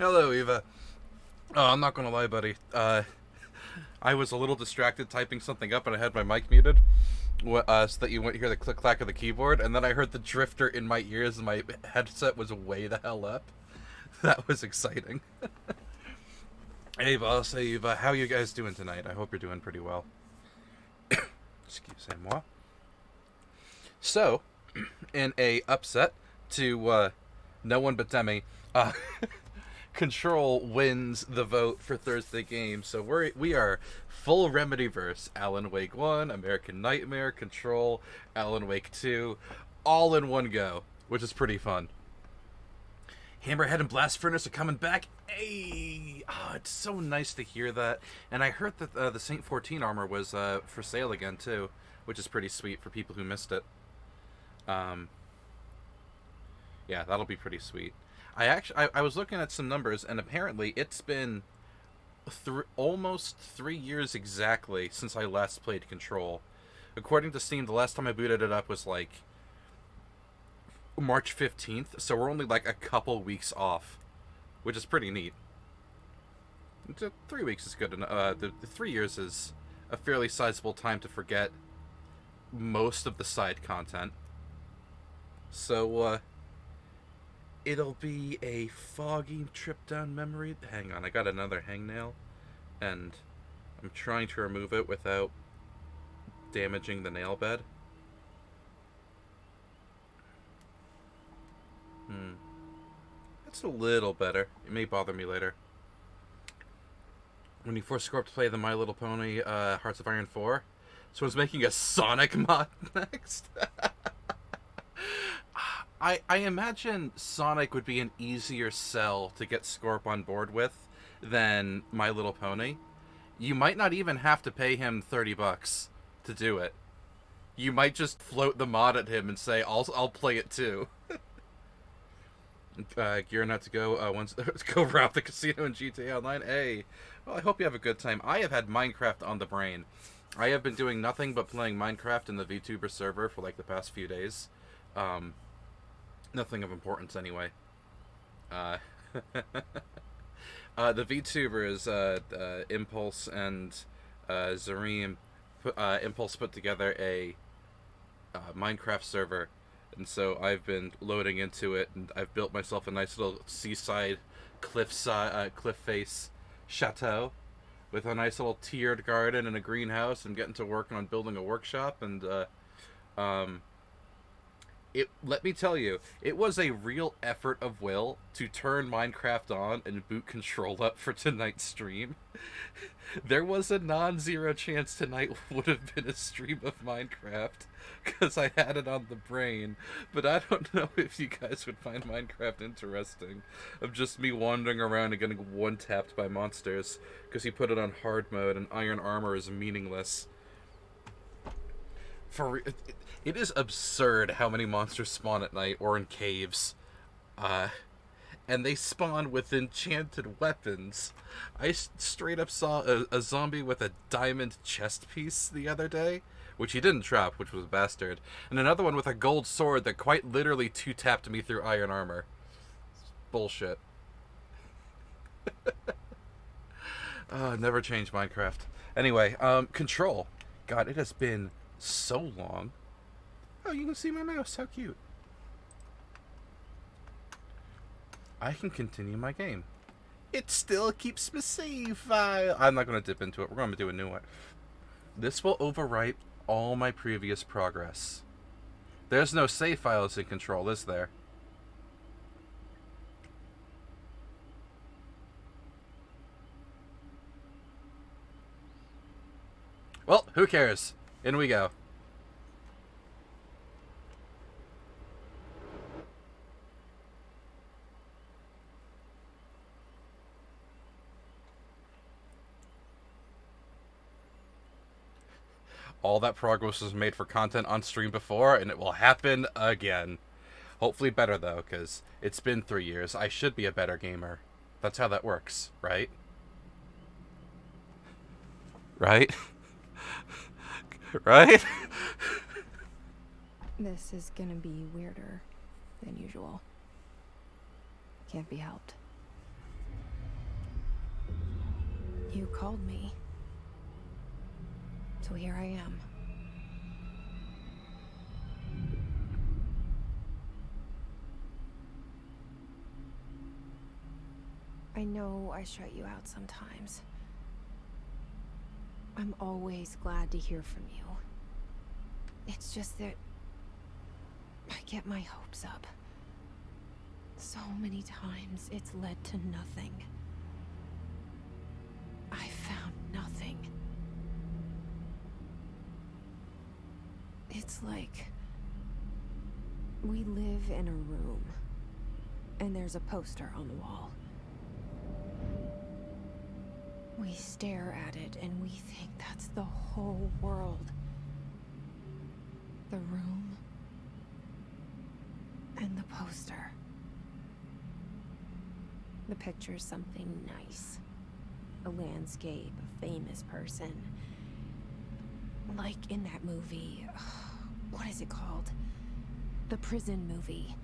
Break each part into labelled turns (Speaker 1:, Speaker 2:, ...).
Speaker 1: Hello, Eva. Oh, I'm not gonna lie, buddy. I was a little distracted typing something up, and I had my mic muted, so that you wouldn't hear the click clack of the keyboard. And then I heard the drifter in my ears, and my headset was way the hell up. That was exciting. Eva, I'll say, Eva, how you guys doing tonight? I hope you're doing pretty well. Excusez-moi. So, in a upset to no one but Demi, uh, Control wins the vote for Thursday game. So we are full Remedyverse. Alan Wake 1, American Nightmare, Control, Alan Wake 2, all in one go, which is pretty fun. Hammerhead and Blast Furnace are coming back. Hey! Oh, it's so nice to hear that. And I heard that the Saint 14 armor was for sale again, too, which is pretty sweet for people who missed it. Yeah, that'll be pretty sweet. I was looking at some numbers, and apparently it's been almost 3 years exactly since I last played Control. According to Steam, the last time I booted it up was like March 15th, so we're only like a couple weeks off, which is pretty neat. 3 weeks is good enough. The 3 years is a fairly sizable time to forget most of the side content. So, it'll be a foggy trip down memory. Hang on, I got another hangnail, and I'm trying to remove it without damaging the nail bed. That's a little better. It may bother me later. When you force Scorp to play the My Little Pony Hearts of Iron 4, someone's making a Sonic mod next. I imagine Sonic would be an easier sell to get Scorp on board with than My Little Pony. You might not even have to pay him $30 to do it. You might just float the mod at him and say, I'll play it too. Gearing out to go go rob the casino in GTA Online. Hey, well, I hope you have a good time. I have had Minecraft on the brain. I have been doing nothing but playing Minecraft in the VTuber server for like the past few days. Nothing of importance anyway. The VTubers, Impulse and Zareem, Impulse put together a Minecraft server, and so I've been loading into it, and I've built myself a nice little seaside cliff face chateau with a nice little tiered garden and a greenhouse. I'm getting to work on building a workshop, and let me tell you, it was a real effort of will to turn Minecraft on and boot Control up for tonight's stream. There was a non-zero chance tonight would have been a stream of Minecraft, because I had it on the brain, but I don't know if you guys would find Minecraft interesting, of just me wandering around and getting one-tapped by monsters, because he put it on hard mode and iron armor is meaningless. It is absurd how many monsters spawn at night or in caves. And they spawn with enchanted weapons. I straight up saw a zombie with a diamond chest piece the other day, which he didn't drop, which was a bastard. And another one with a gold sword that quite literally two-tapped me through iron armor. Bullshit. Never change Minecraft. Anyway, Control. God, it has been so long. Oh, you can see my mouse. How cute. I can continue my game. It still keeps me safe. I'm not going to dip into it. We're going to do a new one. This will overwrite all my previous progress. There's no save files in Control, is there? Well, who cares? In we go. All that progress was made for content on stream before, and it will happen again. Hopefully better, though, because it's been 3 years. I should be a better gamer. That's how that works, right? Right? Right?
Speaker 2: This is gonna be weirder than usual. Can't be helped. You called me. So here I am. I know I shut you out sometimes. I'm always glad to hear from you. It's just that I get my hopes up. So many times it's led to nothing. I found nothing. It's like we live in a room and there's a poster on the wall. We stare at it and we think that's the whole world. The room and the poster. The picture's something nice. A landscape, a famous person. Like in that movie, what is it called? The prison movie.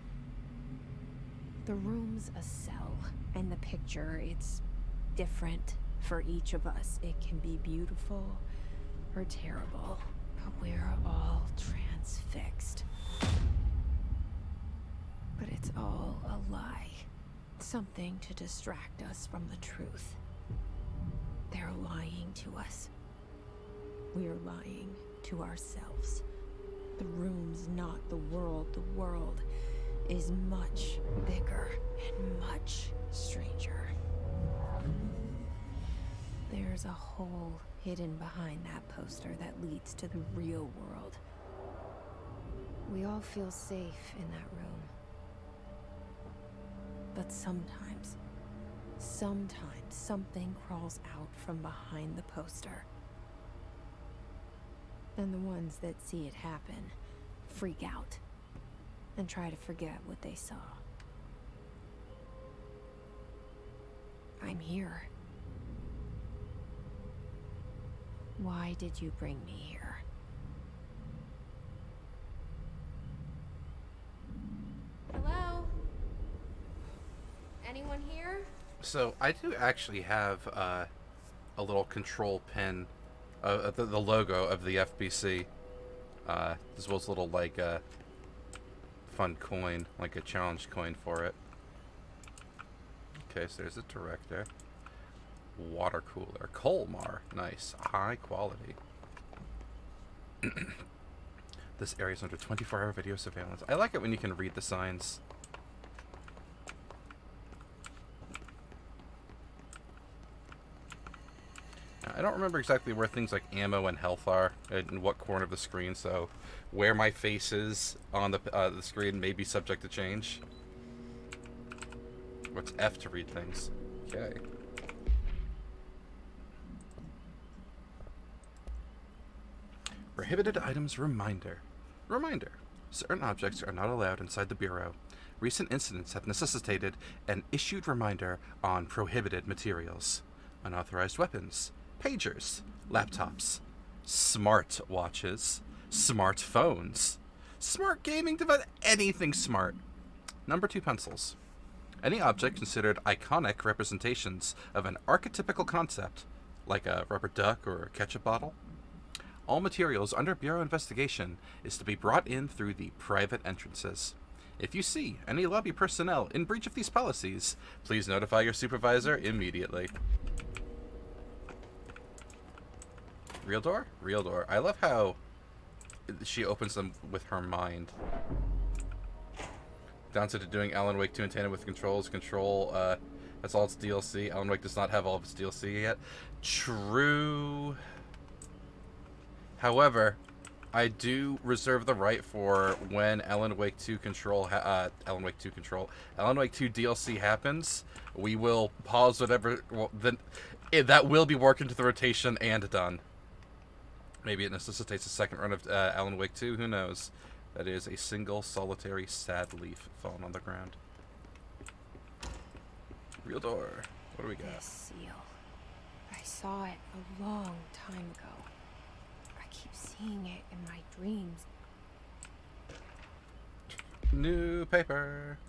Speaker 2: The room's a cell, and the picture, it's different for each of us. It can be beautiful or terrible, but we're all transfixed. But it's all a lie. Something to distract us from the truth. They're lying to us. We're lying to ourselves. The room's not the world. The world is much bigger and much stranger. There's a hole hidden behind that poster that leads to the real world. We all feel safe in that room. But sometimes something crawls out from behind the poster. And the ones that see it happen freak out and try to forget what they saw. I'm here. Why did you bring me here? Hello? Anyone here?
Speaker 1: So I do actually have a little control pin, the logo of the FBC, as well as a little like fun coin, like a challenge coin for it. Okay, so there's a director. Water cooler. Colmar. Nice. High quality. This area is under 24-hour video surveillance. I like it when you can read the signs. I don't remember exactly where things like ammo and health are in what corner of the screen, so where my face is on the screen may be subject to change. What's F to read things? Okay. Prohibited items reminder. Reminder. Certain objects are not allowed inside the Bureau. Recent incidents have necessitated an issued reminder on prohibited materials. Unauthorized weapons. Pagers. Laptops. Smart watches. Smartphones. Smart gaming device. Anything smart. Number 2 pencils. Any object considered iconic representations of an archetypical concept, like a rubber duck or a ketchup bottle. All materials under Bureau investigation is to be brought in through the private entrances. If you see any lobby personnel in breach of these policies, please notify your supervisor immediately. Real door? Real door. I love how she opens them with her mind. Downside to doing Alan Wake 2 in tandem with Control, that's all its DLC. Alan Wake does not have all of its DLC yet. True. However, I do reserve the right for when Alan Wake 2 Alan Wake 2 DLC happens, we will pause whatever, that will be worked into the rotation and done. Maybe it necessitates a second run of Alan Wake 2, who knows. That is a single solitary sad leaf fallen on the ground. Real door. What do we got?
Speaker 2: This seal. I saw it a long time ago. I keep seeing it in my dreams.
Speaker 1: New paper.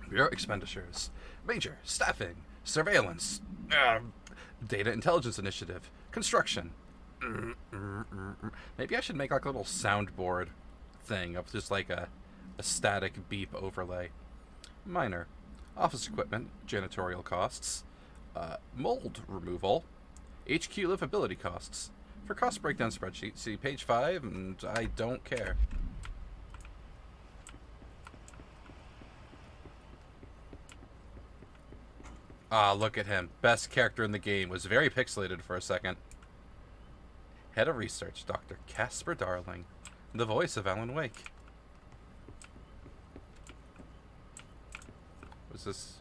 Speaker 1: Bureau expenditures. Major. Staffing. Surveillance. Data Intelligence Initiative. Construction. Maybe I should make like a little soundboard thing of just like a static beep overlay. Minor. Office equipment, janitorial costs, mold removal, HQ livability costs. For cost breakdown spreadsheet, see page 5, and I don't care. Ah, look at him. Best character in the game. Was very pixelated for a second. Head of Research, Dr. Casper Darling. The voice of Alan Wake. What's this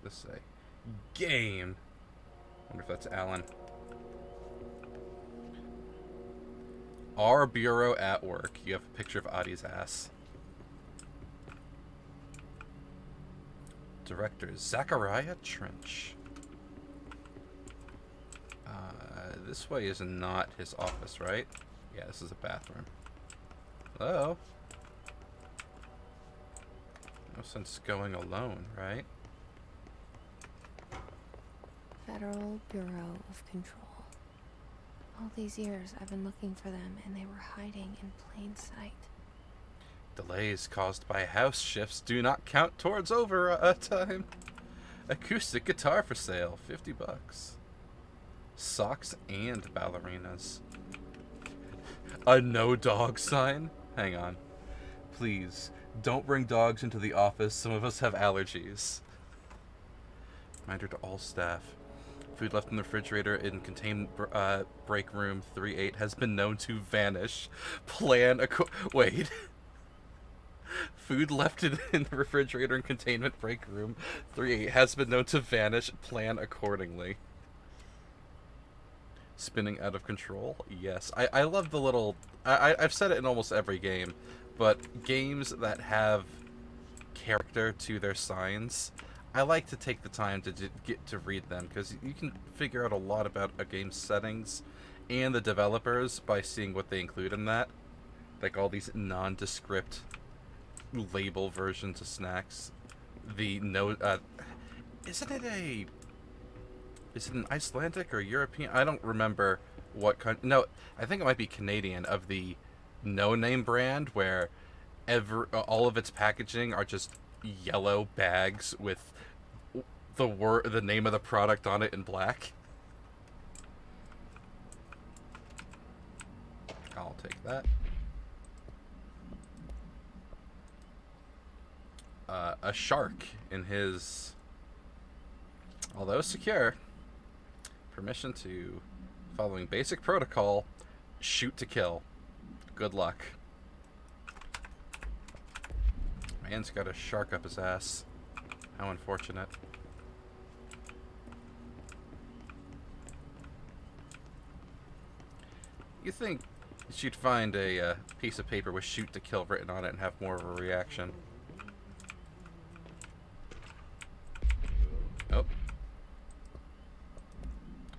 Speaker 1: say? Game. Wonder if that's Alan. Our bureau at work. You have a picture of Adi's ass. Director Zachariah Trench. This way is not his office, right? Yeah, this is a bathroom. Hello? No sense going alone, right?
Speaker 2: Federal Bureau of Control. All these years I've been looking for them, and they were hiding in plain sight.
Speaker 1: Delays caused by house shifts do not count towards overtime. Acoustic guitar for sale, $50. Socks and ballerinas. A no dog sign? Hang on. Please, don't bring dogs into the office. Some of us have allergies. Reminder to all staff. Food left in the refrigerator in contained break room 38 has been known to vanish. Wait. Food left in the refrigerator in containment break room 38 has been known to vanish. Plan accordingly. Spinning out of control? Yes. I love the little... I've said it in almost every game, but games that have character to their signs, I like to take the time to get to read them, because you can figure out a lot about a game's settings and the developers by seeing what they include in that. Like all these nondescript label versions of snacks. Is it an Icelandic or European? I don't remember what country. No, I think it might be Canadian, of the No Name brand, where all of its packaging are just yellow bags with the name of the product on it in black. I'll take that. A shark in his, although secure, permission to, following basic protocol, shoot to kill. Good luck. Man's got a shark up his ass. How unfortunate. You think she'd find a piece of paper with shoot to kill written on it and have more of a reaction. Oh.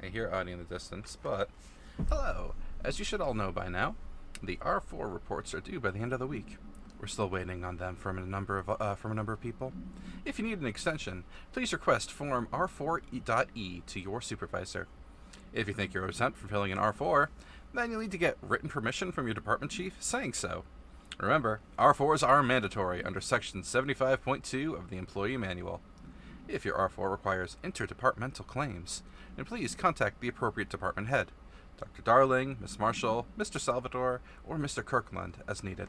Speaker 1: I hear Audie in the distance, but... Hello! As you should all know by now, the R4 reports are due by the end of the week. We're still waiting on them from a number of people. If you need an extension, please request form R4.E to your supervisor. If you think you're exempt from filling in R4, then you'll need to get written permission from your department chief saying so. Remember, R4s are mandatory under Section 75.2 of the Employee Manual. If your R4 requires interdepartmental claims, then please contact the appropriate department head, Dr. Darling, Miss Marshall, Mr. Salvador, or Mr. Kirkland as needed.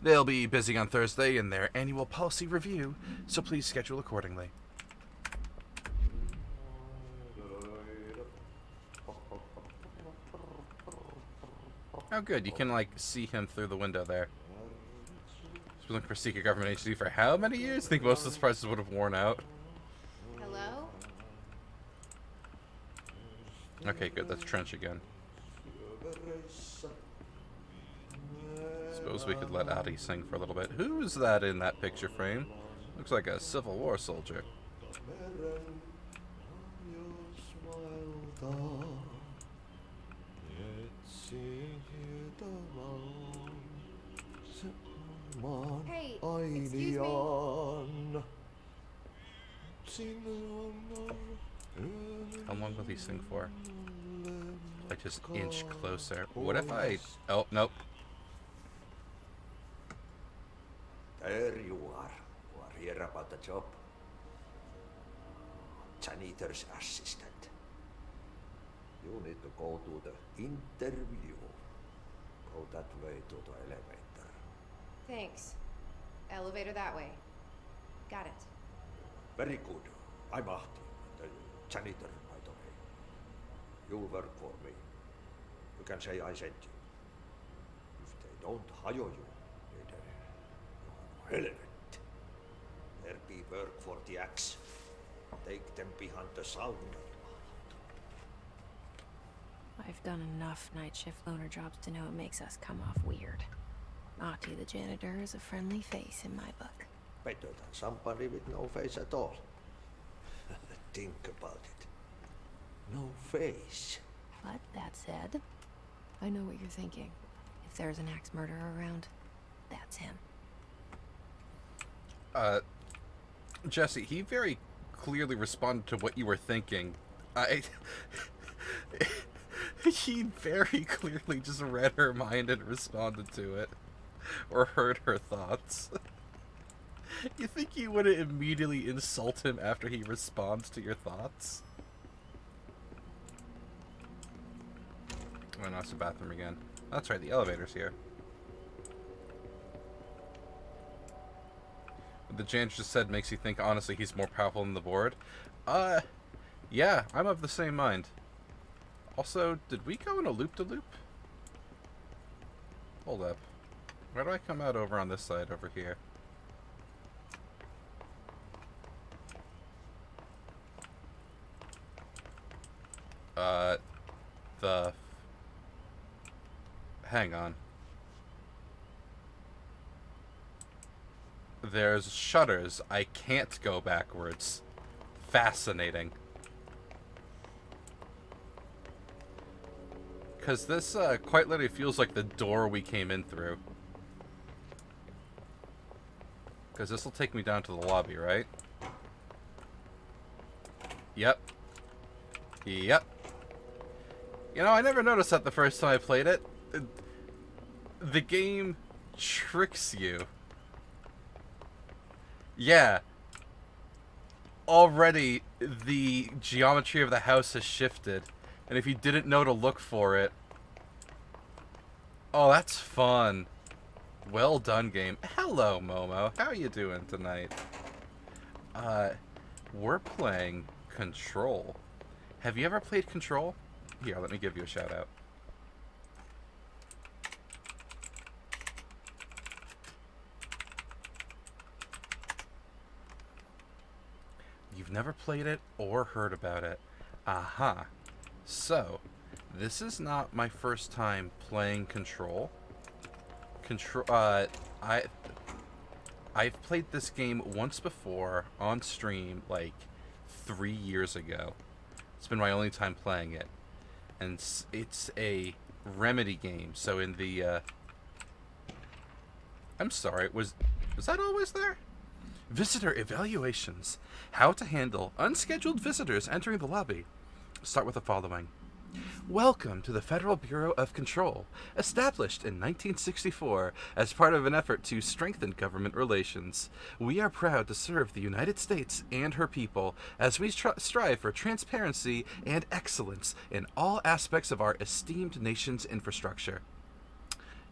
Speaker 1: They'll be busy on Thursday in their annual policy review, so please schedule accordingly. Oh good, you can like see him through the window there. He's been looking for secret government agency for how many years? I think most of the prices would have worn out.
Speaker 2: Hello?
Speaker 1: Okay, good, that's Trench again. Suppose we could let Addie sing for a little bit. Who's that in that picture frame? Looks like a Civil War soldier.
Speaker 2: Hey, excuse me.
Speaker 1: How long will he sing for? I just inch closer. What if I... Oh, nope.
Speaker 3: There you are. You are here about the job. Janitor's assistant. You need to go to the interview. Go that way to the elevator.
Speaker 4: Thanks. Elevator that way. Got it.
Speaker 3: Very good. I'm Ahti, the janitor, by the way. You'll work for me. You can say I sent you. If they don't hire you, then you are relevant. There be work for the axe. Take them behind the sauna.
Speaker 2: I've done enough night shift loner jobs to know it makes us come off weird. Ahti the janitor is a friendly face in my book.
Speaker 3: Better than somebody with no face at all. Think about it. No face.
Speaker 2: But that said, I know what you're thinking. If there's an axe murderer around, that's him.
Speaker 1: Jesse, he very clearly responded to what you were thinking. He very clearly just read her mind and responded to it. Or heard her thoughts. You think you wouldn't immediately insult him after he responds to your thoughts? Oh no, it's the bathroom again. That's right, the elevator's here. What the janitor just said makes you think, honestly, he's more powerful than the board. Yeah, I'm of the same mind. Also, did we go in a loop-de-loop? Hold up. Where do I come out over on this side over here? Hang on. There's shutters. I can't go backwards. Fascinating. Because this quite literally feels like the door we came in through. Because this will take me down to the lobby, right? Yep. Yep. You know, I never noticed that the first time I played it. The game tricks you. Yeah. Already, the geometry of the house has shifted. And if you didn't know to look for it... Oh, that's fun. Well done, game. Hello, Momo. How are you doing tonight? We're playing Control. Have you ever played Control? Here, let me give you a shout out. You've never played it or heard about it. Aha. So, this is not my first time playing Control. I've played this game once before on stream, like 3 years ago. It's been my only time playing it. And it's a Remedy game, so in the, I'm sorry, was that always there? Visitor evaluations. How to handle unscheduled visitors entering the lobby. Start with the following. Welcome to the Federal Bureau of Control, established in 1964 as part of an effort to strengthen government relations. We are proud to serve the United States and her people as we strive for transparency and excellence in all aspects of our esteemed nation's infrastructure.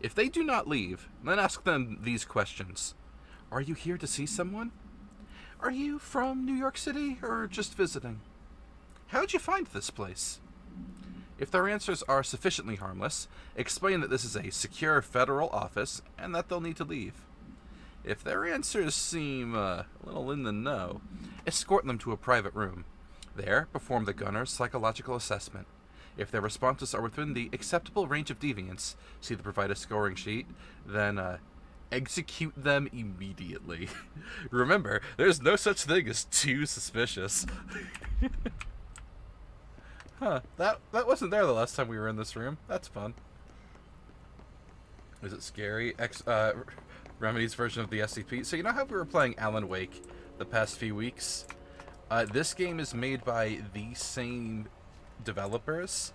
Speaker 1: If they do not leave, then ask them these questions. Are you here to see someone? Are you from New York City or just visiting? How'd you find this place? If their answers are sufficiently harmless, explain that this is a secure federal office and that they'll need to leave. If their answers seem a little in the know, escort them to a private room. There, perform the gunner's psychological assessment. If their responses are within the acceptable range of deviance, see the provided scoring sheet, then execute them immediately. Remember, there's no such thing as too suspicious. Huh, that wasn't there the last time we were in this room. That's fun. Is it scary? Remedy's version of the SCP. So you know how we were playing Alan Wake the past few weeks? This game is made by the same developers,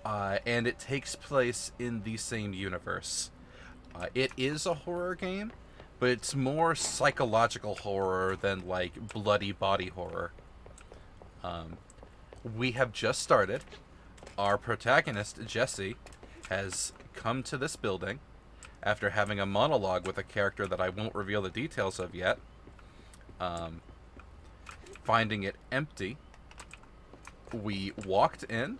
Speaker 1: and it takes place in the same universe. It is a horror game, but it's more psychological horror than like bloody body horror. We have just started. Our protagonist, Jesse, has come to this building after having a monologue with a character that I won't reveal the details of yet. Finding it empty, we walked in,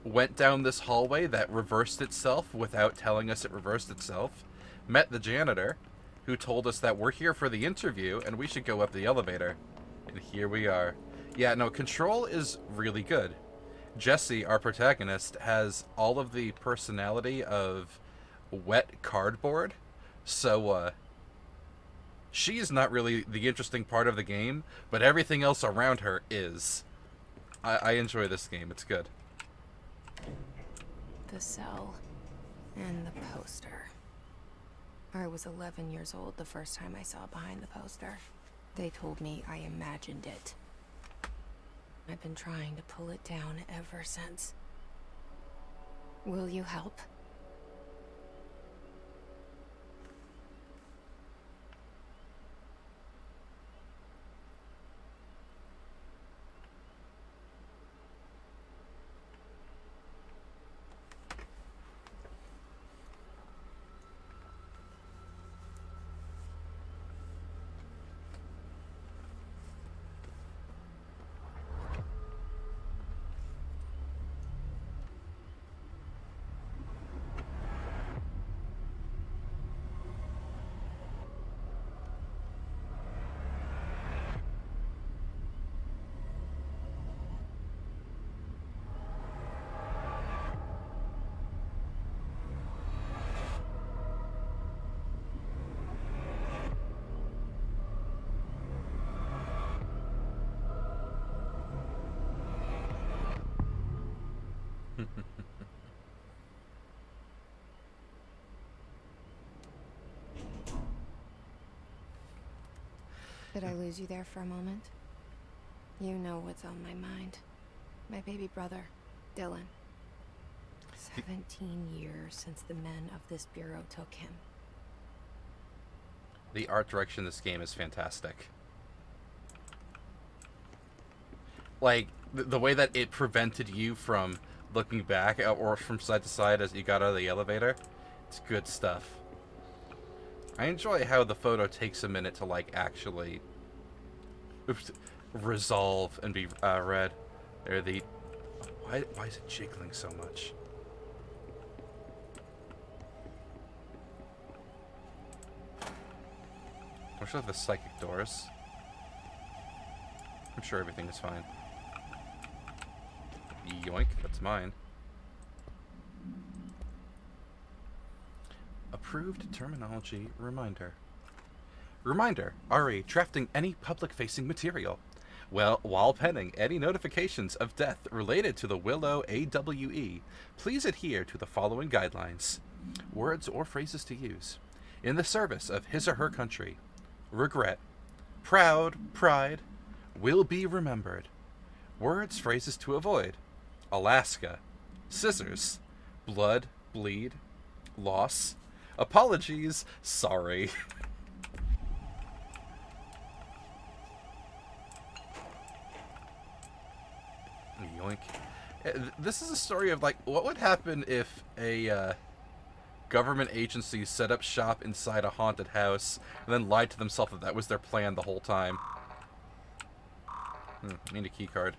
Speaker 1: went down this hallway that reversed itself without telling us it reversed itself, met the janitor, who told us that we're here for the interview and we should go up the elevator. And here we are. Yeah, no, Control is really good. Jessie, our protagonist, has all of the personality of wet cardboard, so she is not really the interesting part of the game, but everything else around her is. I enjoy this game. It's good.
Speaker 2: The cell and the poster. I was 11 years old the first time I saw behind the poster. They told me I imagined it. I've been trying to pull it down ever since. Will you help? Did I lose you there for a moment? You know what's on my mind. My baby brother, Dylan. 17 years since the men of this bureau took him.
Speaker 1: The art direction in this game is fantastic. Like, the way that it prevented you from looking back or from side to side as you got out of the elevator, it's good stuff. I enjoy how the photo takes a minute to, like, actually resolve and be read. Why is it jiggling so much? I'm sure the psychic doors. I'm sure everything is fine. Yoink, that's mine. Approved terminology reminder. Reminder, RE, drafting any public-facing material. Well, while penning any notifications of death related to the Willow AWE, please adhere to the following guidelines. Words or phrases to use. In the service of his or her country. Regret. Proud, pride. Will be remembered. Words, phrases to avoid. Alaska. Scissors. Blood, bleed. Loss. Apologies, sorry. Yoink. This is a story of, like, what would happen if a government agency set up shop inside a haunted house and then lied to themselves that that was their plan the whole time. I need a key card.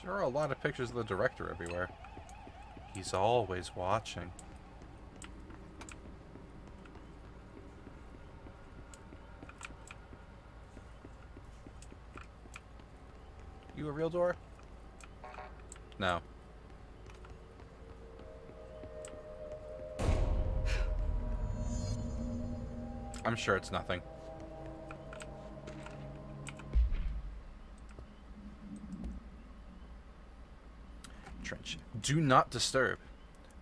Speaker 1: There are a lot of pictures of the director everywhere. He's always watching. You a real door? No. I'm sure it's nothing. Trench. Do not disturb.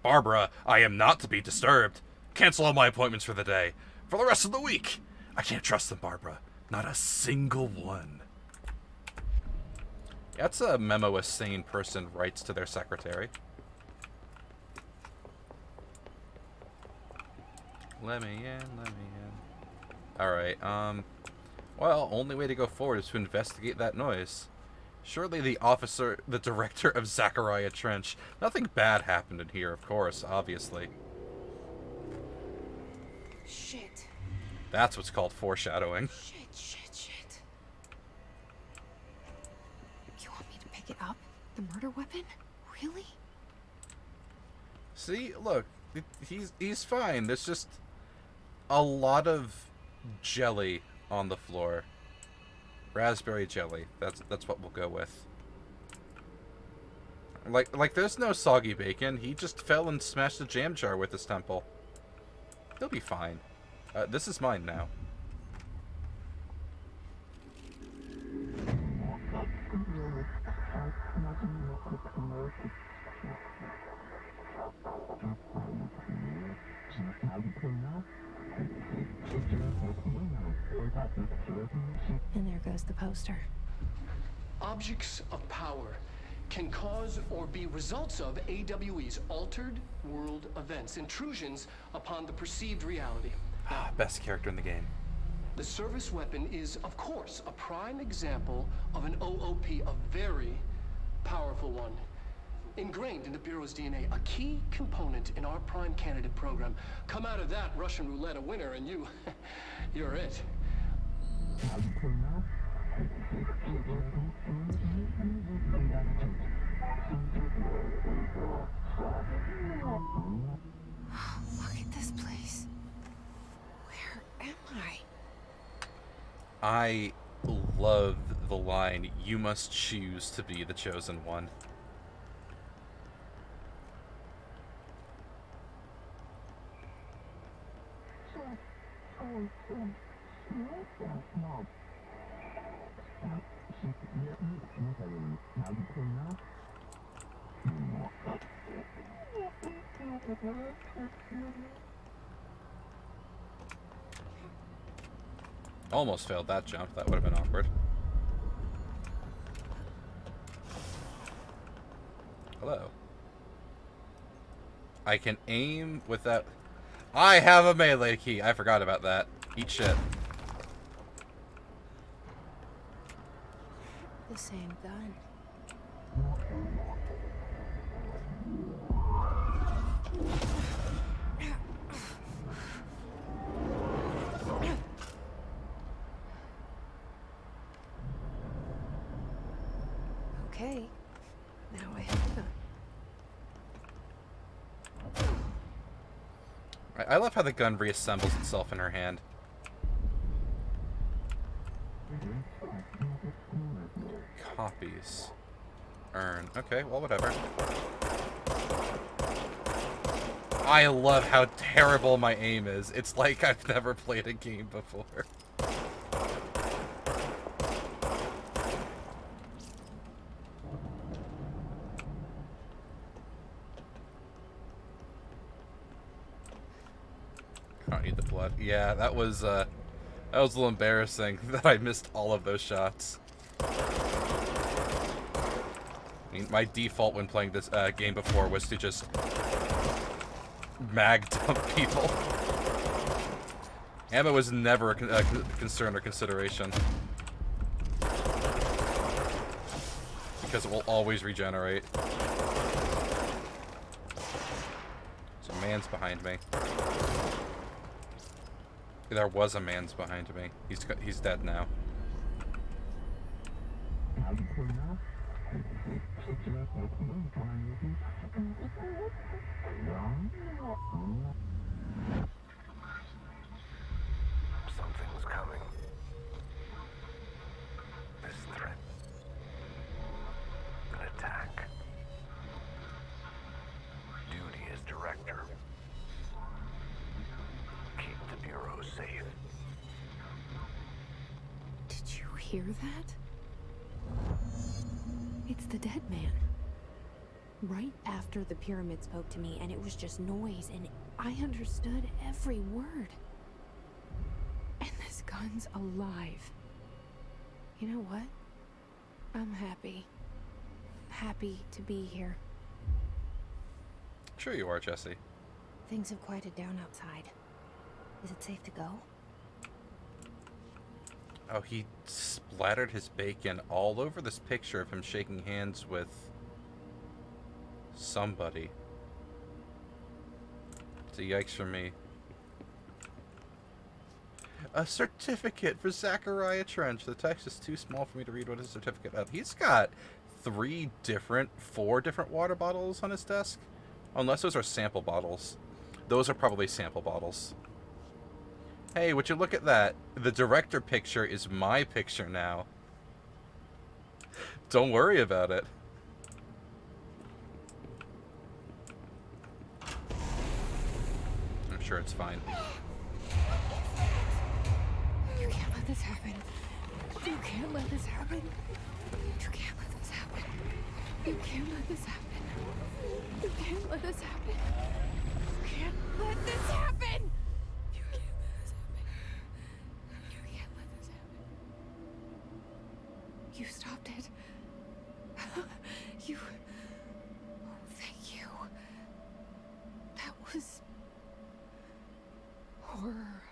Speaker 1: Barbara, I am not to be disturbed. Cancel all my appointments for the day. For the rest of the week. I can't trust them, Barbara. Not a single one. That's a memo a sane person writes to their secretary. Let me in, let me in. Alright, well, only way to go forward is to investigate that noise. Surely the director of Zachariah Trench. Nothing bad happened in here, of course, obviously.
Speaker 2: Shit.
Speaker 1: That's what's called foreshadowing.
Speaker 2: Shit. You want me to pick it up? The murder weapon? Really?
Speaker 1: See, look, he's fine. There's just a lot of jelly on the floor. Raspberry jelly. That's what we'll go with. Like there's no soggy bacon. He just fell and smashed a jam jar with his temple. He'll be fine. This is mine now.
Speaker 2: And there goes the poster.
Speaker 5: Objects of power can cause or be results of AWE's altered world events, intrusions upon the perceived reality.
Speaker 1: Best character in the game.
Speaker 5: The service weapon is, of course, a prime example of an OOP, a very powerful one. Ingrained in the Bureau's DNA, a key component in our prime candidate program. Come out of that Russian roulette a winner and you're it.
Speaker 2: Look at this place. Where am I?
Speaker 1: I love the line, "You must choose to be the chosen one." Almost failed that jump. That would have been awkward. Hello. I can aim without... I have a melee key. I forgot about that. Eat shit.
Speaker 2: The same gun. Okay. Now I have the gun.
Speaker 1: I love how the gun reassembles itself in her hand. Copies. Earn. Okay, well, whatever. I love how terrible my aim is. It's like I've never played a game before. I don't need the blood. Yeah, that was a little embarrassing that I missed all of those shots. I mean, my default when playing this game before was to just mag dump people. Ammo was never a concern or consideration. Because it will always regenerate. So man's behind me. There was a man's behind me. He's dead now.
Speaker 6: Something was coming. This threat. An attack. Duty as director. Keep the Bureau safe.
Speaker 2: Did you hear that? It's the dead man. Right after the pyramid spoke to me, and it was just noise, and I understood every word. And this gun's alive. You know what? I'm happy. Happy to be here.
Speaker 1: Sure you are, Jesse.
Speaker 2: Things have quieted down outside. Is it safe to go?
Speaker 1: Oh, he splattered his bacon all over this picture of him shaking hands with somebody. It's a yikes for me. A certificate for Zachariah Trench. The text is too small for me to read what is a certificate of. He's got 4 different water bottles on his desk. Unless those are sample bottles. Those are probably sample bottles. Hey, would you look at that? The director picture is my picture now. Don't worry about it. I'm sure it's fine.
Speaker 2: You can't let this happen. You can't let this happen. You can't let this happen. You can't let this happen. You can't let this happen. You can't let this happen. You can't let this happen. You can't let this happen. You stopped it. You. Oh, thank you. That was horror.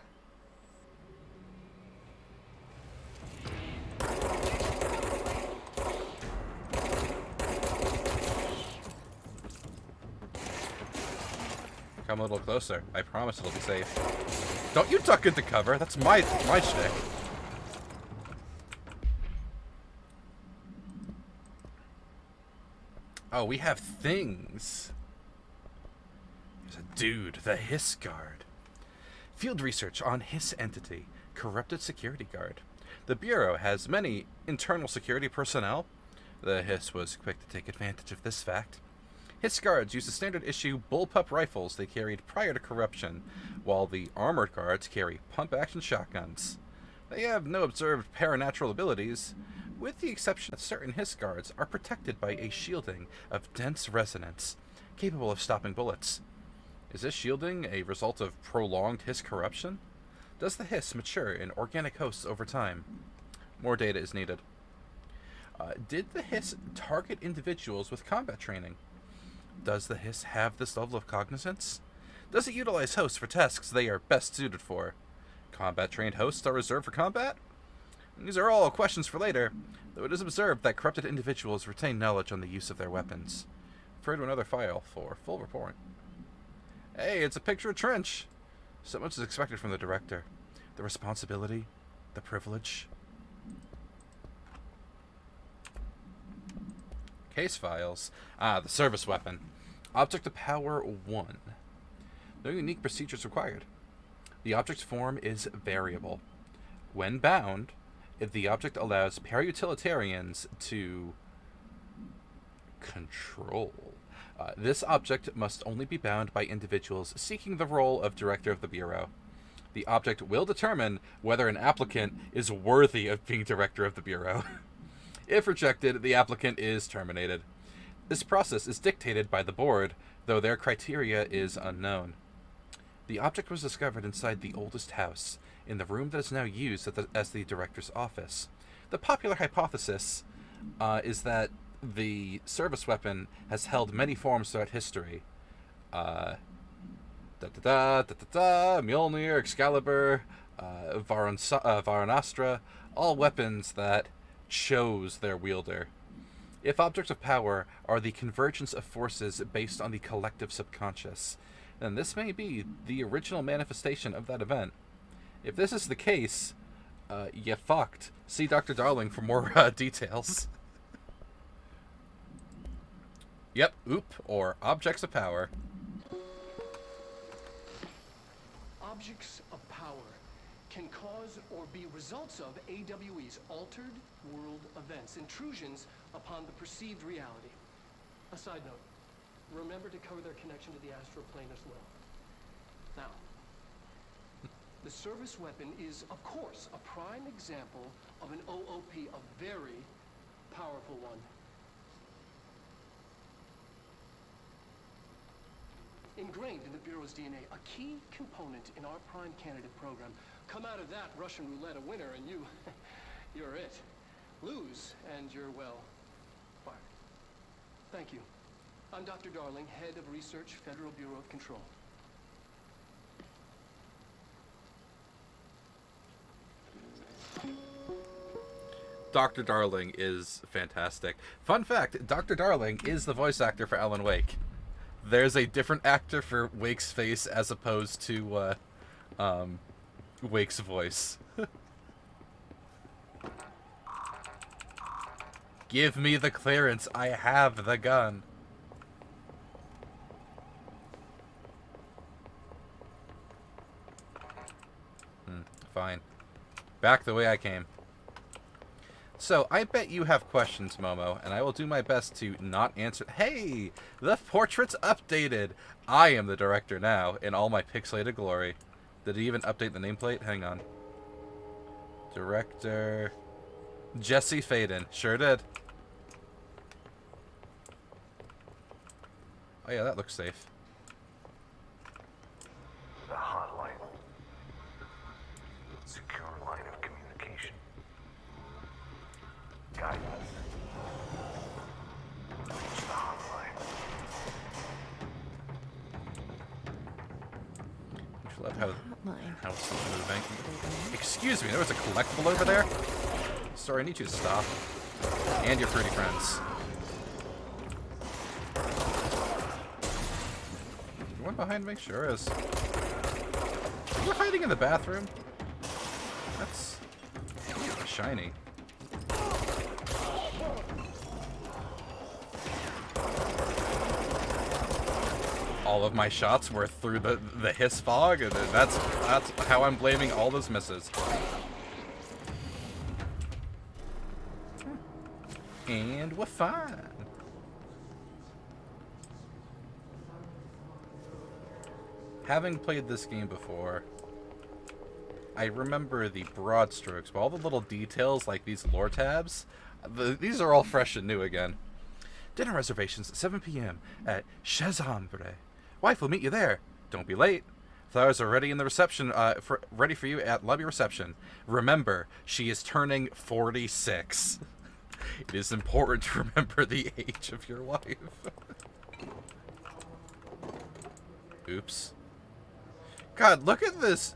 Speaker 1: Come a little closer. I promise it'll be safe. Don't you duck into cover. That's my shtick. Oh, we have things. There's a dude, the Hiss Guard. Field research on Hiss entity, corrupted security guard. The Bureau has many internal security personnel. The Hiss was quick to take advantage of this fact. Hiss guards use the standard-issue bullpup rifles they carried prior to corruption, while the armored guards carry pump-action shotguns. They have no observed paranatural abilities, with the exception that certain Hiss guards are protected by a shielding of dense resonance, capable of stopping bullets. Is this shielding a result of prolonged Hiss corruption? Does the Hiss mature in organic hosts over time? More data is needed. Did the Hiss target individuals with combat training? Does the Hiss have this level of cognizance? Does it utilize hosts for tasks they are best suited for? Combat-trained hosts are reserved for combat? These are all questions for later, though it is observed that corrupted individuals retain knowledge on the use of their weapons. Refer to another file for full report. Hey, it's a picture of Trench! So much is expected from the director. The responsibility, the privilege. Case files. The service weapon. Object of power 1. No unique procedures required. The object's form is variable. When bound, the object allows para-utilitarians to control. This object must only be bound by individuals seeking the role of Director of the Bureau. The object will determine whether an applicant is worthy of being Director of the Bureau. If rejected, the applicant is terminated. This process is dictated by the board, though their criteria is unknown. The object was discovered inside the oldest house, in the room that is now used as the director's office. The popular hypothesis is that the service weapon has held many forms throughout history. Mjolnir, Excalibur, Varanastra, all weapons that chose their wielder. If objects of power are the convergence of forces based on the collective subconscious, then this may be the original manifestation of that event. If this is the case, you fucked. See Dr. Darling for more details. Yep, OOP, or objects of power.
Speaker 5: Objects of power can cause or be results of AWE's altered world events, intrusions upon the perceived reality. A side note, remember to cover their connection to the astral plane as well. Now, the service weapon is, of course, a prime example of an OOP, a very powerful one. Ingrained in the Bureau's DNA, a key component in our prime candidate program. Come out of that Russian roulette a winner and you're it. lose, and you're, well, fired. Thank you. I'm Dr. Darling, head of research, Federal Bureau of Control.
Speaker 1: Dr. Darling is fantastic. Fun fact, Dr. Darling is the voice actor for Alan Wake. There's a different actor for Wake's face as opposed to Wake's voice. Give me the clearance. I have the gun. Fine. Back the way I came. So, I bet you have questions, Momo, and I will do my best to not answer. Hey! The portrait's updated! I am the director now, in all my pixelated glory. Did he even update the nameplate? Hang on. Director... Jesse Faden. Sure did. Oh yeah, that looks safe.
Speaker 6: The hotline. Secure line of communication. Guidance. Reach the hotline.
Speaker 1: I love how
Speaker 2: Hotline.
Speaker 1: house is moving. Excuse me, there was a collectible over there? Sorry, I need you to stop. And your pretty friends. Is there one behind me? Sure is. We're hiding in the bathroom? That's shiny. All of my shots were through the hiss fog, and that's how I'm blaming all those misses. And we're fine. Having played this game before, I remember the broad strokes, but all the little details like these lore tabs, these are all fresh and new again. Dinner reservations at 7 p.m. at Chez Hambre. Wife will meet you there. Don't be late. Flowers are ready in the reception, ready for you at lobby reception. Remember, she is turning 46. It is important to remember the age of your wife. Oops. God, look at this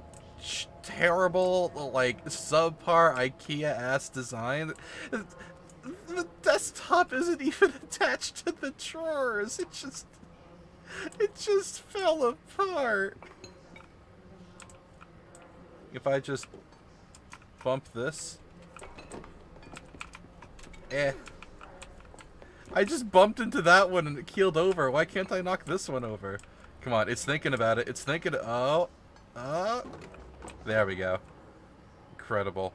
Speaker 1: terrible, like, subpar IKEA-ass design. The desktop isn't even attached to the drawers. It just fell apart. If I just bump this... I just bumped into that one and it keeled over. Why can't I knock this one over? Come on, it's thinking about it. It's thinking... Oh. There we go. Incredible.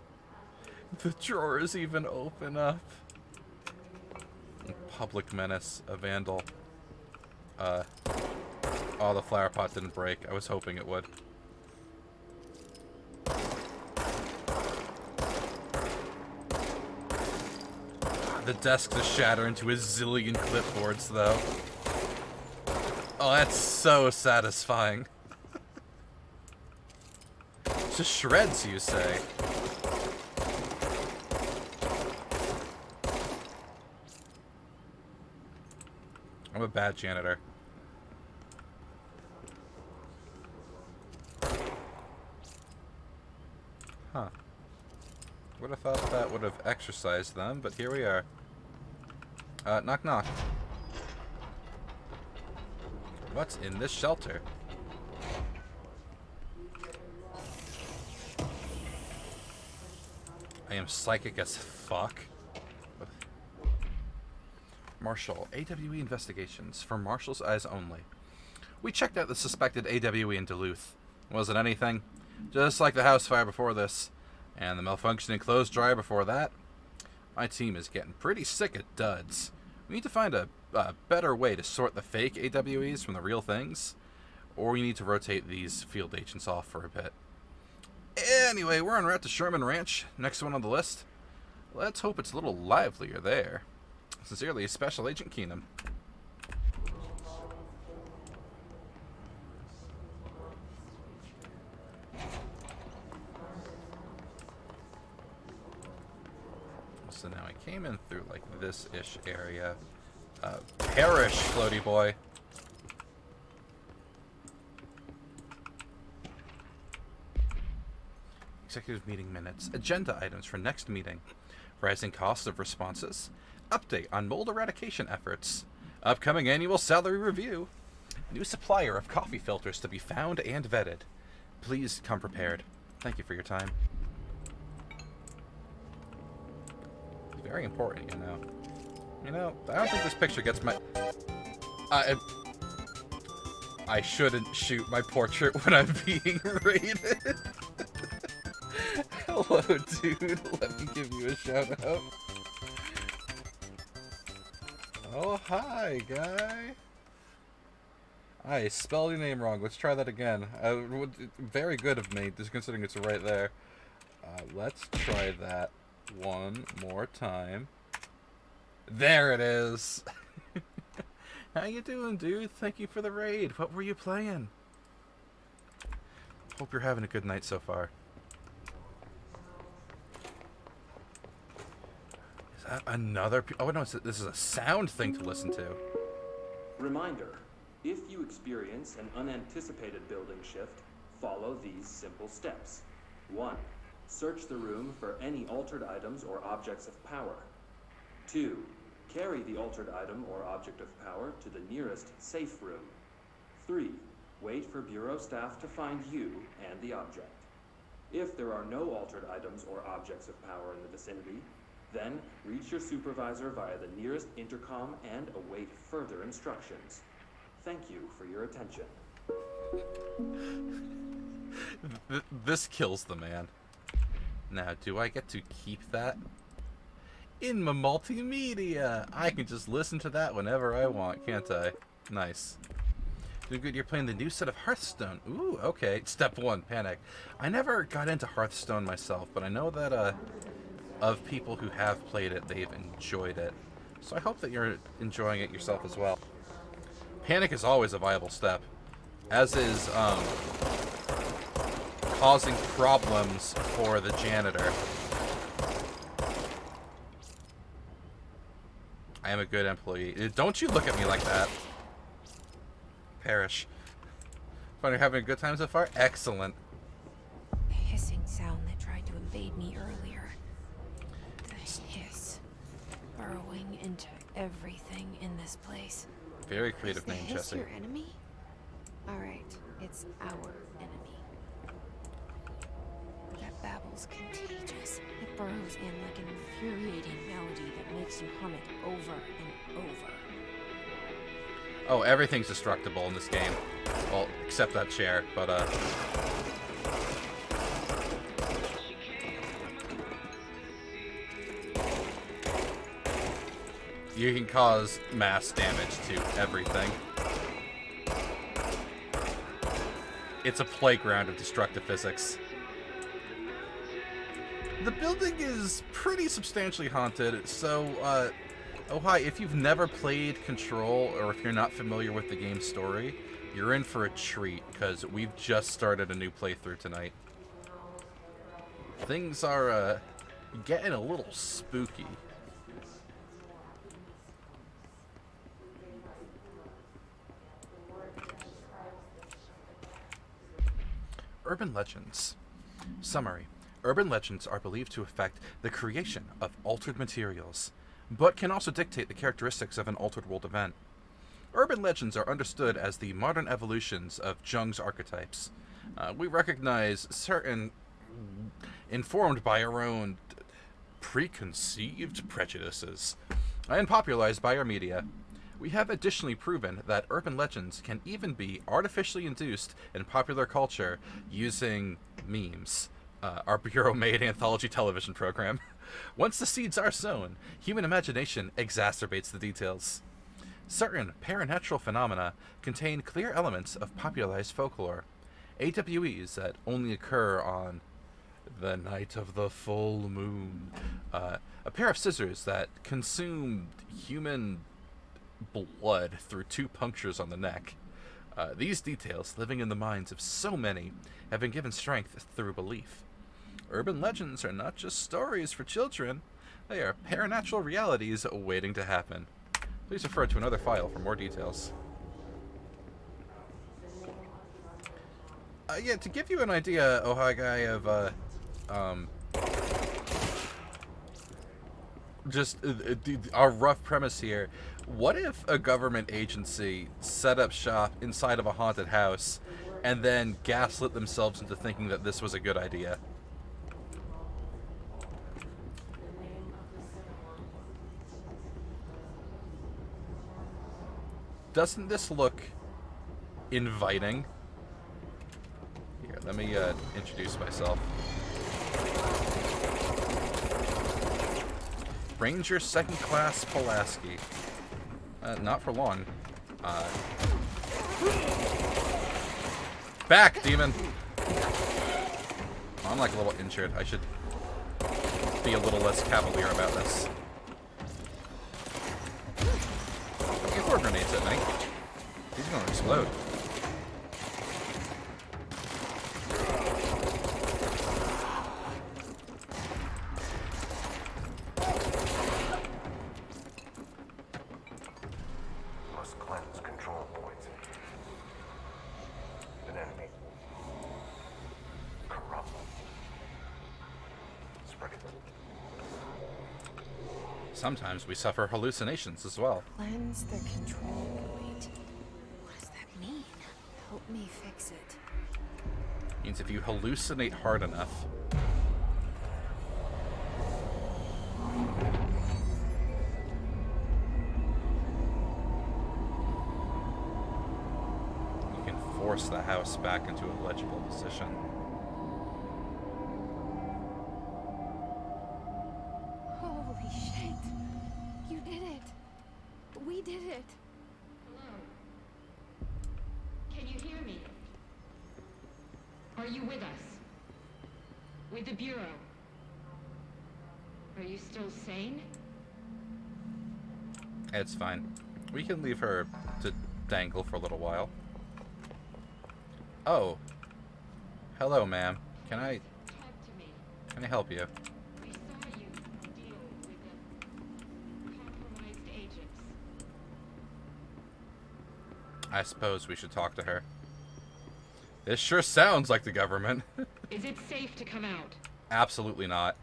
Speaker 1: The drawers even open up. Public menace. A vandal. Oh, the flower pot didn't break. I was hoping it would. The desk to shatter into a zillion clipboards, though. Oh, that's so satisfying. Just shreds, you say? I'm a bad janitor. Huh. Would have thought that would have exercised them, but here we are. Knock knock. What's in this shelter? I am psychic as fuck. Marshall, AWE investigations for Marshall's eyes only. We checked out the suspected AWE in Duluth. Wasn't anything. Just like the house fire before this. And the malfunctioning clothes dryer before that. My team is getting pretty sick at duds. We need to find a better way to sort the fake AWEs from the real things. Or we need to rotate these field agents off for a bit. Anyway, we're en route to Sherman Ranch. Next one on the list. Let's hope it's a little livelier there. Sincerely, Special Agent Keenum. So now came in through, like, this-ish area. Perish, floaty boy. Executive meeting minutes. Agenda items for next meeting. Rising cost of responses. Update on mold eradication efforts. Upcoming annual salary review. New supplier of coffee filters to be found and vetted. Please come prepared. Thank you for your time. Very important, you know. You know, I don't think this picture gets my... I shouldn't shoot my portrait when I'm being raided. Hello, dude. Let me give you a shout out. Oh, hi, guy. I spelled your name wrong. Let's try that again. Very good of me, just considering it's right there. Let's try that one more time. There it is. How you doing, dude? Thank you for the raid. What were you playing? Hope you're having a good night so far. Is that another... Oh, no, this is a sound thing to listen to.
Speaker 7: Reminder, if you experience an unanticipated building shift, follow these simple steps. 1. Search the room for any altered items or objects of power. 2. Carry the altered item or object of power to the nearest safe room. 3. Wait for Bureau staff to find you and the object. If there are no altered items or objects of power in the vicinity, then reach your supervisor via the nearest intercom and await further instructions. Thank you for your attention.
Speaker 1: This kills the man. Now, do I get to keep that? In my multimedia! I can just listen to that whenever I want, can't I? Nice. Doing good, you're playing the new set of Hearthstone. Ooh, okay. Step 1, panic. I never got into Hearthstone myself, but I know that, of people who have played it, they've enjoyed it. So I hope that you're enjoying it yourself as well. Panic is always a viable step. As is, causing problems for the janitor. I am a good employee. Don't you look at me like that. Perish. Fun, you're having a good time so far? Excellent.
Speaker 2: The hissing sound that tried to invade me earlier. The hiss. Burrowing into everything in this place.
Speaker 1: Very creative
Speaker 2: Is the
Speaker 1: name,
Speaker 2: hiss
Speaker 1: Jesse.
Speaker 2: your enemy? Alright, it's our enemy. That babble's contagious. It burrows in like an infuriating melody that makes you hum it over and over.
Speaker 1: Oh, everything's destructible in this game. Well, except that chair, but, you can cause mass damage to everything. It's a playground of destructive physics. The building is pretty substantially haunted, so, oh hi, if you've never played Control, or if you're not familiar with the game's story, you're in for a treat, because we've just started a new playthrough tonight. Things are, getting a little spooky. Urban legends. Summary. Urban legends are believed to affect the creation of altered materials, but can also dictate the characteristics of an altered world event. Urban legends are understood as the modern evolutions of Jung's archetypes. We recognize certain, informed by our own preconceived prejudices, and popularized by our media. We have additionally proven that urban legends can even be artificially induced in popular culture using memes. Our Bureau-made anthology television program. Once the seeds are sown, human imagination exacerbates the details. Certain paranatural phenomena contain clear elements of popularized folklore. AWEs that only occur on the night of the full moon. A pair of scissors that consume human blood through 2 punctures on the neck. These details, living in the minds of so many, have been given strength through belief. Urban legends are not just stories for children. They are paranatural realities waiting to happen. Please refer to another file for more details. Yeah, to give you an idea, Ohagai, of just our rough premise here. What if a government agency set up shop inside of a haunted house and then gaslit themselves into thinking that this was a good idea? Doesn't this look inviting? Here, let me introduce myself. Ranger Second Class Pulaski. Not for long. Back, demon! Oh, I'm like a little injured. I should be a little less cavalier about this. Don't get 4 grenades at night. These are gonna explode.
Speaker 6: Must cleanse control points. An enemy. Corrupt. Spreading.
Speaker 1: Sometimes we suffer hallucinations as well.
Speaker 2: Cleanse the control point. What does that mean? Help me fix it.
Speaker 1: Means if you hallucinate hard enough, you can force the house back into a legible position.
Speaker 2: Holy shit. You did it. We did it.
Speaker 8: Hello? Can you hear me? Are you with us? With the Bureau? Are you still sane?
Speaker 1: It's fine. We can leave her to dangle for a little while. Oh. Hello, ma'am. Can I
Speaker 8: Talk to me.
Speaker 1: help you?
Speaker 8: We saw you deal with the compromised agents.
Speaker 1: I suppose we should talk to her. This sure sounds like the government.
Speaker 8: Is it safe to come out?
Speaker 1: Absolutely not.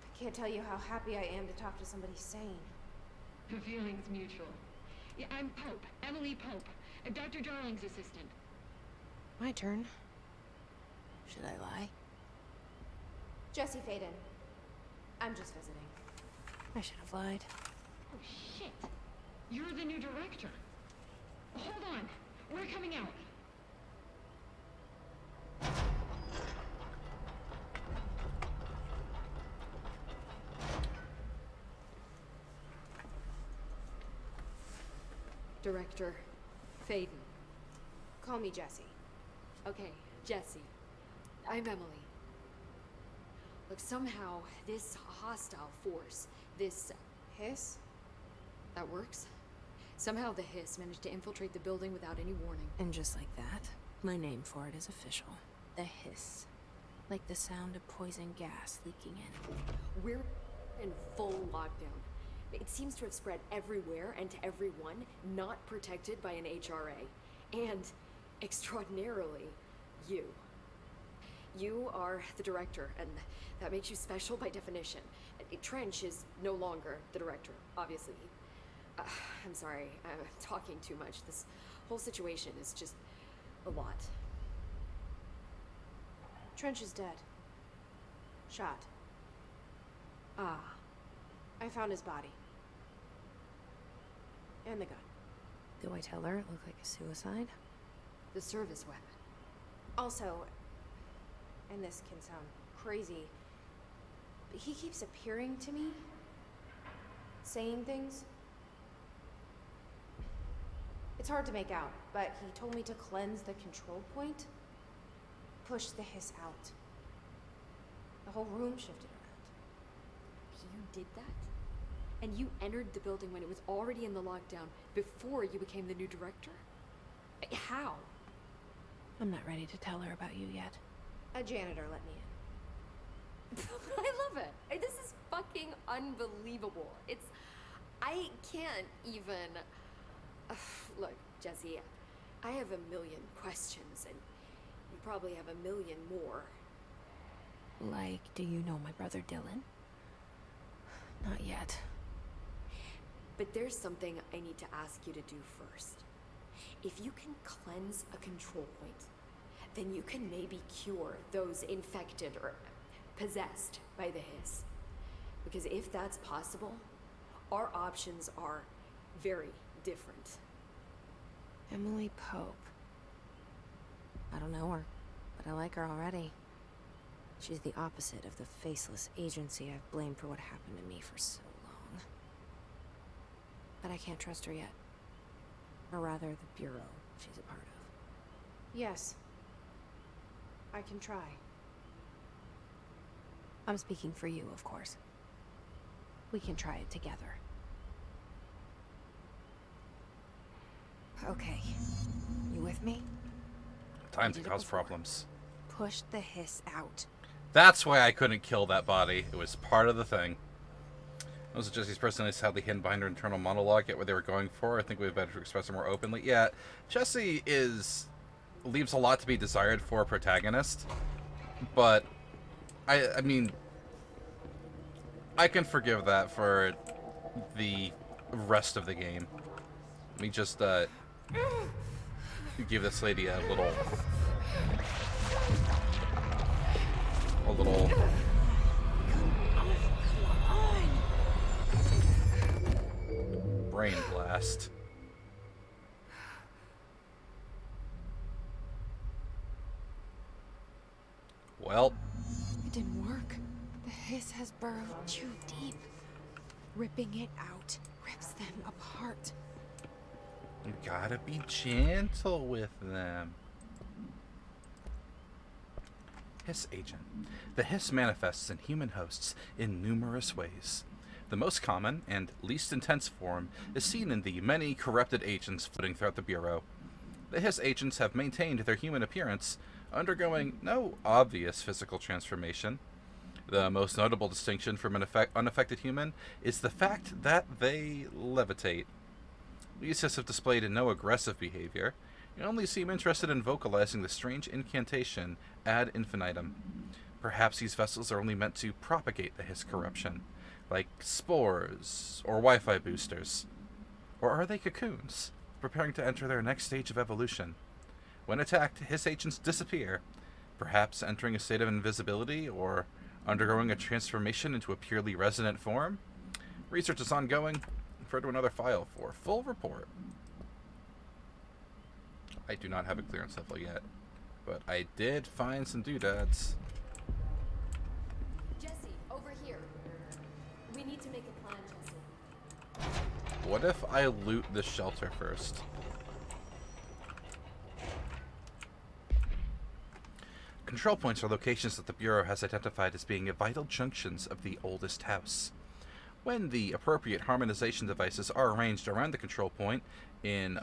Speaker 4: I can't tell you how happy I am to talk to somebody sane.
Speaker 8: The feeling's mutual. Yeah, I'm Pope. Emily Pope. Dr. Darling's assistant.
Speaker 2: My turn. Should I lie?
Speaker 4: Jesse Faden. I'm just visiting.
Speaker 2: I should have lied.
Speaker 8: Oh, shit. You're the new director. Hold on. We're coming out.
Speaker 9: Director Faden.
Speaker 4: Call me Jesse.
Speaker 9: Okay, Jesse. I'm Emily. Look, somehow this hostile force, this
Speaker 4: Hiss?
Speaker 9: that works. Somehow the hiss managed to infiltrate the building without any warning.
Speaker 2: And just like that, my name for it is official. The hiss. Like the sound of poison gas leaking in.
Speaker 9: We're in full lockdown. It seems to have spread everywhere and to everyone not protected by an HRA. And, extraordinarily, you. You are the director, and that makes you special by definition. Trench is no longer the director, obviously. I'm sorry, I'm talking too much. This whole situation is just a lot.
Speaker 4: Trench is dead. Shot.
Speaker 9: Ah,
Speaker 4: I found his body. And the gun.
Speaker 2: Do I tell her it looked like a suicide?
Speaker 9: the service weapon.
Speaker 4: Also, and this can sound crazy, but he keeps appearing to me, saying things. It's hard to make out, but he told me to cleanse the control point, push the hiss out. The whole room shifted around.
Speaker 9: You did that? And you entered the building when it was already in the lockdown before you became the new director? How?
Speaker 2: I'm not ready to tell her about you yet.
Speaker 4: A janitor let me in.
Speaker 9: I love it. This is fun. fucking unbelievable. I can't even... Look, Jesse, I have a million questions, and you probably have a million more.
Speaker 2: Like, do you know my brother Dylan? Not yet.
Speaker 9: But there's something I need to ask you to do first. If you can cleanse a control point, then you can maybe cure those infected or possessed by the hiss. Because if that's possible, our options are very different.
Speaker 2: Emily Pope. I don't know her, but I like her already. She's the opposite of the faceless agency I've blamed for what happened to me for so long. But I can't trust her yet. Or rather, the Bureau she's a part of.
Speaker 4: Yes. I can try.
Speaker 2: I'm speaking for you, of course. We can try it together. Okay. You with me?
Speaker 1: Time
Speaker 2: We
Speaker 1: to
Speaker 2: did it
Speaker 1: cause
Speaker 2: before.
Speaker 1: problems.
Speaker 2: Push the hiss out.
Speaker 1: That's why I couldn't kill that body. It was part of the thing. Those are Jesse's personality sadly hidden behind her internal monologue, yet what they were going for. I think we'd better express it more openly. Yeah, Jesse leaves a lot to be desired for a protagonist, but I mean, I can forgive that for the rest of the game. Let me just give this lady a little brain blast. Well,
Speaker 2: It didn't work. The hiss has burrowed too deep. Ripping it out rips them apart.
Speaker 1: you gotta be gentle with them. Hiss agent. The hiss manifests in human hosts in numerous ways. The most common and least intense form is seen in the many corrupted agents floating throughout the Bureau. The hiss agents have maintained their human appearance, undergoing no obvious physical transformation. The most notable distinction from an unaffected human is the fact that they levitate. These hiss have displayed no aggressive behavior, and only seem interested in vocalizing the strange incantation ad infinitum. Perhaps these vessels are only meant to propagate the hiss corruption, like spores or Wi-Fi boosters. Or are they cocoons, preparing to enter their next stage of evolution? When attacked, hiss agents disappear, perhaps entering a state of invisibility or undergoing a transformation into a purely resonant form? Research is ongoing. Refer to another file for full report. I do not have a clearance level yet, but I did find some doodads.
Speaker 9: Jesse, over here. We need to make a plan, Jesse.
Speaker 1: What if I loot this shelter first? Control points are locations that the Bureau has identified as being vital junctions of the oldest house. When the appropriate harmonization devices are arranged around the control point in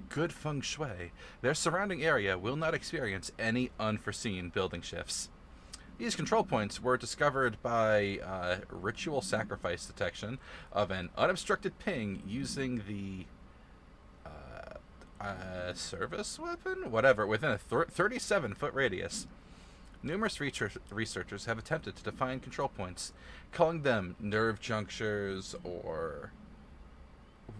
Speaker 1: good feng shui, their surrounding area will not experience any unforeseen building shifts. These control points were discovered by ritual sacrifice detection of an unobstructed ping using the service weapon? Whatever, within a 37-foot radius. Numerous researchers have attempted to define control points, calling them nerve junctures or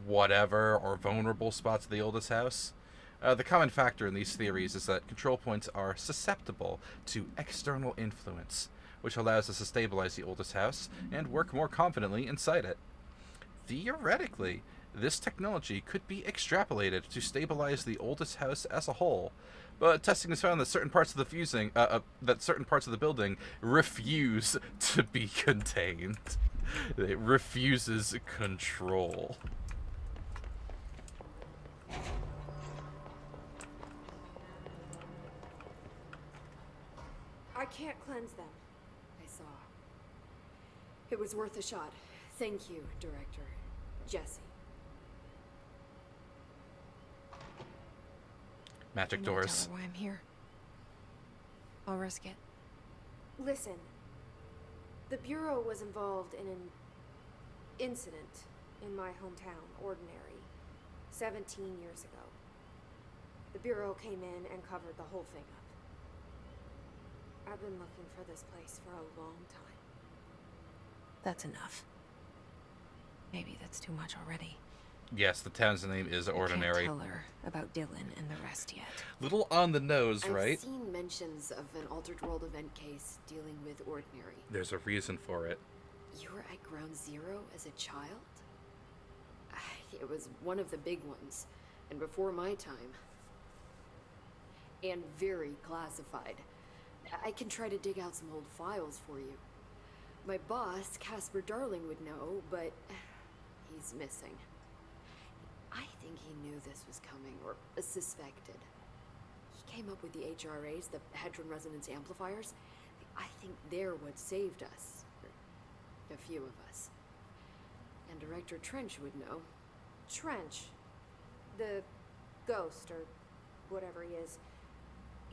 Speaker 1: whatever, or vulnerable spots of the oldest house. The common factor in these theories is that control points are susceptible to external influence, which allows us to stabilize the oldest house and work more confidently inside it. Theoretically, this technology could be extrapolated to stabilize the oldest house as a whole, but testing has found that certain parts of the building refuse to be contained. It refuses control.
Speaker 4: I can't cleanse them.
Speaker 9: I saw. It was worth a shot. Thank you, Director. Jesse.
Speaker 1: Magic
Speaker 2: I need to
Speaker 1: doors.
Speaker 2: tell her why I'm here. I'll risk it.
Speaker 4: Listen, The Bureau was involved in an incident in my hometown, Ordinary, 17 years ago. The Bureau came in and covered the whole thing up. I've been looking for this place for a long time.
Speaker 2: That's enough. Maybe that's too much already.
Speaker 1: Yes, the town's name is Ordinary.
Speaker 2: I can't tell her about Dylan and the rest yet.
Speaker 1: Little on the nose, right?
Speaker 9: I've seen mentions of an Altered World event case dealing with Ordinary.
Speaker 1: There's a reason for it.
Speaker 9: You were at Ground Zero as a child? It was one of the big ones, and before my time. And very classified. I can try to dig out some old files for you. My boss, Casper Darling, would know, but he's missing. I think he knew this was coming, or suspected. He came up with the HRAs, the Hadron Resonance Amplifiers. I think they're what saved us. Or a few of us. And Director Trench would know.
Speaker 4: Trench, the ghost, or whatever he is,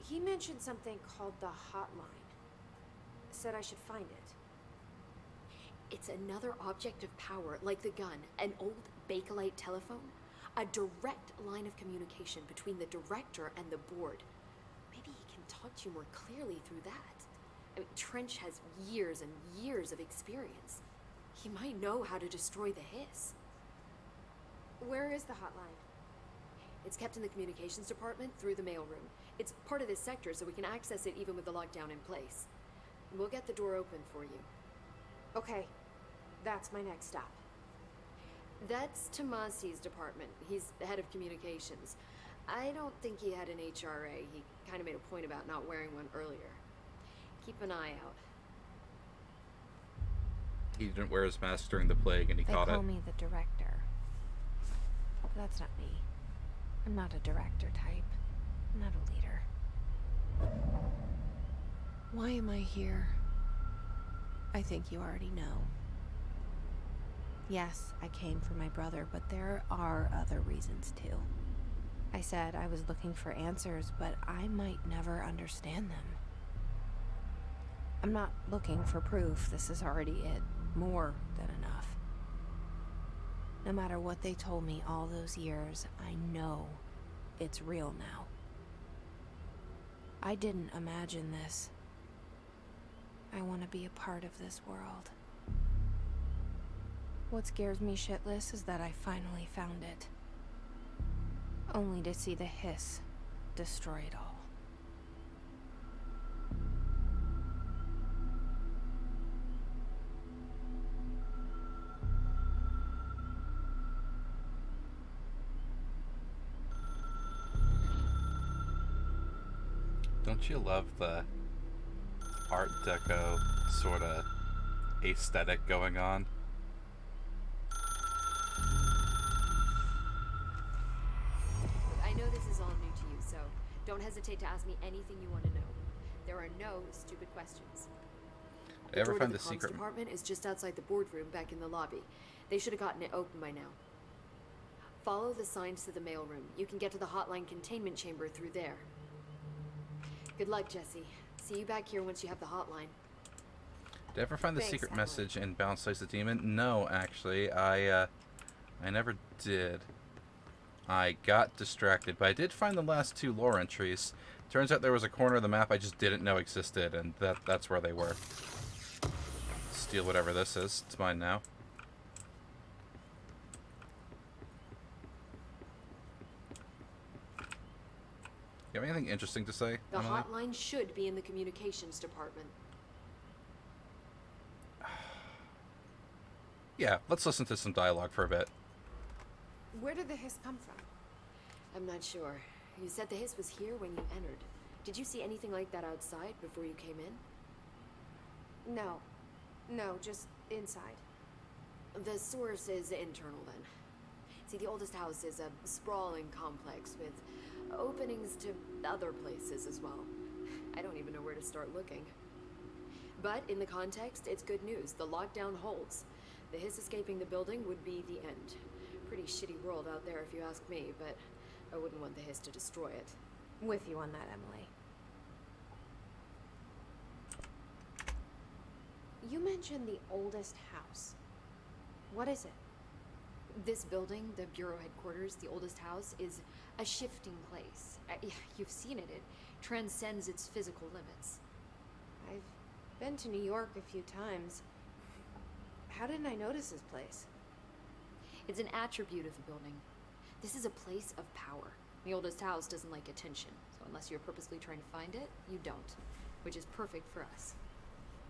Speaker 4: he mentioned something called the hotline. Said I should find it.
Speaker 9: It's another object of power, like the gun, an old Bakelite telephone. A direct line of communication between the director and the board. Maybe he can talk to you more clearly through that. I mean, Trench has years and years of experience. He might know how to destroy the hiss.
Speaker 4: Where is the hotline?
Speaker 9: It's kept in the communications department through the mailroom. It's part of this sector, so we can access it even with the lockdown in place. We'll get the door open for you.
Speaker 4: Okay, that's my next stop.
Speaker 9: That's Tomasi's department. He's the head of communications. I don't think he had an HRA. He kind of made a point about not wearing one earlier. Keep an eye out.
Speaker 1: He didn't wear his mask during the plague and he caught it.
Speaker 2: They call me the director. But that's not me. I'm not a director type. I'm not a leader. Why am I here? I think you already know. Yes, I came for my brother, but there are other reasons too. I said I was looking for answers, but I might never understand them. I'm not looking for proof. This is already it. More than enough. No matter what they told me all those years, I know it's real now. I didn't imagine this. I want to be a part of this world. What scares me shitless is that I finally found it. Only to see the hiss destroy it all.
Speaker 1: Don't you love the Art Deco sort of aesthetic going on?
Speaker 9: I know this is all new to you, so don't hesitate to ask me anything you want to know. There are no stupid questions.
Speaker 1: Did I ever
Speaker 9: door
Speaker 1: find
Speaker 9: to
Speaker 1: the
Speaker 9: comms
Speaker 1: secret
Speaker 9: department is just outside the boardroom back in the lobby. They should have gotten it open by now. Follow the signs to the mailroom. You can get to the hotline containment chamber through there. Good luck, Jesse. See you back here once you have the hotline.
Speaker 1: Did I ever find the
Speaker 4: Thanks,
Speaker 1: secret
Speaker 4: Emily.
Speaker 1: message in Balance Slice the Demon? No, actually. I never did. I got distracted, but I did find the last two lore entries. Turns out there was a corner of the map I just didn't know existed, and that's where they were. Steal whatever this is. It's mine now. You have anything interesting to say,
Speaker 9: The
Speaker 1: Emily?
Speaker 9: hotline should be in the communications department.
Speaker 1: Yeah, let's listen to some dialogue for a bit.
Speaker 4: Where did the hiss come from?
Speaker 9: I'm not sure. You said the hiss was here when you entered. Did you see anything like that outside before you came in?
Speaker 4: No. No, just inside.
Speaker 9: The source is internal then. See, the oldest house is a sprawling complex with openings to other places as well. I don't even know where to start looking. But in the context, it's good news. The lockdown holds. The hiss escaping the building would be the end. Pretty shitty world out there if you ask me, but I wouldn't want the hiss to destroy it.
Speaker 2: With you on that, Emily.
Speaker 4: You mentioned the oldest house. What is it?
Speaker 9: This building, the Bureau headquarters, the oldest house, is a shifting place. You've seen it. It transcends its physical limits.
Speaker 4: I've been to New York a few times. How didn't I notice this place?
Speaker 9: It's an attribute of the building. This is a place of power. The oldest house doesn't like attention, so unless you're purposely trying to find it, you don't, which is perfect for us.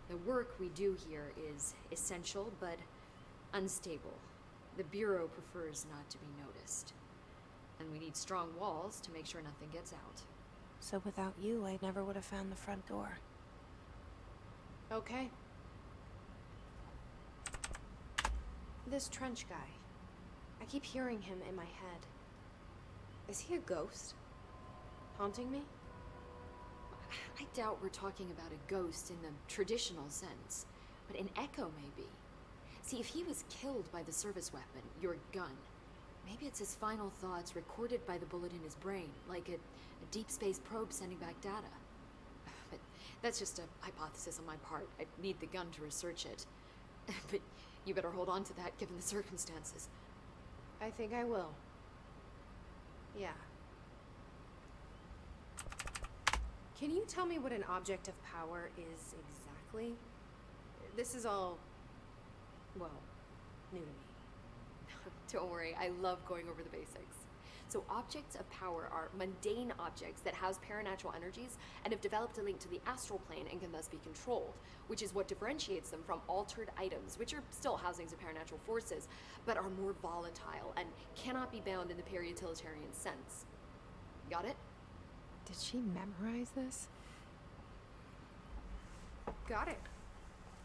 Speaker 9: The work we do here is essential, but unstable. The Bureau prefers not to be noticed. And we need strong walls to make sure nothing gets out.
Speaker 2: So without you, I never would have found the front door.
Speaker 4: Okay. This Trench guy. I keep hearing him in my head. Is he a ghost? Haunting me?
Speaker 9: I doubt we're talking about a ghost in the traditional sense, but an echo maybe. See, if he was killed by the service weapon, your gun, maybe it's his final thoughts recorded by the bullet in his brain, like a deep space probe sending back data. But that's just a hypothesis on my part. I'd need the gun to research it. But you better hold on to that given the circumstances.
Speaker 4: I think I will. Yeah. Can you tell me what an object of power is exactly? This is all, well, new to me.
Speaker 9: Don't worry, I love going over the basics. So objects of power are mundane objects that house paranatural energies and have developed a link to the astral plane and can thus be controlled, which is what differentiates them from altered items, which are still housings of paranatural forces, but are more volatile and cannot be bound in the peri-utilitarian sense. Got it?
Speaker 2: Did she memorize this?
Speaker 4: Got it.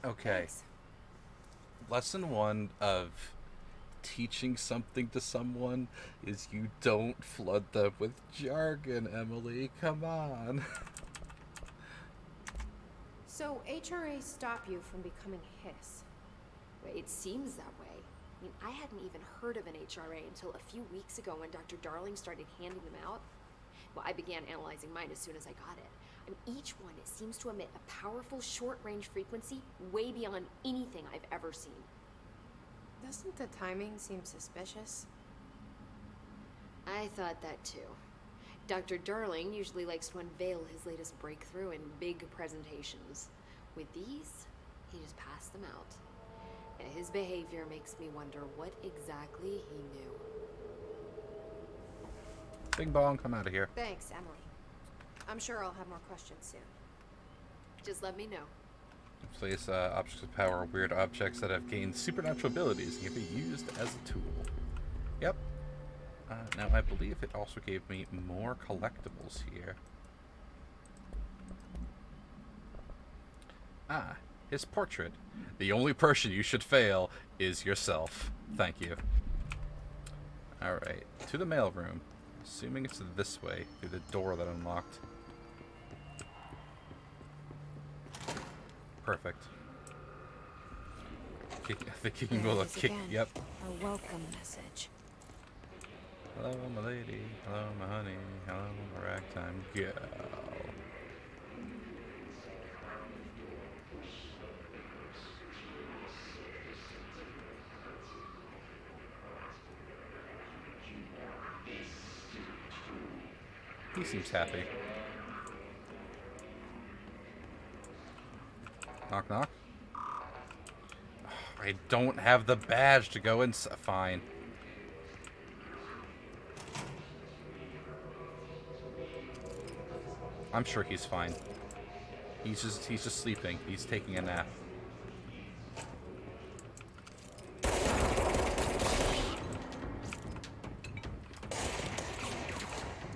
Speaker 1: Okay.
Speaker 4: Thanks.
Speaker 1: Lesson 1 of teaching something to someone is you don't flood them with jargon, Emily. Come on.
Speaker 4: So HRA stop you from becoming Hiss?
Speaker 9: It seems that way. I mean, I hadn't even heard of an HRA until a few weeks ago when Dr. Darling started handing them out. Well, I began analyzing mine as soon as I got it. I mean, each one seems to emit a powerful short-range frequency way beyond anything I've ever seen.
Speaker 4: Doesn't the timing seem suspicious?
Speaker 9: I thought that too. Dr. Darling usually likes to unveil his latest breakthrough in big presentations. With these, he just passed them out. His behavior makes me wonder what exactly he knew.
Speaker 1: Bing bong, come out of here.
Speaker 4: Thanks, Emily. I'm sure I'll have more questions soon.
Speaker 9: Just let me know.
Speaker 1: Place objects of power are weird objects that have gained supernatural abilities and can be used as a tool. Yep. Now, I believe it also gave me more collectibles here. Ah, his portrait. The only person you should fail is yourself. Thank you. Alright, to the mailroom. Assuming it's this way, through the door that unlocked. Perfect. The king will kick. Yep.
Speaker 2: A welcome message.
Speaker 1: Hello, my lady. Hello, my honey. Hello, my ragtime girl. He seems happy. Knock, knock. I don't have the badge to go in. Fine. I'm sure he's fine. He's just sleeping. He's taking a nap.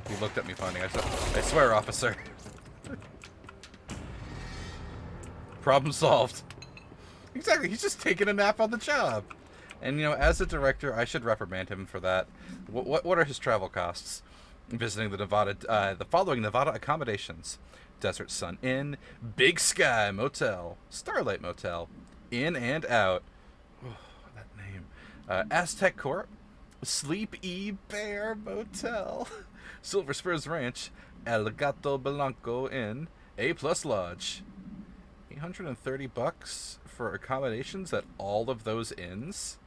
Speaker 1: He looked at me funny. I said, I swear, officer. Problem solved. Exactly, he's just taking a nap on the job. And, you know, as a director, I should reprimand him for that. What are his travel costs? Visiting the following Nevada accommodations: Desert Sun Inn, Big Sky Motel, Starlight Motel, In and Out, oh, that name, Aztec Court, Sleep E Bear Motel, Silver Spurs Ranch, El Gato Blanco Inn, A Plus Lodge. $830 for accommodations at all of those inns?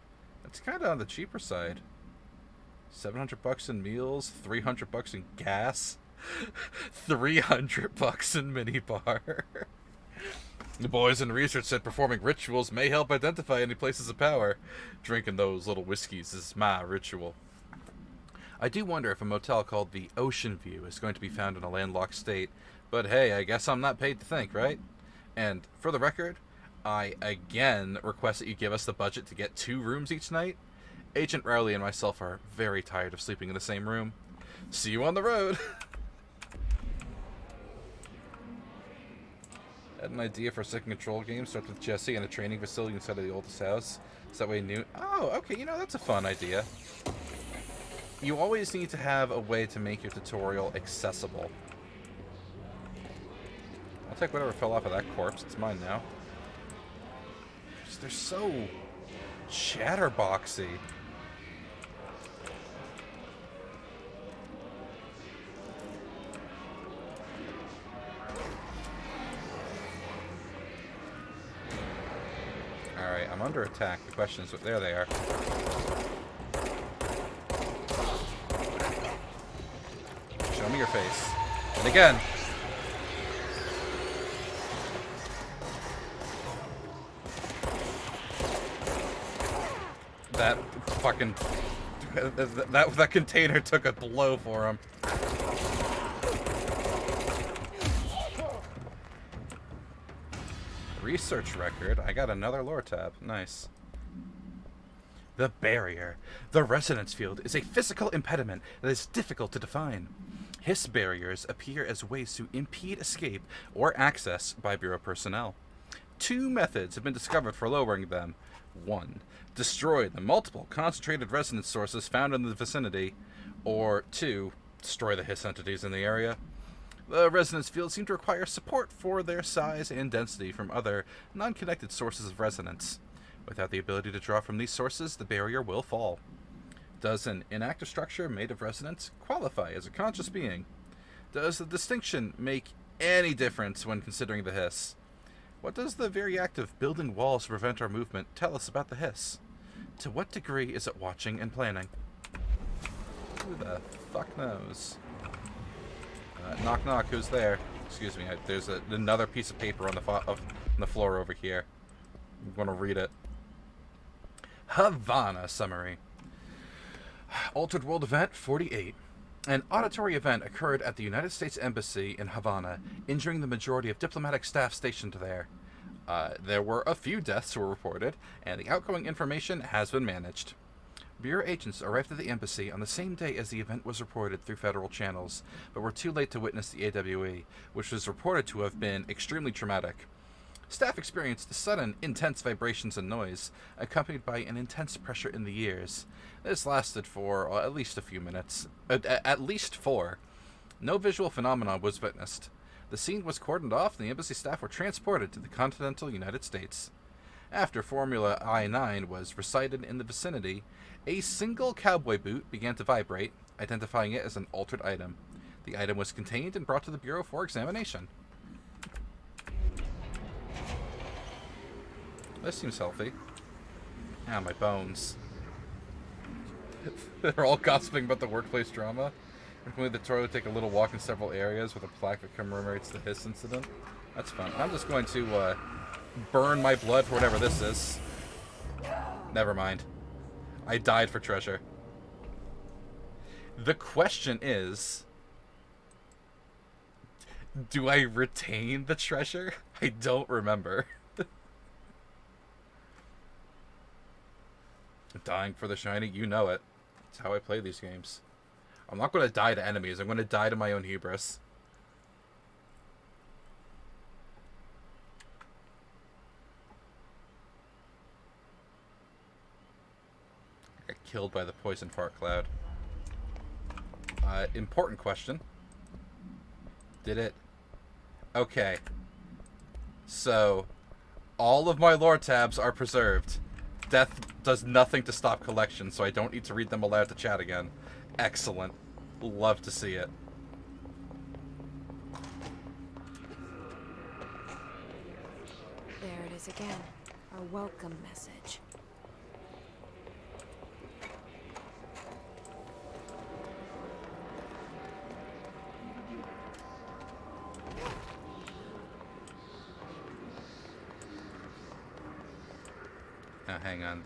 Speaker 1: That's kind of on the cheaper side. $700 in meals, $300 in gas, $300 in minibar. The boys in research said performing rituals may help identify any places of power. Drinking those little whiskeys is my ritual. I do wonder if a motel called the Ocean View is going to be found in a landlocked state, but hey, I guess I'm not paid to think, right? And for the record, I again request that you give us the budget to get 2 rooms each night. Agent Rowley and myself are very tired of sleeping in the same room. See you on the road! Had an idea for a second control game. Starts with Jesse in a training facility inside of the oldest house. So that way new... Oh, okay, you know, that's a fun idea. You always need to have a way to make your tutorial accessible. I'll take whatever fell off of that corpse. It's mine now. They're so... chatterboxy. Alright, I'm under attack. The question is... There they are. Show me your face. And again. That fucking... That container took a blow for him. Research record. I got another lore tab. Nice. The barrier. The resonance field is a physical impediment that is difficult to define. Hiss barriers appear as ways to impede escape or access by Bureau personnel. 2 methods have been discovered for lowering them. 1. Destroy the multiple concentrated resonance sources found in the vicinity. Or 2. Destroy the hiss entities in the area. The resonance fields seem to require support for their size and density from other, non-connected sources of resonance. Without the ability to draw from these sources, the barrier will fall. Does an inactive structure made of resonance qualify as a conscious being? Does the distinction make any difference when considering the hiss? What does the very act of building walls to prevent our movement tell us about the hiss? To what degree is it watching and planning? Who the fuck knows? Knock knock, who's there? Excuse me, there's another piece of paper on the floor over here. I'm going to read it. Havana summary. Altered World Event 48. An auditory event occurred at the United States Embassy in Havana, injuring the majority of diplomatic staff stationed there. There were a few deaths were reported, and the outgoing information has been managed. Bureau agents arrived at the embassy on the same day as the event was reported through federal channels, but were too late to witness the AWE, which was reported to have been extremely traumatic. Staff experienced sudden, intense vibrations and noise, accompanied by an intense pressure in the ears. This lasted for at least a few minutes. At least 4. No visual phenomenon was witnessed. The scene was cordoned off, and the embassy staff were transported to the continental United States. After Formula I-9 was recited in the vicinity, a single cowboy boot began to vibrate, identifying it as an altered item. The item was contained and brought to the Bureau for examination. This seems healthy. Ah, my bones. They're all gossiping about the workplace drama. Recommend the toilet take a little walk in several areas with a plaque that commemorates the hiss incident. That's fun. I'm just going to burn my blood for whatever this is. Never mind. I died for treasure. The question is, do I retain the treasure? I don't remember. Dying for the shiny, you know it. That's how I play these games. I'm not going to die to enemies. I'm going to die to my own hubris. I got killed by the poison fart cloud. Important question. Did it... Okay. So, all of my lore tabs are preserved. Death does nothing to stop collection, so I don't need to read them aloud to chat again. Excellent. Love to see it.
Speaker 2: it is again. Our welcome message.
Speaker 1: Now, hang on.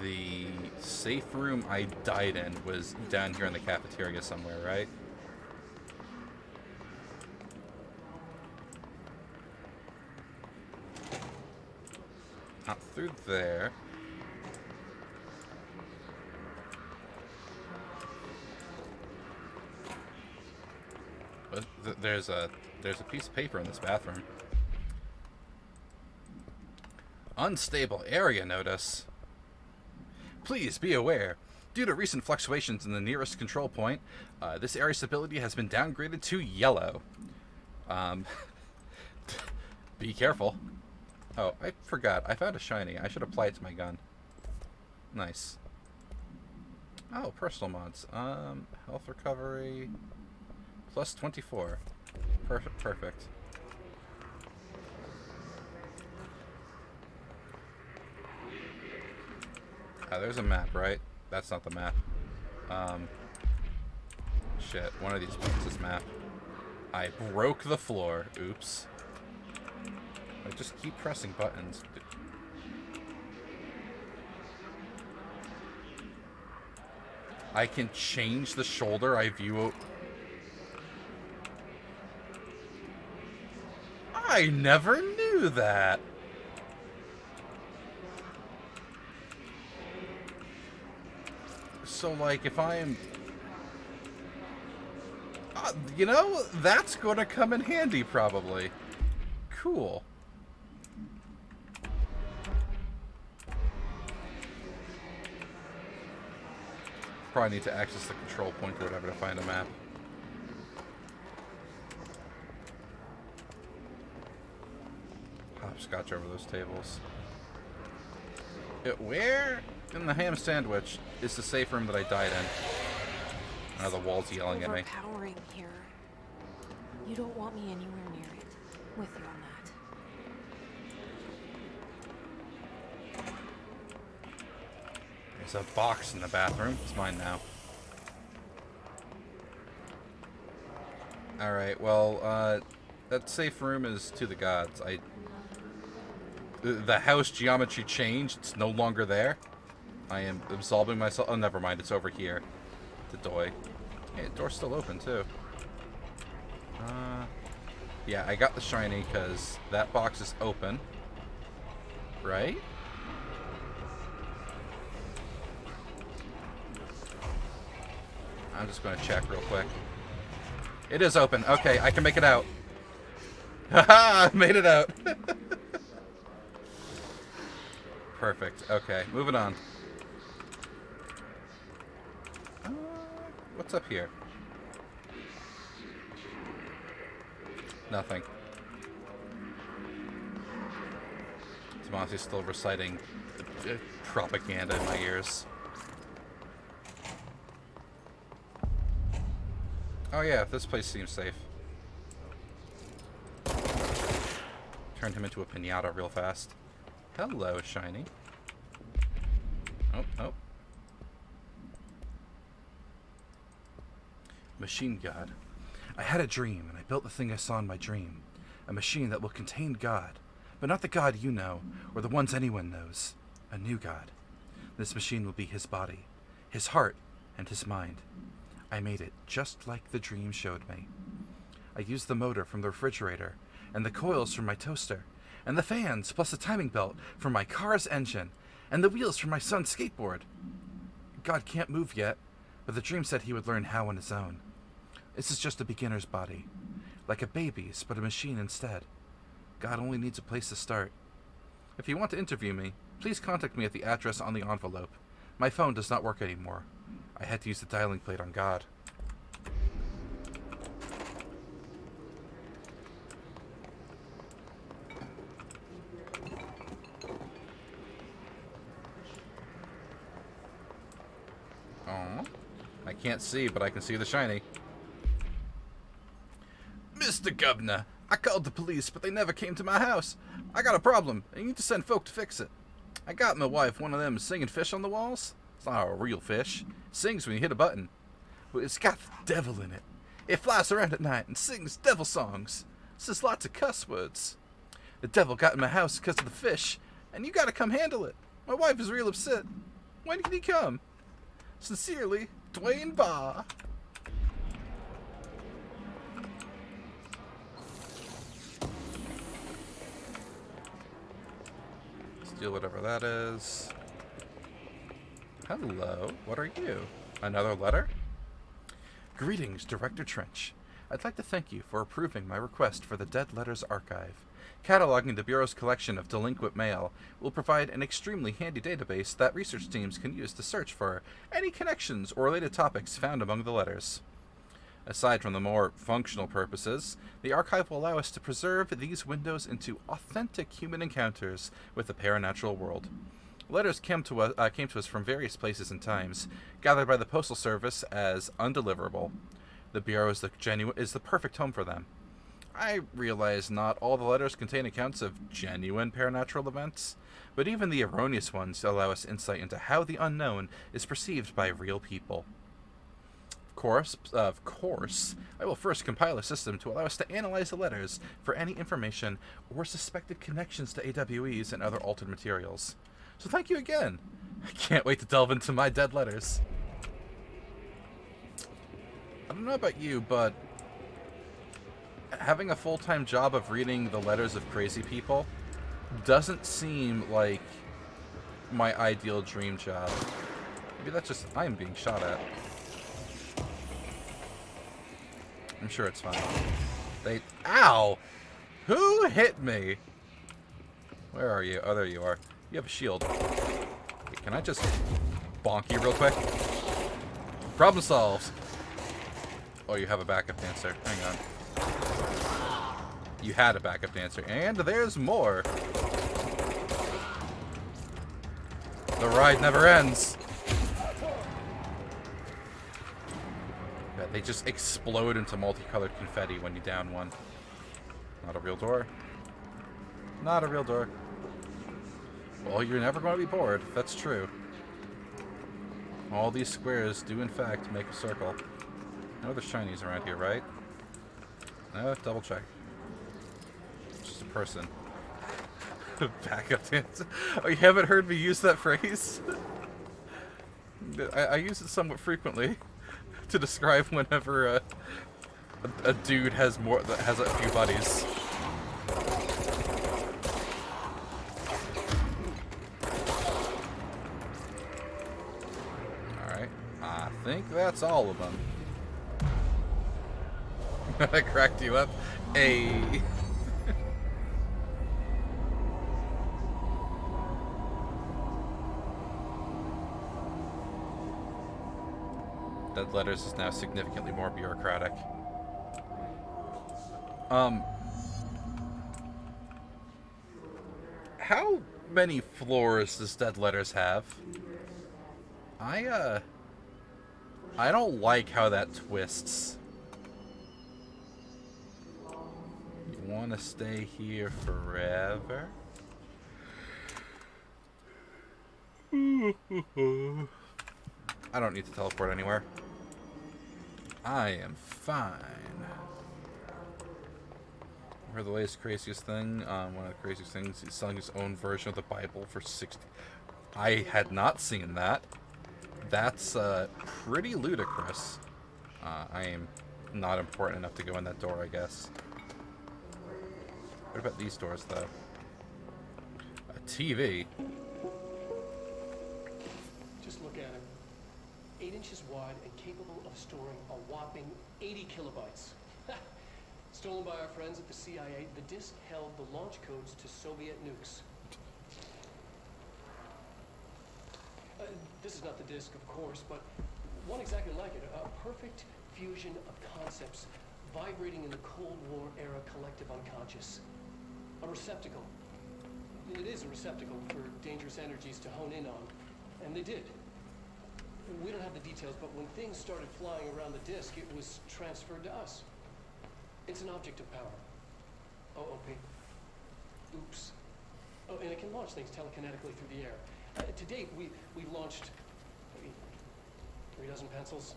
Speaker 1: The safe room I died in was down here in the cafeteria somewhere, right? Not through there. But there's a piece of paper in this bathroom. Unstable area notice. Please be aware, due to recent fluctuations in the nearest control point, this area stability has been downgraded to yellow. Be careful. Oh, I forgot. I found a shiny. I should apply it to my gun. Nice. Oh, personal mods. Health recovery. Plus 24. Perfect. There's a map, right? That's not the map. Shit. One of these buttons is map. I broke the floor. Oops. I just keep pressing buttons. I can change the shoulder I view. I never knew that. So, like, if I'm... you know, that's going to come in handy, probably. Cool. Probably need to access the control point or whatever to find a map. Hopscotch over those tables. Where in the ham sandwich is the safe room that I died in? Oh, the wall's yelling at me.
Speaker 2: Overpowering here. You don't want me anywhere near it. With you on that.
Speaker 1: There's a box in the bathroom. It's mine now. Alright, well, that safe room is to the gods. The house geometry changed. It's no longer there. I am absolving myself. Oh, never mind. It's over here. The door. Hey, the door's still open, too. Yeah, I got the shiny because that box is open. Right? I'm just going to check real quick. It is open. Okay, I can make it out. Haha, I made it out. Perfect. Okay, moving on. What's up here? Nothing. Tomasi's still reciting propaganda in my ears. Oh yeah, this place seems safe. Turned him into a piñata real fast. Hello, shiny. Oh. Machine God. I had a dream, and I built the thing I saw in my dream. A machine that will contain God. But not the God you know, or the ones anyone knows. A new God. This machine will be his body, his heart, and his mind. I made it just like the dream showed me. I used the motor from the refrigerator, and the coils from my toaster, and the fans, plus the timing belt from my car's engine, and the wheels from my son's skateboard. God can't move yet, but the dream said he would learn how on his own. This is just a beginner's body, like a baby's, but a machine instead. God only needs a place to start. If you want to interview me, please contact me at the address on the envelope. My phone does not work anymore. I had to use the dialing plate on God. Oh, I can't see, but I can see the shiny. Mr. Governor, I called the police, but they never came to my house. I got a problem. I need to send folk to fix it. I got my wife one of them singing fish on the walls. It's not a real fish. It sings when you hit a button. But it's got the devil in it. It flies around at night and sings devil songs. Says lots of cuss words. The devil got in my house because of the fish, and you gotta come handle it. My wife is real upset. When can he come? Sincerely, Dwayne Barr. Steal whatever that is. Hello, what are you? Another letter? Greetings, Director Trench. I'd like to thank you for approving my request for the Dead Letters Archive. Cataloging the Bureau's collection of delinquent mail will provide an extremely handy database that research teams can use to search for any connections or related topics found among the letters. Aside from the more functional purposes, the archive will allow us to preserve these windows into authentic human encounters with the paranatural world. Letters came to us from various places and times, gathered by the Postal Service as undeliverable. The Bureau is the perfect home for them. I realize not all the letters contain accounts of genuine paranatural events, but even the erroneous ones allow us insight into how the unknown is perceived by real people. Of course, I will first compile a system to allow us to analyze the letters for any information or suspected connections to AWEs and other altered materials. So thank you again. I can't wait to delve into my dead letters. I don't know about you, but having a full-time job of reading the letters of crazy people doesn't seem like my ideal dream job. Maybe that's just I'm being shot at. I'm sure it's fine. Ow! Who hit me? Where are you? Oh, there you are. You have a shield. Hey, can I just bonk you real quick? Problem solved. Oh, you have a backup dancer. Hang on. You had a backup dancer. And there's more. The ride never ends. Yeah, they just explode into multicolored confetti when you down one. Not a real door. Not a real door. Well, you're never going to be bored. That's true. All these squares do, in fact, make a circle. I know there's shinies around here, right? No, double check. Just a person. Backup dancer. Oh, you haven't heard me use that phrase? I use it somewhat frequently to describe whenever a dude has a few buddies. Alright, I think that's all of them. I cracked you up. Hey. Dead Letters is now significantly more bureaucratic. How many floors does Dead Letters have? I don't like how that twists. You want to stay here forever? I don't need to teleport anywhere. I am fine. Heard the latest craziest thing. One of the craziest things, he's selling his own version of the Bible for 60. I had not seen that. That's pretty ludicrous. I am not important enough to go in that door, I guess. What about these doors, though? A TV.
Speaker 5: Just look at him. 8 inches wide and capable of storing a whopping 80 kilobytes. Stolen by our friends at the CIA, the disk held the launch codes to Soviet nukes. This is not the disk, of course, but one exactly like it. A perfect fusion of concepts vibrating in the Cold War era collective unconscious. A receptacle. It is a receptacle for dangerous energies to hone in on, and they did. We don't have the details, but when things started flying around the disk, it was transferred to us. It's an object of power. OOP. Oops. Oh, and it can launch things telekinetically through the air. To date, we've launched maybe 3 dozen pencils.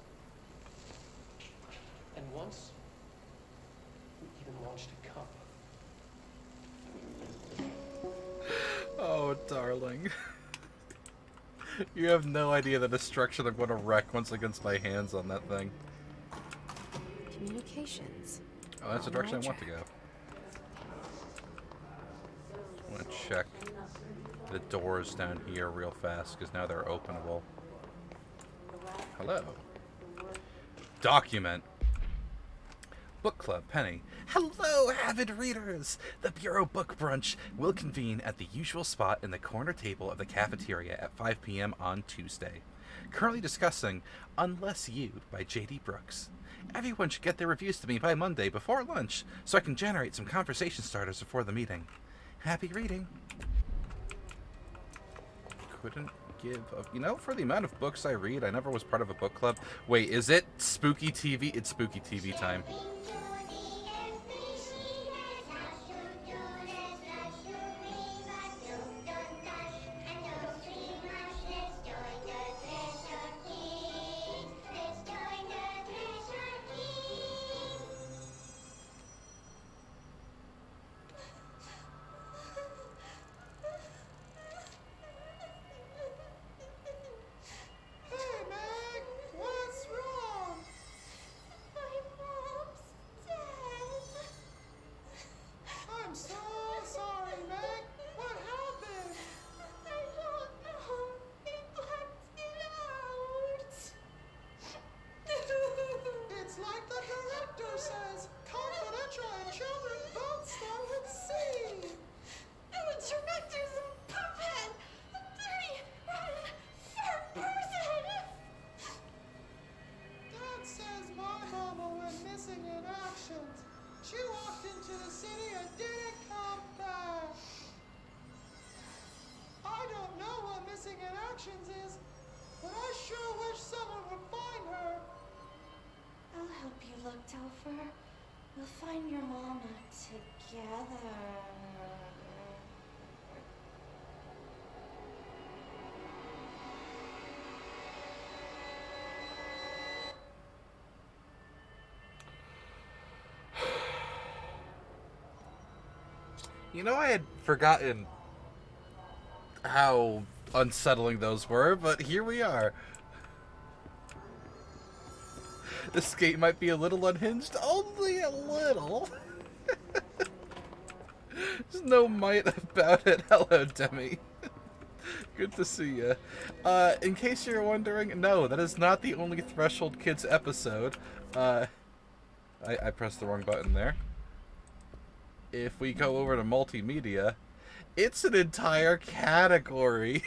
Speaker 5: And once, we even launched a cup.
Speaker 1: Oh, darling. You have no idea the destruction I'm going to wreck once I get my hands on that thing.
Speaker 2: Communications.
Speaker 1: Oh, that's the direction I want to go. I want to check the doors down here real fast, because now they're openable. Hello. Document. Book Club, Penny. Hello, avid readers! The Bureau Book Brunch will convene at the usual spot in the corner table of the cafeteria at 5 p.m. on Tuesday. Currently discussing Unless You by J.D. Brooks. Everyone should get their reviews to me by Monday before lunch, so I can generate some conversation starters before the meeting. Happy reading. Couldn't give a... You know, for the amount of books I read, I never was part of a book club. Wait, is it Spooky TV? It's Spooky TV time.
Speaker 10: We'll find your mama together.
Speaker 1: You know, I had forgotten how unsettling those were, but here we are. This gate might be a little unhinged, only a little. There's no might about it. Hello, Demi. Good to see you. In case you're wondering, no, that is not the only Threshold Kids episode. I pressed the wrong button there. If we go over to multimedia, it's an entire category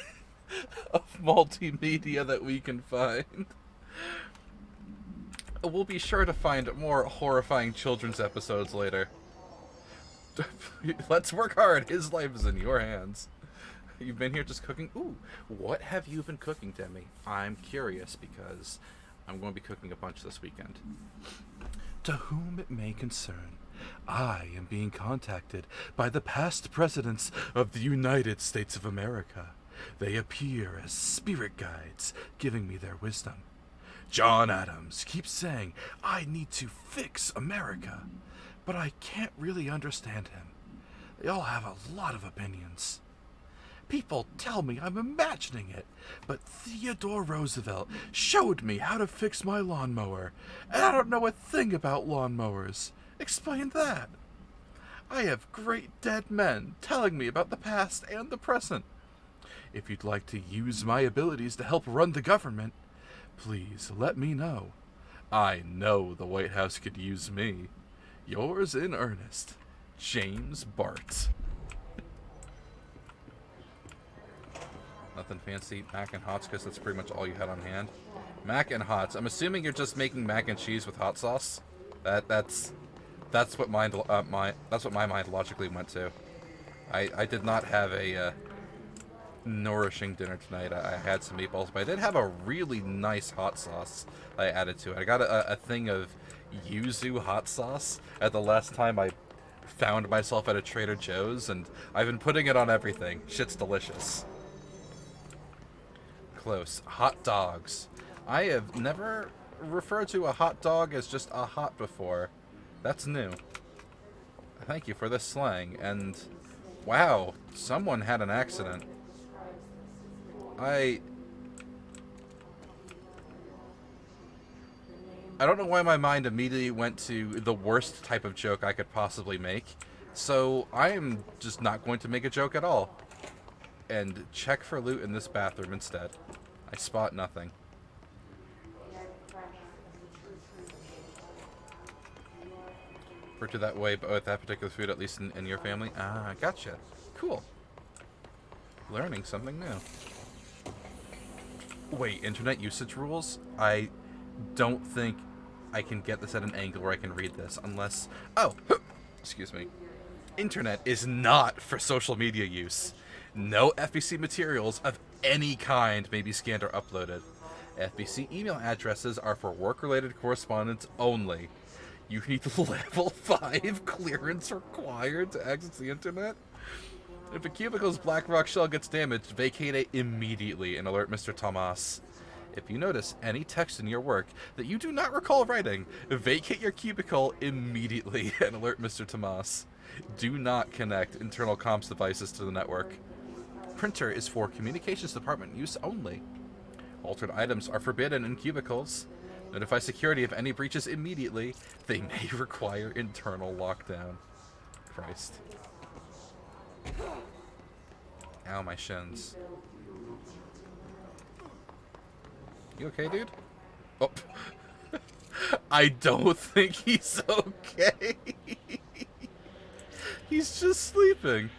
Speaker 1: of multimedia that we can find. We'll be sure to find more horrifying children's episodes later. Let's work hard. His life is in your hands. You've been here just cooking? Ooh, what have you been cooking, Demi? I'm curious because I'm going to be cooking a bunch this weekend. To whom it may concern, I am being contacted by the past presidents of the United States of America. They appear as spirit guides, giving me their wisdom. John Adams keeps saying I need to fix America, but I can't really understand him. They all have a lot of opinions. People tell me I'm imagining it, but Theodore Roosevelt showed me how to fix my lawnmower, and I don't know a thing about lawnmowers. Explain that. I have great dead men telling me about the past and the present. If you'd like to use my abilities to help run the government, please let me know. I know the White House could use me. Yours in earnest, James Bart. Nothing fancy. Mac and hots, because that's pretty much all you had on hand. Mac and hots. I'm assuming you're just making mac and cheese with hot sauce. That's what my mind logically went to. I did not have a nourishing dinner tonight. I had some meatballs, but I did have a really nice hot sauce I added to it. I got a thing of yuzu hot sauce at the last time I found myself at a Trader Joe's, and I've been putting it on everything. Shit's delicious. Close. Hot dogs. I have never referred to a hot dog as just a hot before. That's new. Thank you for this slang. And wow, someone had an accident. I don't know why my mind immediately went to the worst type of joke I could possibly make. So I am just not going to make a joke at all. And check for loot in this bathroom instead. I spot nothing. Refer to that way, but with that particular food, at least in your family. Ah, gotcha. Cool. Learning something new. Wait, internet usage rules? I don't think I can get this at an angle where I can read this, unless... Oh! Excuse me. Internet is not for social media use. No FBC materials of any kind may be scanned or uploaded. FBC email addresses are for work-related correspondence only. You need level 5 clearance required to access the internet? If a cubicle's black rock shell gets damaged, vacate it immediately and alert Mr. Tomas. If you notice any text in your work that you do not recall writing, vacate your cubicle immediately and alert Mr. Tomas. Do not connect internal comms devices to the network. Printer is for communications department use only. Altered items are forbidden in cubicles. Notify security of any breaches immediately. They may require internal lockdown. Christ. Ow, my shins. You okay, dude? Oh. I don't think he's okay. He's just sleeping.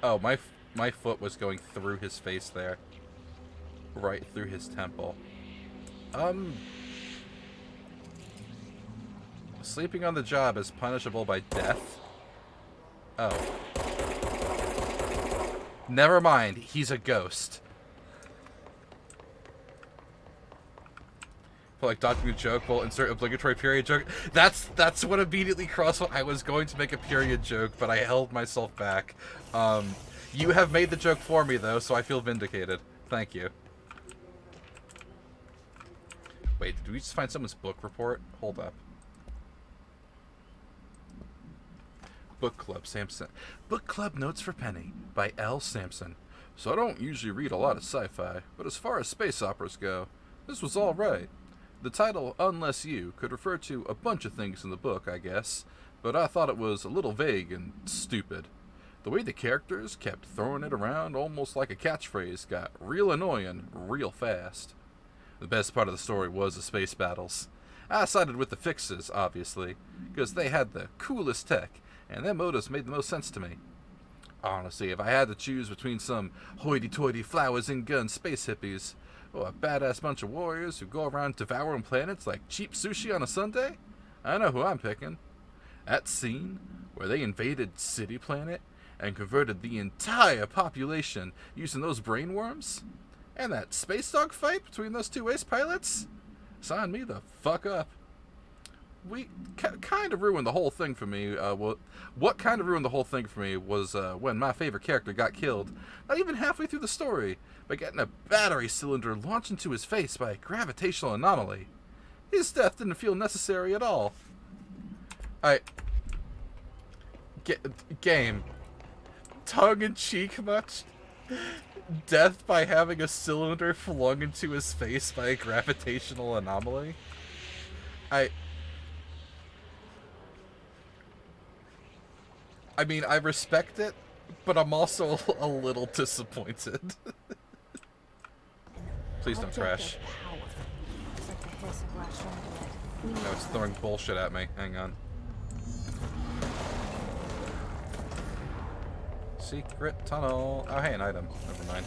Speaker 1: Oh, my foot was going through his face there. Right through his temple. Sleeping on the job is punishable by death. Oh. Never mind, he's a ghost. For like dodging a joke, we'll insert obligatory period joke. That's what immediately crossed what I was going to make a period joke, but I held myself back. You have made the joke for me though, so I feel vindicated. Thank you. Wait, did we just find someone's book report? Hold up. Book Club Samson. Book Club Notes for Penny by L. Sampson. So I don't usually read a lot of sci-fi, but as far as space operas go, this was alright. The title, Unless You, could refer to a bunch of things in the book, I guess, but I thought it was a little vague and stupid. The way the characters kept throwing it around almost like a catchphrase got real annoying real fast. The best part of the story was the space battles. I sided with the Fixes, obviously, because they had the coolest tech, and their motives made the most sense to me. Honestly, if I had to choose between some hoity-toity flowers and guns space hippies, or a badass bunch of warriors who go around devouring planets like cheap sushi on a Sunday, I know who I'm picking. That scene where they invaded City Planet and converted the entire population using those brainworms, and that space dog fight between those two ace pilots, sign me the fuck up. We kind of ruined the whole thing for me. What kind of ruined the whole thing for me was when my favorite character got killed, not even halfway through the story, by getting a battery cylinder launched into his face by a gravitational anomaly. His death didn't feel necessary at all. Game. Tongue-in-cheek much? Death by having a cylinder flung into his face by a gravitational anomaly? I mean, I respect it, but I'm also a little disappointed. Please don't crash. No, it's throwing bullshit at me. Hang on. Secret tunnel. Oh, hey, an item. Never mind.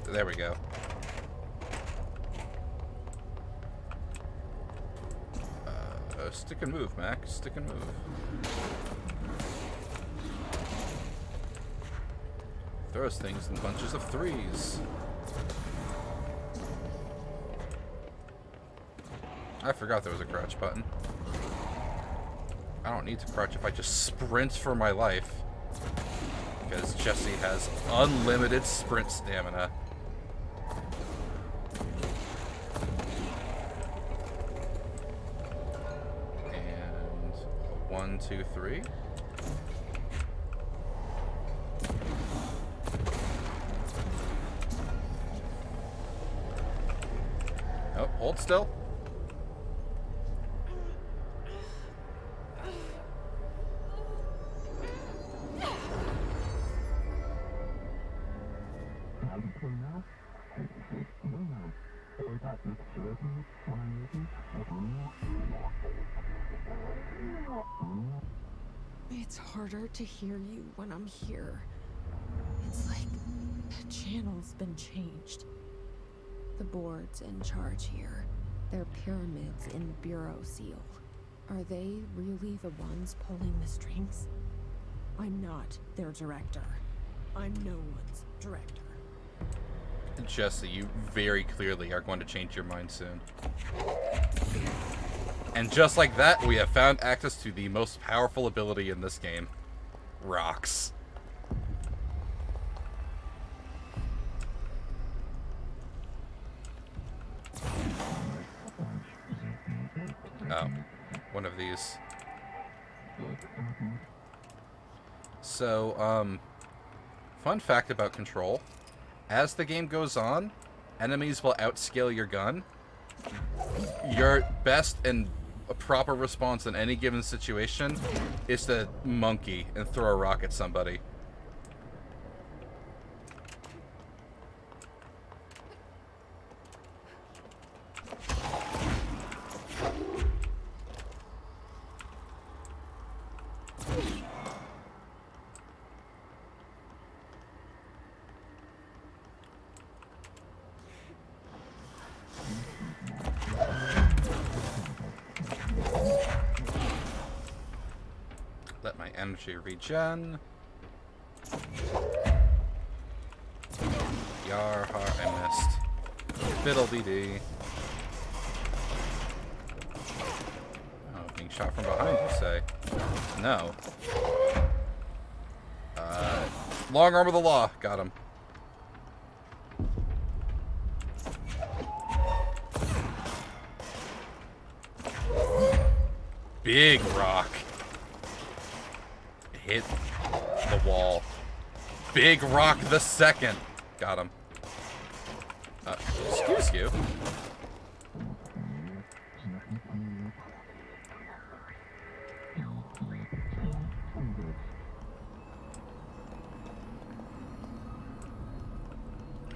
Speaker 1: There we go. Stick and move, Mac. Stick and move. Throws things in bunches of threes. I forgot there was a crouch button. I don't need to crouch if I just sprint for my life. Because Jesse has unlimited sprint stamina. And 1, 2, 3. Oh, hold still.
Speaker 2: It's harder to hear you when I'm here. It's like the channel's been changed. The board's in charge here. They're pyramids in the Bureau seal. Are they really the ones pulling the strings? I'm not their director. I'm no one's director.
Speaker 1: Jesse, you very clearly are going to change your mind soon. And just like that, we have found access to the most powerful ability in this game. Rocks. Oh, one of these. So, fun fact about Control. As the game goes on, enemies will outscale your gun. Your best and a proper response in any given situation is to monkey and throw a rock at somebody. Let my energy regen. Yar har, I missed. Fiddle-dee-dee. Oh, being shot from behind, you say? No. Long arm of the law. Got him. Big rock. Hit the wall. Big rock the second. Got him. Excuse you.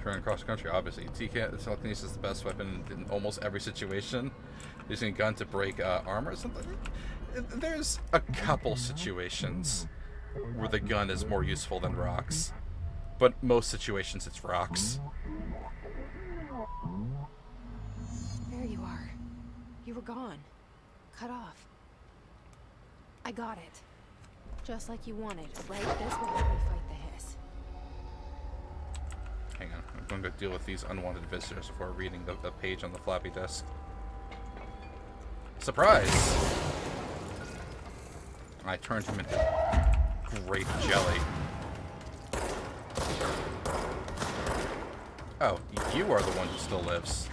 Speaker 1: Running across the country, obviously. Telekinesis is the best weapon in almost every situation. Using a gun to break armor or something. There's a couple situations where the gun is more useful than rocks. But most situations it's rocks.
Speaker 2: There you are. You were gone. Cut off. I got it. Just like you wanted, right? This will help me fight the hiss.
Speaker 1: Hang on, I'm going to deal with these unwanted visitors before reading the page on the floppy disk. Surprise! I turned him into grape jelly. Oh, you are the one who still lives.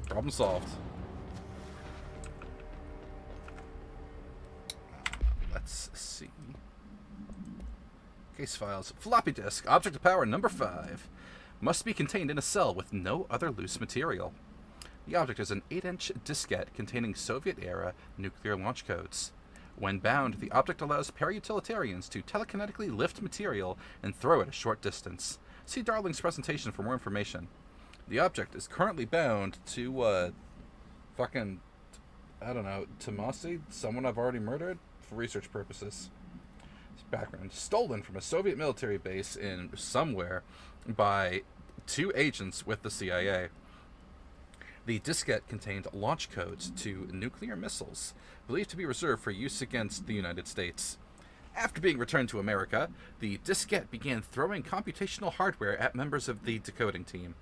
Speaker 1: Problem solved. Let's see. Case files. Floppy disk. Object of power number 5. Must be contained in a cell with no other loose material. The object is an 8-inch diskette containing Soviet-era nuclear launch codes. When bound, the object allows para-utilitarians to telekinetically lift material and throw it a short distance. See Darling's presentation for more information. The object is currently bound to, fucking, I don't know, Tomasi? Someone I've already murdered? For research purposes. Background. Stolen from a Soviet military base in somewhere by 2 agents with the CIA. The diskette contained launch codes to nuclear missiles, believed to be reserved for use against the United States. After being returned to America, the diskette began throwing computational hardware at members of the decoding team.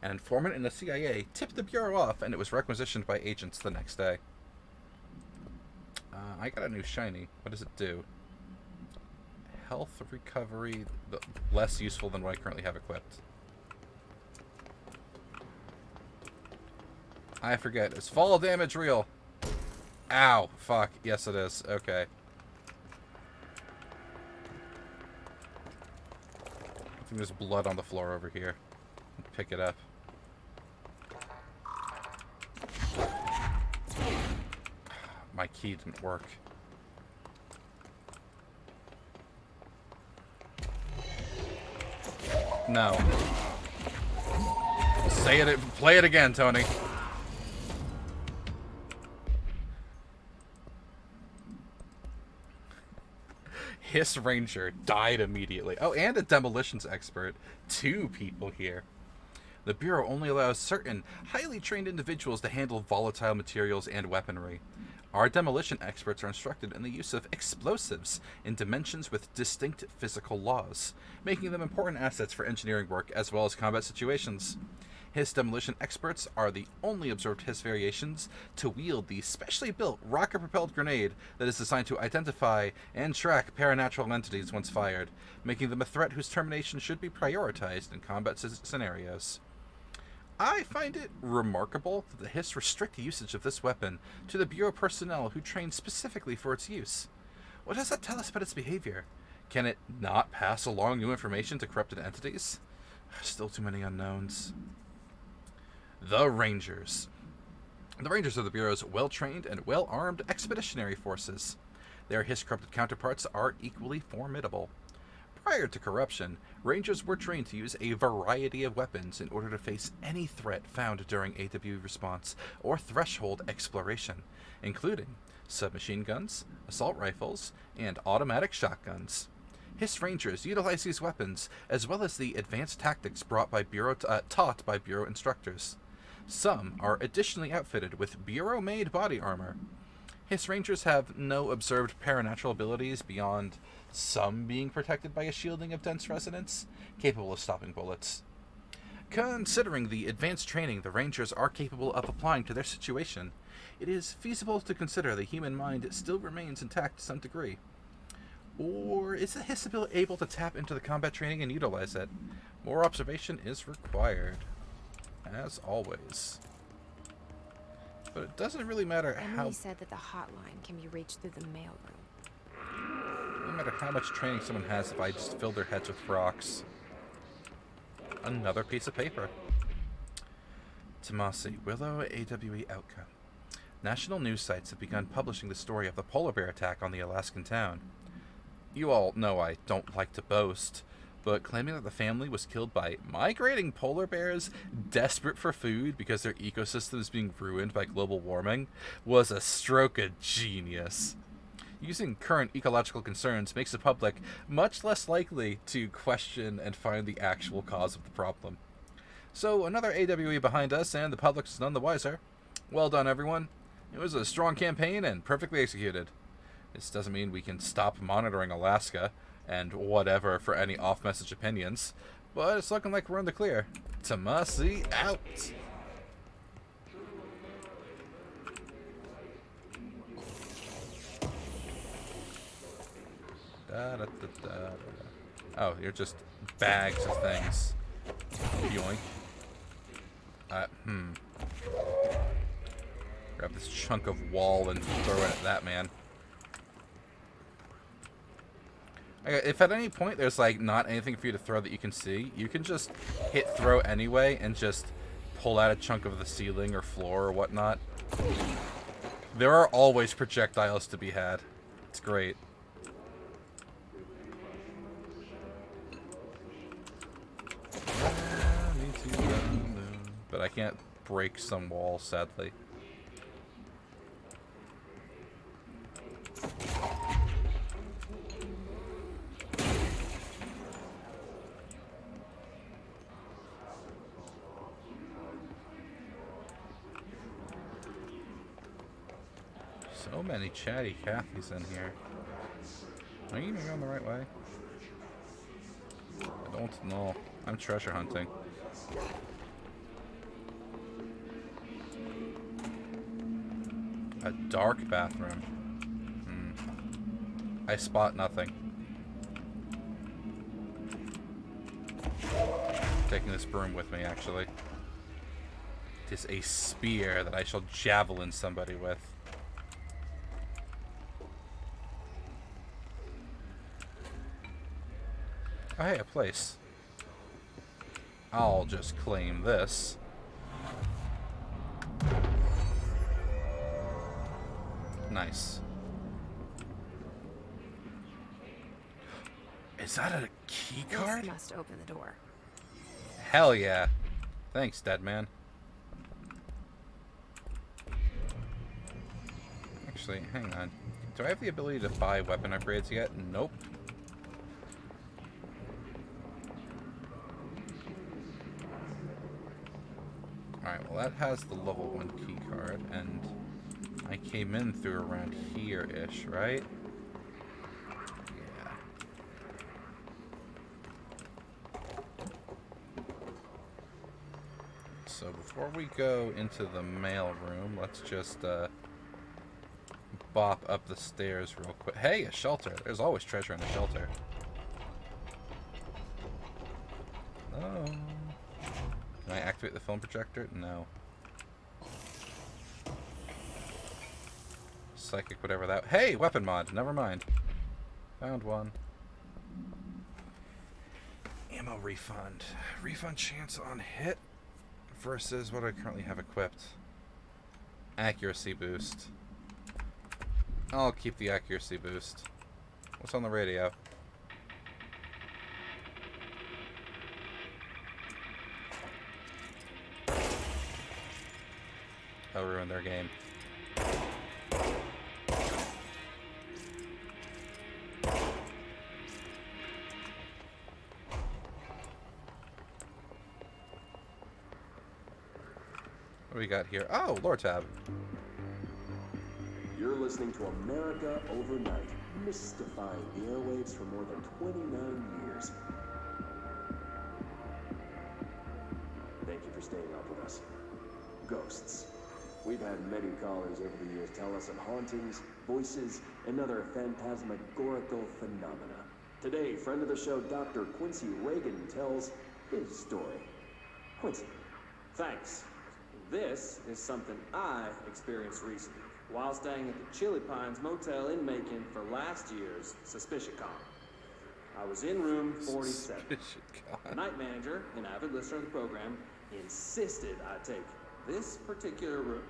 Speaker 1: An informant in the CIA tipped the Bureau off, and it was requisitioned by agents the next day. I got a new shiny. What does it do? Health recovery, less useful than what I currently have equipped. I forget. Is fall damage real? Ow. Fuck. Yes, it is. Okay. I think there's blood on the floor over here. Pick it up. My key didn't work. No. Say it. Play it again, Tony. Hiss Ranger died immediately. Oh, and a demolitions expert. 2 people here. The Bureau only allows certain highly trained individuals to handle volatile materials and weaponry. Our demolition experts are instructed in the use of explosives in dimensions with distinct physical laws, making them important assets for engineering work as well as combat situations. Hiss demolition experts are the only observed Hiss variations to wield the specially built rocket-propelled grenade that is designed to identify and track paranatural entities once fired, making them a threat whose termination should be prioritized in combat scenarios. I find it remarkable that the Hiss restrict the usage of this weapon to the Bureau personnel who train specifically for its use. What does that tell us about its behavior? Can it not pass along new information to corrupted entities? Still too many unknowns. The Rangers. The Rangers are the Bureau's well-trained and well-armed expeditionary forces. Their Hiss-corrupted counterparts are equally formidable. Prior to corruption, Rangers were trained to use a variety of weapons in order to face any threat found during AW response or threshold exploration, including submachine guns, assault rifles, and automatic shotguns. Hiss Rangers utilize these weapons as well as the advanced tactics taught by Bureau instructors. Some are additionally outfitted with Bureau-made body armor. Hiss Rangers have no observed paranatural abilities beyond some being protected by a shielding of dense resonance, capable of stopping bullets. Considering the advanced training the Rangers are capable of applying to their situation, it is feasible to consider the human mind still remains intact to some degree. Or is the Hiss able to tap into the combat training and utilize it? More observation is required, as always. But it doesn't really matter how...
Speaker 2: Emily said that the hotline can be reached through the mailroom.
Speaker 1: No matter how much training someone has if I just fill their heads with rocks. Another piece of paper. Tomasi, Willow AWE outcome. National news sites have begun publishing the story of the polar bear attack on the Alaskan town. You all know I don't like to boast, but claiming that the family was killed by migrating polar bears desperate for food because their ecosystem is being ruined by global warming was a stroke of genius. Using current ecological concerns makes the public much less likely to question and find the actual cause of the problem. So another AWE behind us, and the public is none the wiser. Well done, everyone. It was a strong campaign and perfectly executed. This doesn't mean we can stop monitoring Alaska and whatever for any off-message opinions, but it's looking like we're in the clear. Tomasi out! Da, da, da, da, da. Oh, you're just bags of things. Yoink. Grab this chunk of wall and throw it at that man. Okay, if at any point there's like not anything for you to throw that you can see, you can just hit throw anyway and just pull out a chunk of the ceiling or floor or whatnot. There are always projectiles to be had. It's great. But I can't break some wall, sadly. So many chatty Cathys in here. Are you even going the right way? I don't know. I'm treasure hunting. A dark bathroom. I spot nothing. Taking this broom with me, actually. It is a spear that I shall javelin somebody with. Oh, hey, a place. I'll just claim this. Nice. Is that a key card?
Speaker 2: This must open the door.
Speaker 1: Hell yeah. Thanks, dead man. Actually, hang on. Do I have the ability to buy weapon upgrades yet? Nope. Alright, well that has the level 1 key card, and I came in through around here-ish, right? Yeah. So before we go into the mail room, let's just bop up the stairs real quick. Hey, a shelter. There's always treasure in a shelter. Oh. Can I activate the film projector? No. Psychic, whatever that... Hey, weapon mod. Never mind. Found one. Ammo refund. Refund chance on hit versus what I currently have equipped. Accuracy boost. I'll keep the accuracy boost. What's on the radio? I'll ruin their game. What do we got here? Oh, lore tab.
Speaker 7: You're listening to America Overnight, mystifying the airwaves for more than 29 years. Thank you for staying up with us. Ghosts. We've had many callers over the years tell us of hauntings, voices, and other phantasmagorical phenomena. Today, friend of the show, Dr. Quincy Reagan, tells his story. Quincy, thanks. This is something I experienced recently while staying at the Chili Pines Motel in Macon for last year's SuspiciaCon. I was in room 47. The night manager, an avid listener of the program, insisted I take this particular room.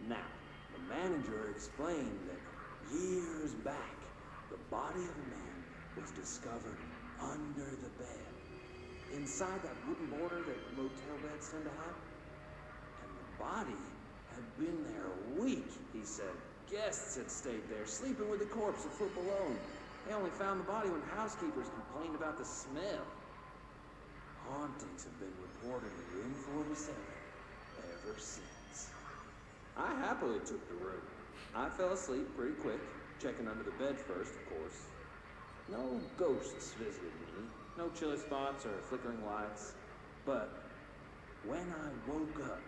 Speaker 7: Now, the manager explained that years back, the body of a man was discovered under the bed, inside that wooden border that motel beds tend to have. And the body had been there a week, he said. Guests had stayed there, sleeping with the corpse a foot below. They only found the body when housekeepers complained about the smell. Hauntings have been reported in room 47 ever since. I happily took the room. I fell asleep pretty quick, checking under the bed first, of course. No ghosts visited me, no chilly spots or flickering lights. But when I woke up,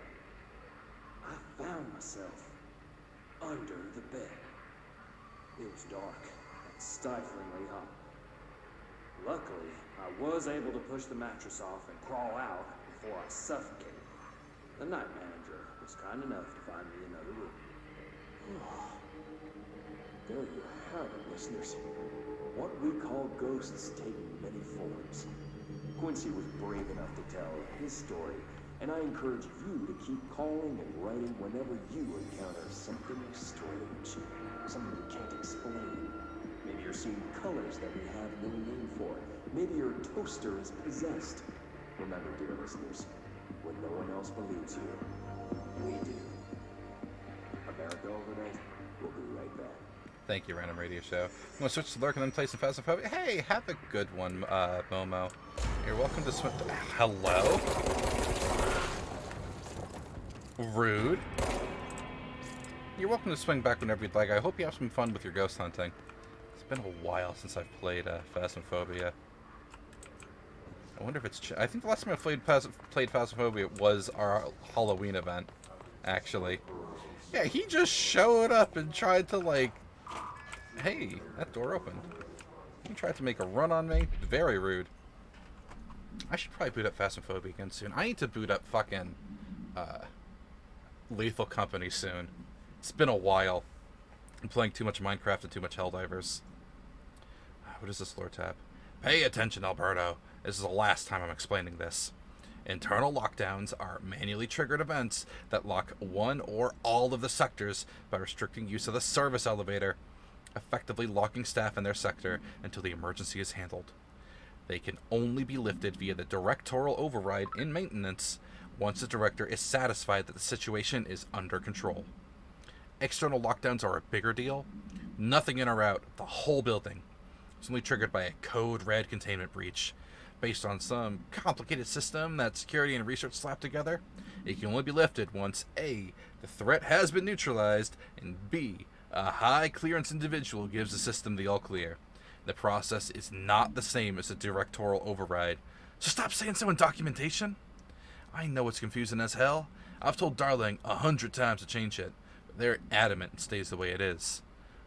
Speaker 7: I found myself under the bed. It was dark and stiflingly hot. Luckily, I was able to push the mattress off and crawl out before I suffocated. The night manager was kind enough to find me another room. There you have it, listeners. What we call ghosts take many forms. Quincy was brave enough to tell his story, and I encourage you to keep calling and writing whenever you encounter something strange, something you can't explain. Maybe you're seeing colors that we have no name for. Maybe your toaster is possessed. Remember, dear listeners, when no one else believes you, we do. America Overnight, we'll be right back.
Speaker 1: Thank you, Random Radio Show. I'm going to switch to Lurk and then play some Phasmophobia. Hey, have a good one, Momo. You're welcome to swim. Hello? Rude. You're welcome to swing back whenever you'd like. I hope you have some fun with your ghost hunting. It's been a while since I've played Phasmophobia. I wonder if it's... I think the last time I played Phasmophobia was our Halloween event. actually. Yeah, he just showed up and tried to, like... Hey, that door opened. He tried to make a run on me. Very rude. I should probably boot up Phasmophobia again soon. I need to boot up fucking Lethal Company soon. It's been a while. I'm playing too much Minecraft and too much Helldivers. What is this lore tab? Pay attention, Alberto. This is the last time I'm explaining this. Internal lockdowns are manually triggered events that lock one or all of the sectors by restricting use of the service elevator, effectively locking staff in their sector until the emergency is handled. They can only be lifted via the directorial override in maintenance once the director is satisfied that the situation is under control. External lockdowns are a bigger deal. Nothing in or out, the whole building. It's only triggered by a code red containment breach. Based on some complicated system that security and research slapped together, it can only be lifted once A, the threat has been neutralized, and B, a high clearance individual gives the system the all clear. The process is not the same as a directorial override. So stop saying so in documentation. I know it's confusing as hell. I've told Darling 100 times to change it, but they're adamant it stays the way it is.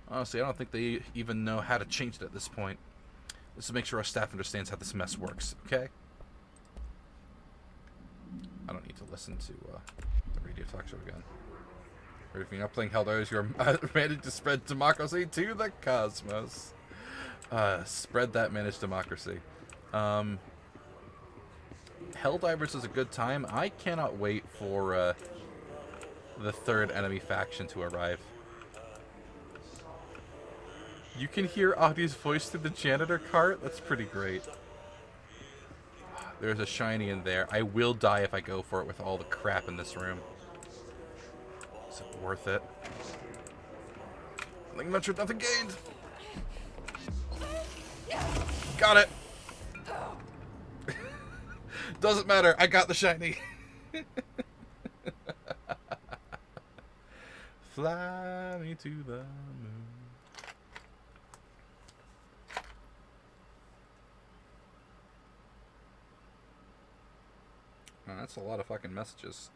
Speaker 1: Honestly, I don't think they even know how to change it at this point. Let's make sure our staff understands how this mess works, okay? I don't need to listen to the radio talk show again. If you're not playing Helldivers, you're managing to spread democracy to the cosmos. Spread that managed democracy. Helldivers is a good time. I cannot wait for the third enemy faction to arrive. You can hear Audie's voice through the janitor cart? That's pretty great. There's a shiny in there. I will die if I go for it with all the crap in this room. Is it worth it? Nothing ventured, nothing gained. Got it. Doesn't matter. I got the shiny. Fly me to the moon. Oh, that's a lot of fucking messages.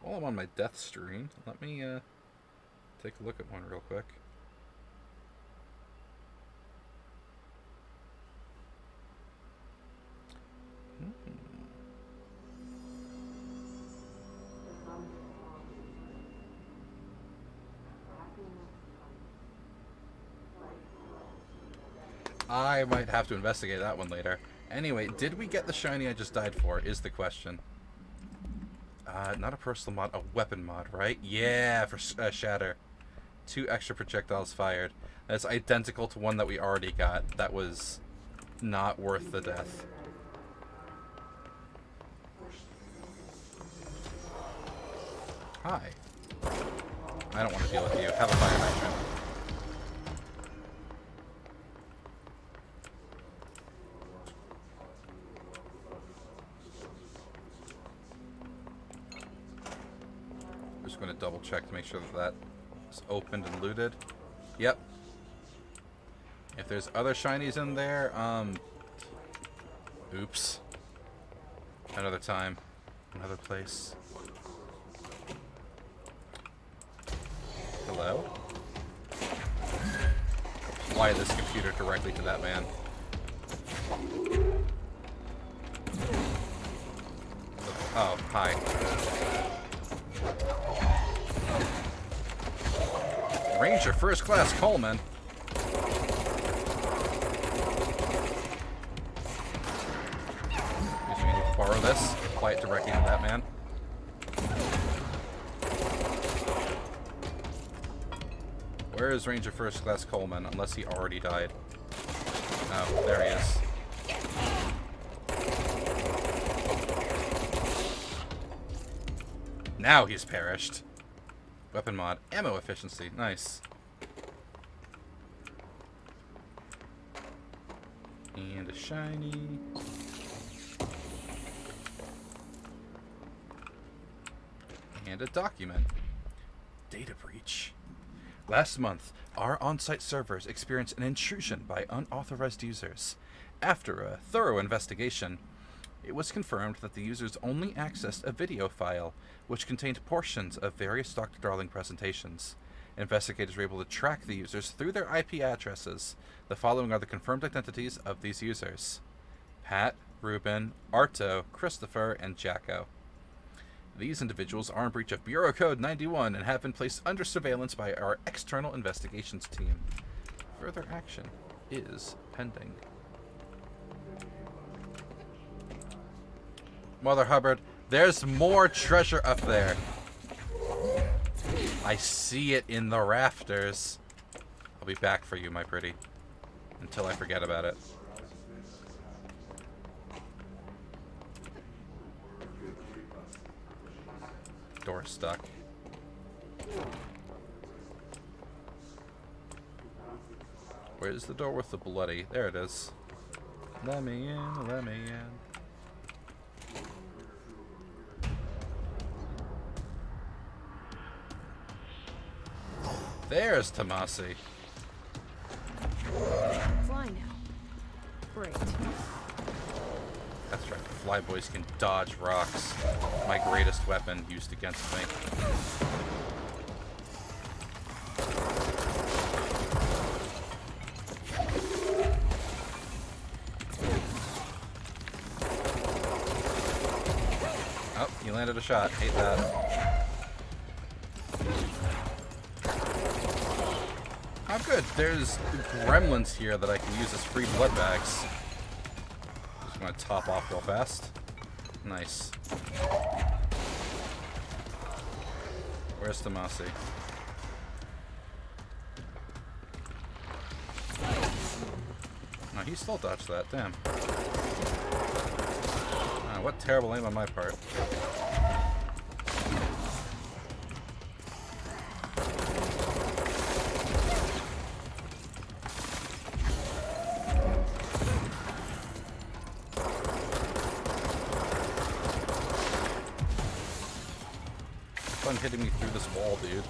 Speaker 1: While I'm on my death stream, let me take a look at one real quick. I might have to investigate that one later. Anyway, did we get the shiny I just died for, is the question. Not a personal mod, a weapon mod, right? Yeah, for Shatter. 2 extra projectiles fired. That's identical to one that we already got. That was not worth the death. Hi. I don't want to deal with you. Have a fire hydrant. Just going to double check to make sure that that is opened and looted. Yep. If there's other shinies in there, oops. Another time. Another place. Hello? Apply this computer directly to that man. Oh, hi. Ranger First Class Coleman. Excuse me, I need to borrow this. Apply it directly to that man. Where is Ranger First Class Coleman? Unless he already died. Oh, there he is. Now he's perished. Weapon mod. Ammo efficiency. Nice. And a shiny. And a document. Data breach. Last month, our on-site servers experienced an intrusion by unauthorized users. After a thorough investigation, It was confirmed that the users only accessed a video file, which contained portions of various Dr. Darling presentations. Investigators were able to track the users through their IP addresses. The following are the confirmed identities of these users: Pat, Ruben, Arto, Christopher, and Jacko. These individuals are in breach of Bureau Code 91 and have been placed under surveillance by our external investigations team. Further action is pending. Mother Hubbard, there's more treasure up there. I see it in the rafters. I'll be back for you, my pretty. Until I forget about it. Door stuck. Where's the door with the bloody? There it is. Let me in, let me in. There's Tomasi.
Speaker 2: Fly now. Great.
Speaker 1: That's right. Flyboys can dodge rocks. My greatest weapon used against me. Oh, he landed a shot. Hate that. Oh, good. There's gremlins here that I can use as free blood bags. Just gonna top off real fast. Nice. Where's Tomasi? No, he still dodged that. Damn. Ah, what terrible aim on my part. Fun hitting me through this wall, dude.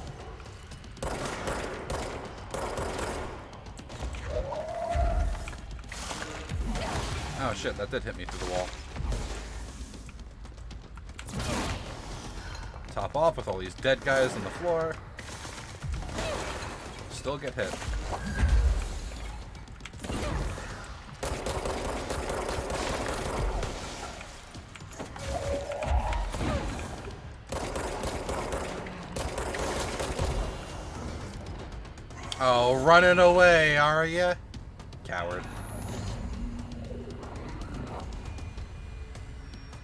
Speaker 1: Oh shit, that did hit me through the wall. Top off with all these dead guys on the floor. Still get hit. Oh, running away, are ya? Coward.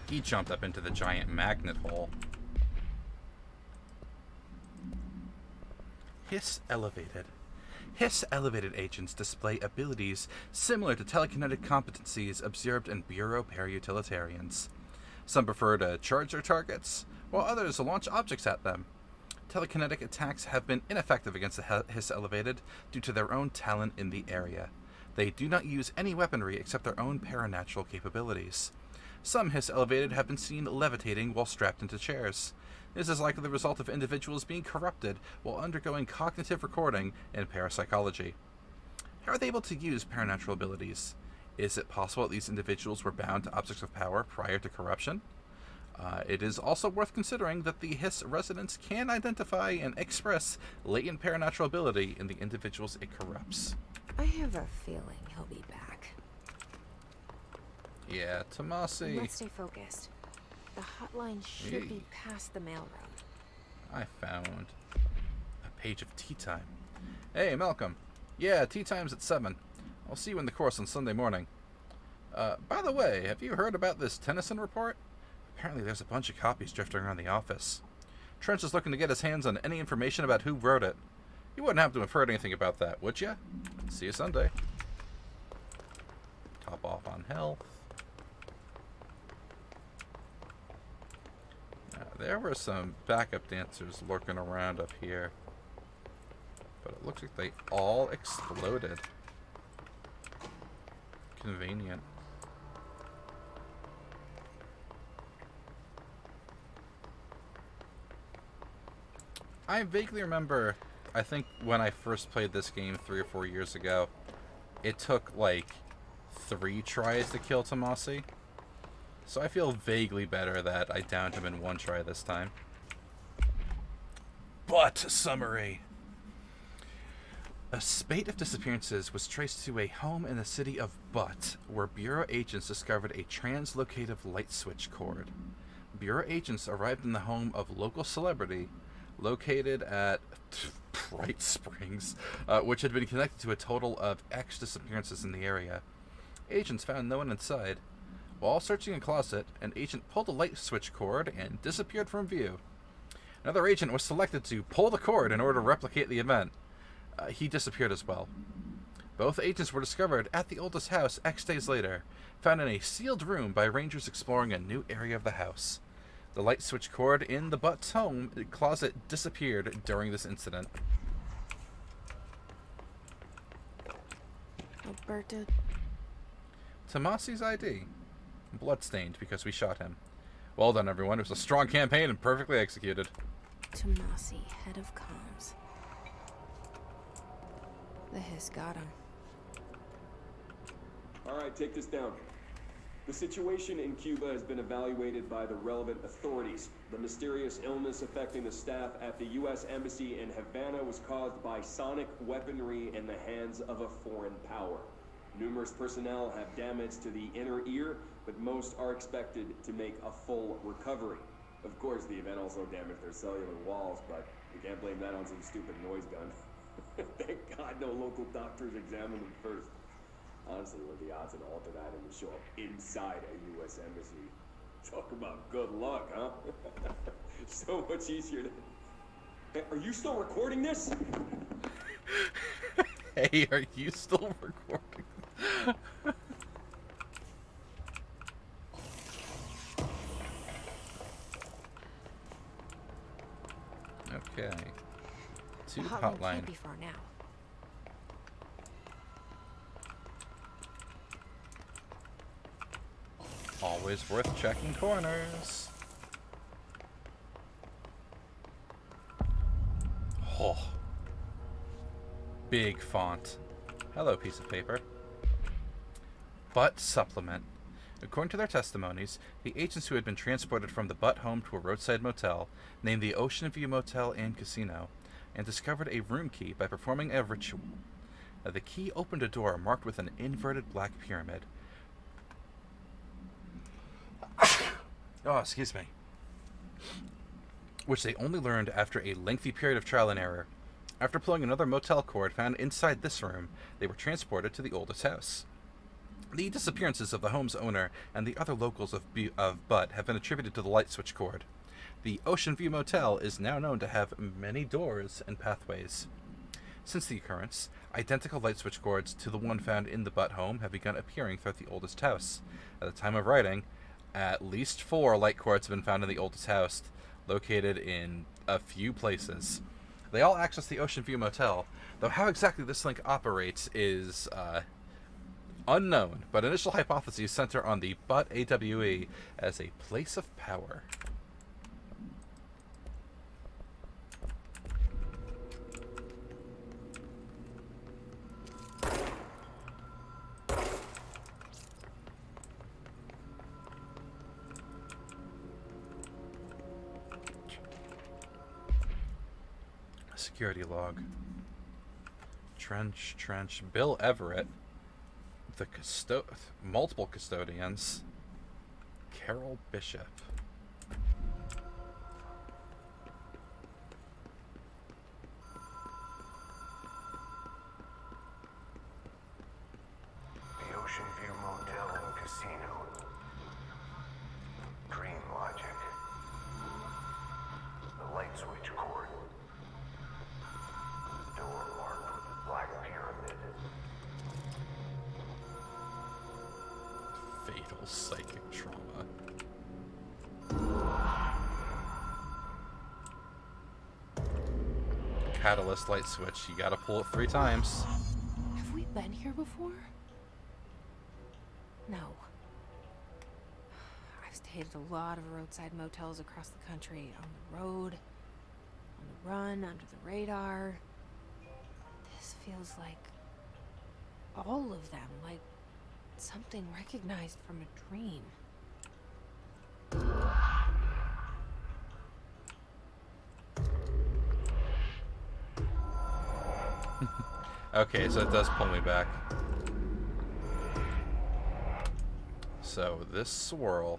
Speaker 1: He jumped up into the giant magnet hole. Hiss elevated. Hiss elevated agents display abilities similar to telekinetic competencies observed in Bureau parautilitarians. Some prefer to charge their targets, while others launch objects at them. Telekinetic attacks have been ineffective against the Hiss elevated due to their own talent in the area. They do not use any weaponry except their own paranatural capabilities. Some Hiss elevated have been seen levitating while strapped into chairs. This is likely the result of individuals being corrupted while undergoing cognitive recording and parapsychology. How are they able to use paranatural abilities? Is it possible that these individuals were bound to objects of power prior to corruption? It is also worth considering that the Hiss residents can identify and express latent paranatural ability in the individuals it corrupts.
Speaker 2: I have a feeling he'll be back.
Speaker 1: Yeah, Tomasi.
Speaker 2: Let's stay focused. The hotline should be past the mailroom.
Speaker 1: I found a page of tea time. Hey, Malcolm. Yeah, tea time's at 7. I'll see you in the course on Sunday morning. By the way, have you heard about this Tennyson report? Apparently there's a bunch of copies drifting around the office. Trench is looking to get his hands on any information about who wrote it. You wouldn't have to have heard anything about that, would you? See you Sunday. Top off on health. There were some backup dancers lurking around up here. But it looks like they all exploded. Convenient. I vaguely remember, I think when I first played this game 3 or 4 years ago, it took like 3 tries to kill Tomasi. So I feel vaguely better that I downed him in one try this time. But summary. A spate of disappearances was traced to a home in the city of Butt, where Bureau agents discovered a translocative light switch cord. Bureau agents arrived in the home of local celebrity located at Bright Springs, which had been connected to a total of X disappearances in the area. Agents found no one inside. While searching a closet, an agent pulled a light switch cord and disappeared from view. Another agent was selected to pull the cord in order to replicate the event. He disappeared as well. Both agents were discovered at the oldest house X days later, found in a sealed room by rangers exploring a new area of the house. The light switch cord in the Butt's home closet disappeared during this incident.
Speaker 2: Alberto.
Speaker 1: Tomasi's ID. Bloodstained because we shot him. Well done, everyone. It was a strong campaign and perfectly executed.
Speaker 2: Tomasi, head of comms. The hiss got him.
Speaker 7: Alright, take this down. The situation in Cuba has been evaluated by the relevant authorities. The mysterious illness affecting the staff at the U.S. Embassy in Havana was caused by sonic weaponry in the hands of a foreign power. Numerous personnel have damage to the inner ear, but most are expected to make a full recovery. Of course, the event also damaged their cellular walls, but you can't blame that on some stupid noise gun. Thank God no local doctors examined them first. Honestly, what are the odds an altered item would show up inside a U.S. embassy? Talk about good luck, huh? So much easier to... Hey, are you still recording this?
Speaker 1: Hey, are you still recording? Okay. To
Speaker 2: The hotline
Speaker 1: hotline.
Speaker 2: can't be far now.
Speaker 1: Always worth checking corners. Oh. Big font. Hello, piece of paper. Butt supplement. According to their testimonies, the agents who had been transported from the Butt home to a roadside motel named the Ocean View Motel and Casino and discovered a room key by performing a ritual. The key opened a door marked with an inverted black pyramid. Oh, excuse me. Which they only learned after a lengthy period of trial and error. After pulling another motel cord found inside this room, they were transported to the oldest house. The disappearances of the home's owner and the other locals of Butt have been attributed to the light switch cord. The Ocean View Motel is now known to have many doors and pathways. Since the occurrence, identical light switch cords to the one found in the Butt home have begun appearing throughout the oldest house. At the time of writing, at least 4 light cords have been found in the oldest house, located in a few places. They all access the Ocean View Motel, though how exactly this link operates is unknown, but initial hypotheses center on the Butt AWE as a place of power. Security log. Trench. Bill Everett. The multiple custodians. Carol Bishop.
Speaker 6: The Ocean View Motel and Casino. Dream logic. The light switch cord. Door marked with a black pyramid.
Speaker 1: Fatal psychic trauma. Catalyst light switch. You gotta pull it 3 times.
Speaker 2: Have we been here before? No. I've stayed at a lot of roadside motels across the country. On the road, on the run, under the radar. This feels like all of them, like something recognized from a dream.
Speaker 1: Okay, so it does pull me back. So this swirl,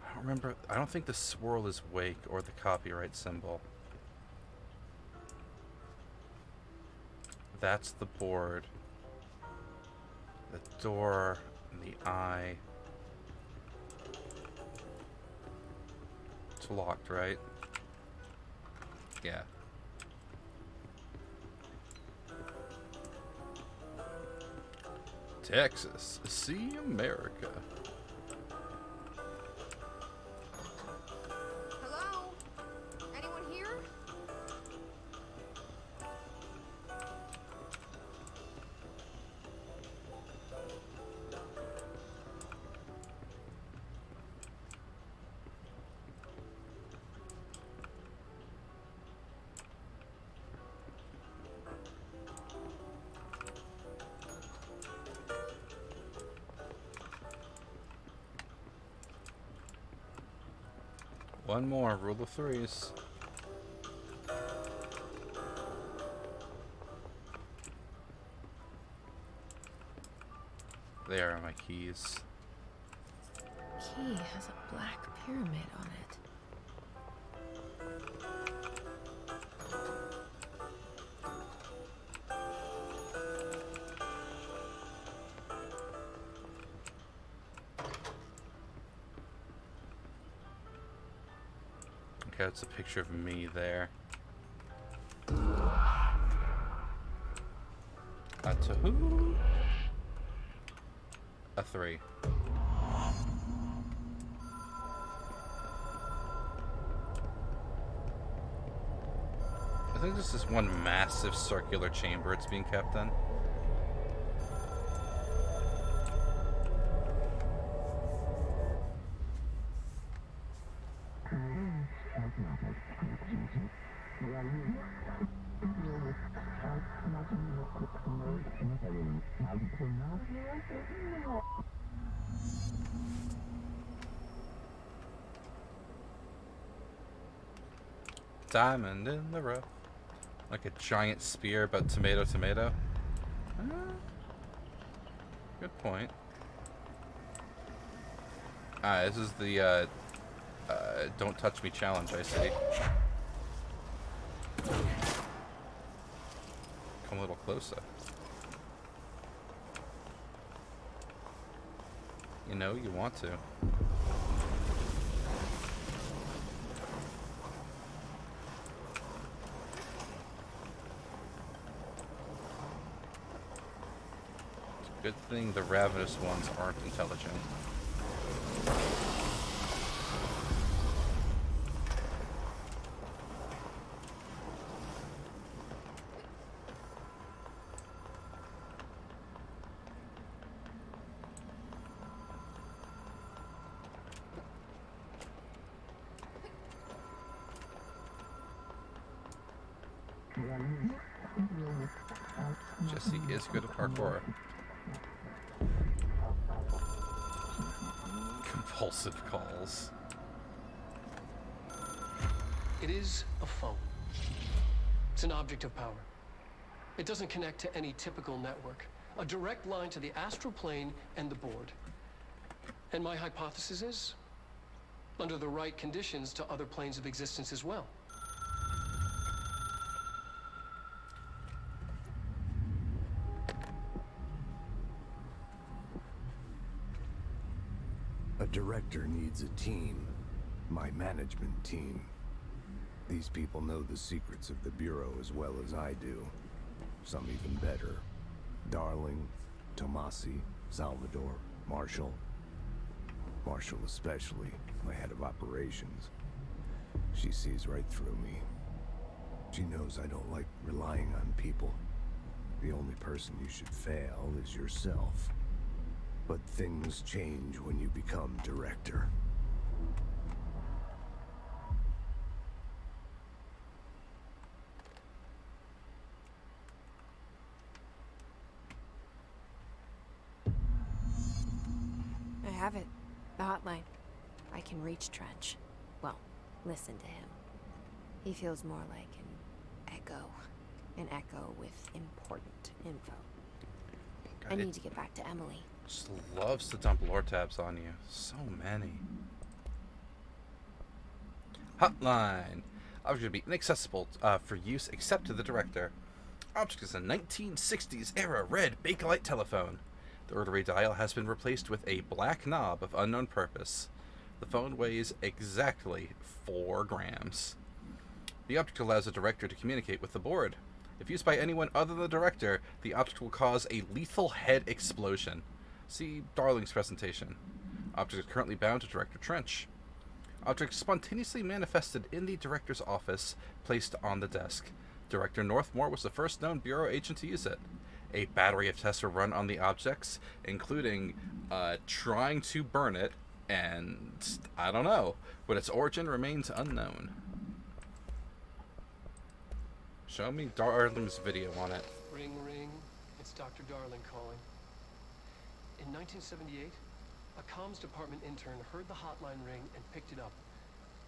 Speaker 1: I don't remember, I don't think the swirl is wake or the copyright symbol. That's the board. The door, and the eye. It's locked, right? Yeah. Texas, see America.
Speaker 4: Hello? Anyone here?
Speaker 1: One more, rule of threes. There are my keys.
Speaker 2: Key has a black pyramid on it.
Speaker 1: Okay, it's a picture of me there. A two. A three. I think this is one massive circular chamber it's being kept in. Diamond in the rough. Like a giant spear, but tomato, tomato. Good point. Ah, this is the don't touch me challenge, I see. Come a little closer. You know, you want to. Good thing the ravenous ones aren't intelligent. Jesse is good at parkour. Compulsive calls.
Speaker 5: It is a phone. It's an object of power. It doesn't connect to any typical network. A direct line to the astral plane and the board. And my hypothesis is, under the right conditions, to other planes of existence as well.
Speaker 11: A director needs a team. My management team. These people know the secrets of the Bureau as well as I do. Some even better. Darling, Tomasi, Salvador, Marshall. Marshall especially, my head of operations. She sees right through me. She knows I don't like relying on people. The only person you should fail is yourself. But things change when you become director.
Speaker 2: I have it. The hotline. I can reach Trench. Well, listen to him. He feels more like an echo. An echo with important info.
Speaker 1: God,
Speaker 2: I
Speaker 1: it
Speaker 2: need to get back to Emily.
Speaker 1: just loves to dump lore tabs on you. So many. Hotline. Object to be inaccessible for use except to the director. Object is a 1960s era red Bakelite telephone. The rotary dial has been replaced with a black knob of unknown purpose. The phone weighs exactly 4 grams. The object allows the director to communicate with the board. If used by anyone other than the director, the object will cause a lethal head explosion. See Darling's presentation. Object is currently bound to Director Trench. Object spontaneously manifested in the director's office, placed on the desk. Director Northmore was the first known Bureau agent to use it. A battery of tests were run on the objects, including trying to burn it, and I don't know, but its origin remains unknown. Show me Darling's video on it.
Speaker 5: Ring, ring. It's Dr. Darling calling. In 1978, a comms department intern heard the hotline ring and picked it up,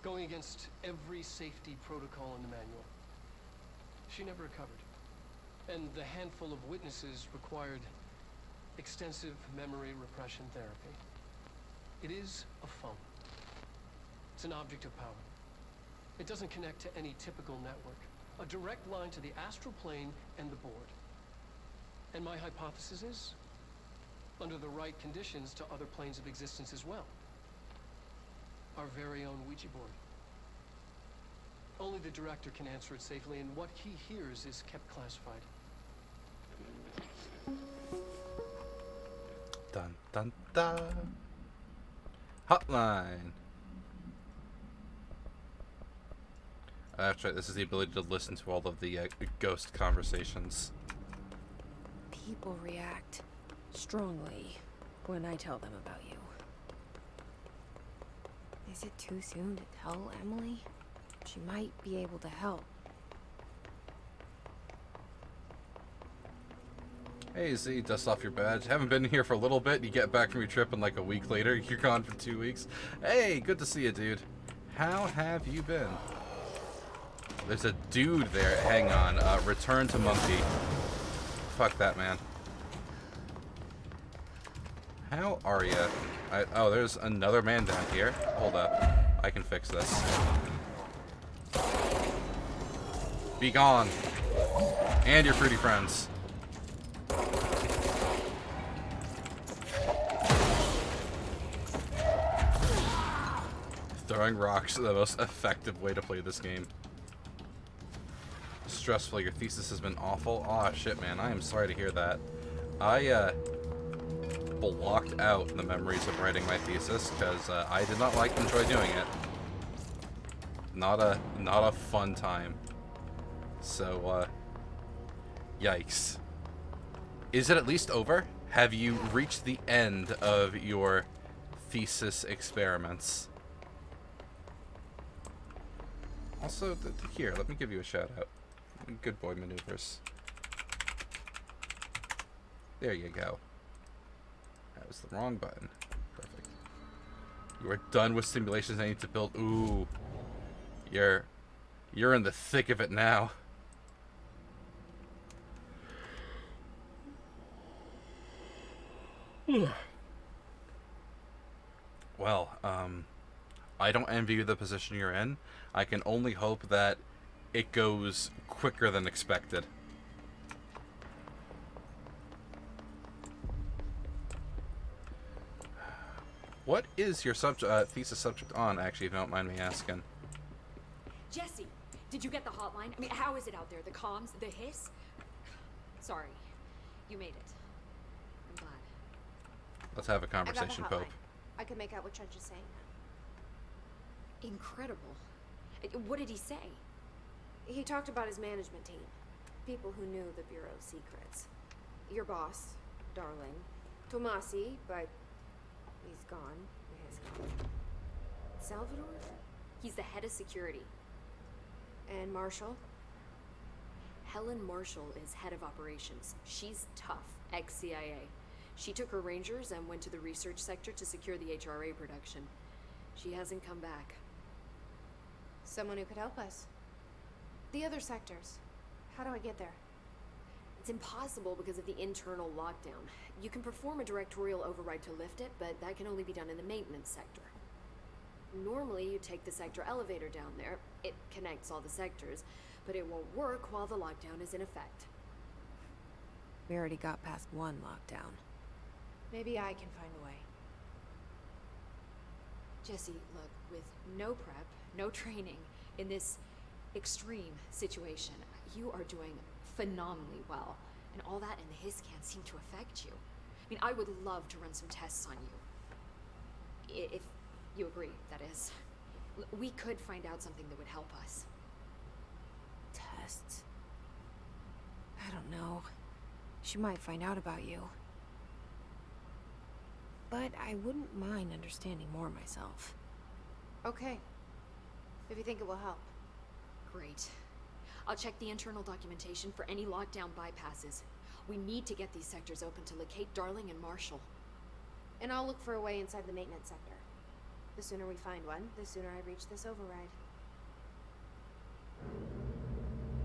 Speaker 5: going against every safety protocol in the manual. She never recovered, and the handful of witnesses required extensive memory repression therapy. It is a phone. It's an object of power. It doesn't connect to any typical network. A direct line to the astral plane and the board. And my hypothesis is, under the right conditions, to other planes of existence as well. Our very own Ouija board. Only the director can answer it safely, and what he hears is kept classified.
Speaker 1: Dun dun dun. Hotline. That's right, this is the ability to listen to all of the ghost conversations.
Speaker 2: People react strongly when I tell them about you. Is it too soon to tell Emily? She might be able to help.
Speaker 1: Hey Z, dust off your badge. Haven't been here for a little bit. You get back from your trip and like a week later, you're gone for 2 weeks. Hey, good to see you, dude. How have you been? There's a dude there. Hang on. Return to monkey. Fuck that, man. How are ya? Oh, there's another man down here. Hold up. I can fix this. Be gone. And your fruity friends. Throwing rocks is the most effective way to play this game. Stressful. Your thesis has been awful. Aw, shit, man. I am sorry to hear that. I blocked out the memories of writing my thesis because I did not enjoy doing it. Not a fun time. So, yikes. Is it at least over? Have you reached the end of your thesis experiments? Also, here, let me give you a shout out. Good boy maneuvers. There you go. That was the wrong button. Perfect. You are done with simulations. I need to build. Ooh. You're in the thick of it now. Well, I don't envy you the position you're in. I can only hope that it goes quicker than expected. What is your thesis subject on, actually, if you don't mind me asking?
Speaker 9: Jesse, did you get the hotline? I mean, how is it out there? The comms, the hiss? Sorry, you made it. I'm glad.
Speaker 1: Let's have a
Speaker 4: I got the
Speaker 1: conversation,
Speaker 4: hotline.
Speaker 1: Pope.
Speaker 4: I can make out what Trench is saying.
Speaker 9: Incredible. What did he say?
Speaker 4: He talked about his management team. People who knew the Bureau's secrets. Your boss, Darling. Tomasi, but he's gone. He has gone. Salvador?
Speaker 9: He's the head of security.
Speaker 4: And Marshall?
Speaker 9: Helen Marshall is head of operations. She's tough, ex-CIA. She took her Rangers and went to the research sector to secure the HRA production. She hasn't come back.
Speaker 4: Someone who could help us. The other sectors. How do I get there?
Speaker 9: It's impossible because of the internal lockdown. You can perform a directorial override to lift it, but that can only be done in the maintenance sector. Normally, you take the sector elevator down there. It connects all the sectors, but it won't work while the lockdown is in effect.
Speaker 2: We already got past one lockdown.
Speaker 4: Maybe I can find a way.
Speaker 9: Jesse, look, with no prep, no training, in this extreme situation, you are doing phenomenally well. And all that and the hiss can't seem to affect you. I mean, I would love to run some tests on you. If you agree, that is. We could find out something that would help us.
Speaker 2: Tests? I don't know. She might find out about you. But I wouldn't mind understanding more myself.
Speaker 4: Okay. If you think it will help.
Speaker 9: Great. I'll check the internal documentation for any lockdown bypasses. We need to get these sectors open to locate Darling and Marshall.
Speaker 4: And I'll look for a way inside the maintenance sector. The sooner we find one, the sooner I reach this override.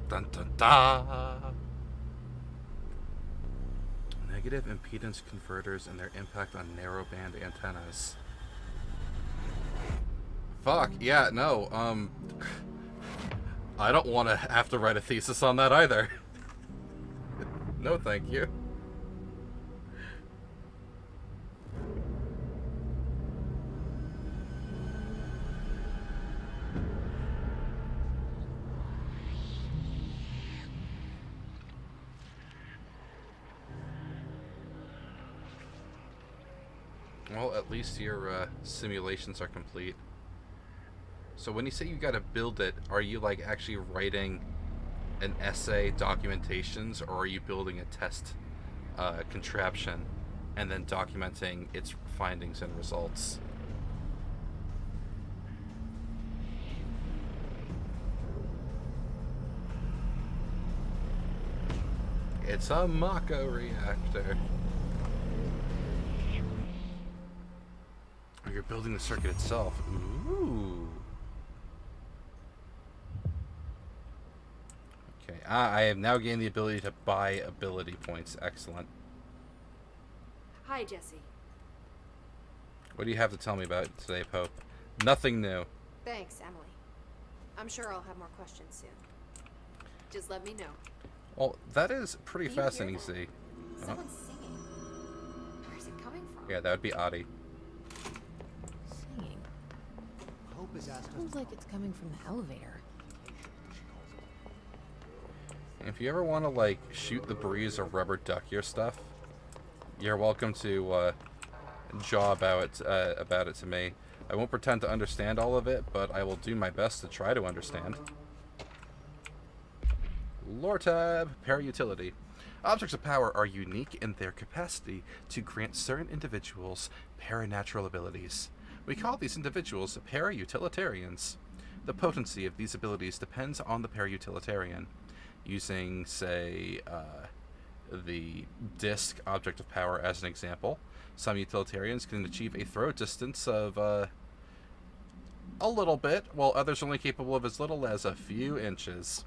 Speaker 1: Dun dun dun! Negative impedance converters and their impact on narrowband antennas. Fuck, yeah, no, I don't want to have to write a thesis on that either. No, thank you. Well, at least your simulations are complete. So when you say you gotta build it, are you like actually writing an essay, documentations, or are you building a test contraption and then documenting its findings and results? It's a Mako reactor. Or you're building the circuit itself. Ooh. Okay, I have now gained the ability to buy ability points. Excellent.
Speaker 9: Hi, Jesse.
Speaker 1: What do you have to tell me about today, Pope? Nothing new.
Speaker 4: Thanks, Emily. I'm sure I'll have more questions soon.
Speaker 9: Just let me know.
Speaker 1: Well, that is pretty
Speaker 9: Do you hear
Speaker 1: fascinating to
Speaker 9: that?
Speaker 1: see.
Speaker 9: Someone's singing. Where's it coming from?
Speaker 1: Yeah, that would be Adi.
Speaker 2: Singing. Sounds like it's coming from the elevator.
Speaker 1: If you ever want to, like, shoot the breeze or rubber duck your stuff, you're welcome to jaw about it to me. I won't pretend to understand all of it, but I will do my best to try to understand. Lore tab, Para-utility. Objects of power are unique in their capacity to grant certain individuals paranatural abilities. We call these individuals para-utilitarians. The potency of these abilities depends on the para-utilitarian. Using, say, the disc object of power as an example, some utilitarians can achieve a throw distance of a little bit, while others are only capable of as little as a few inches.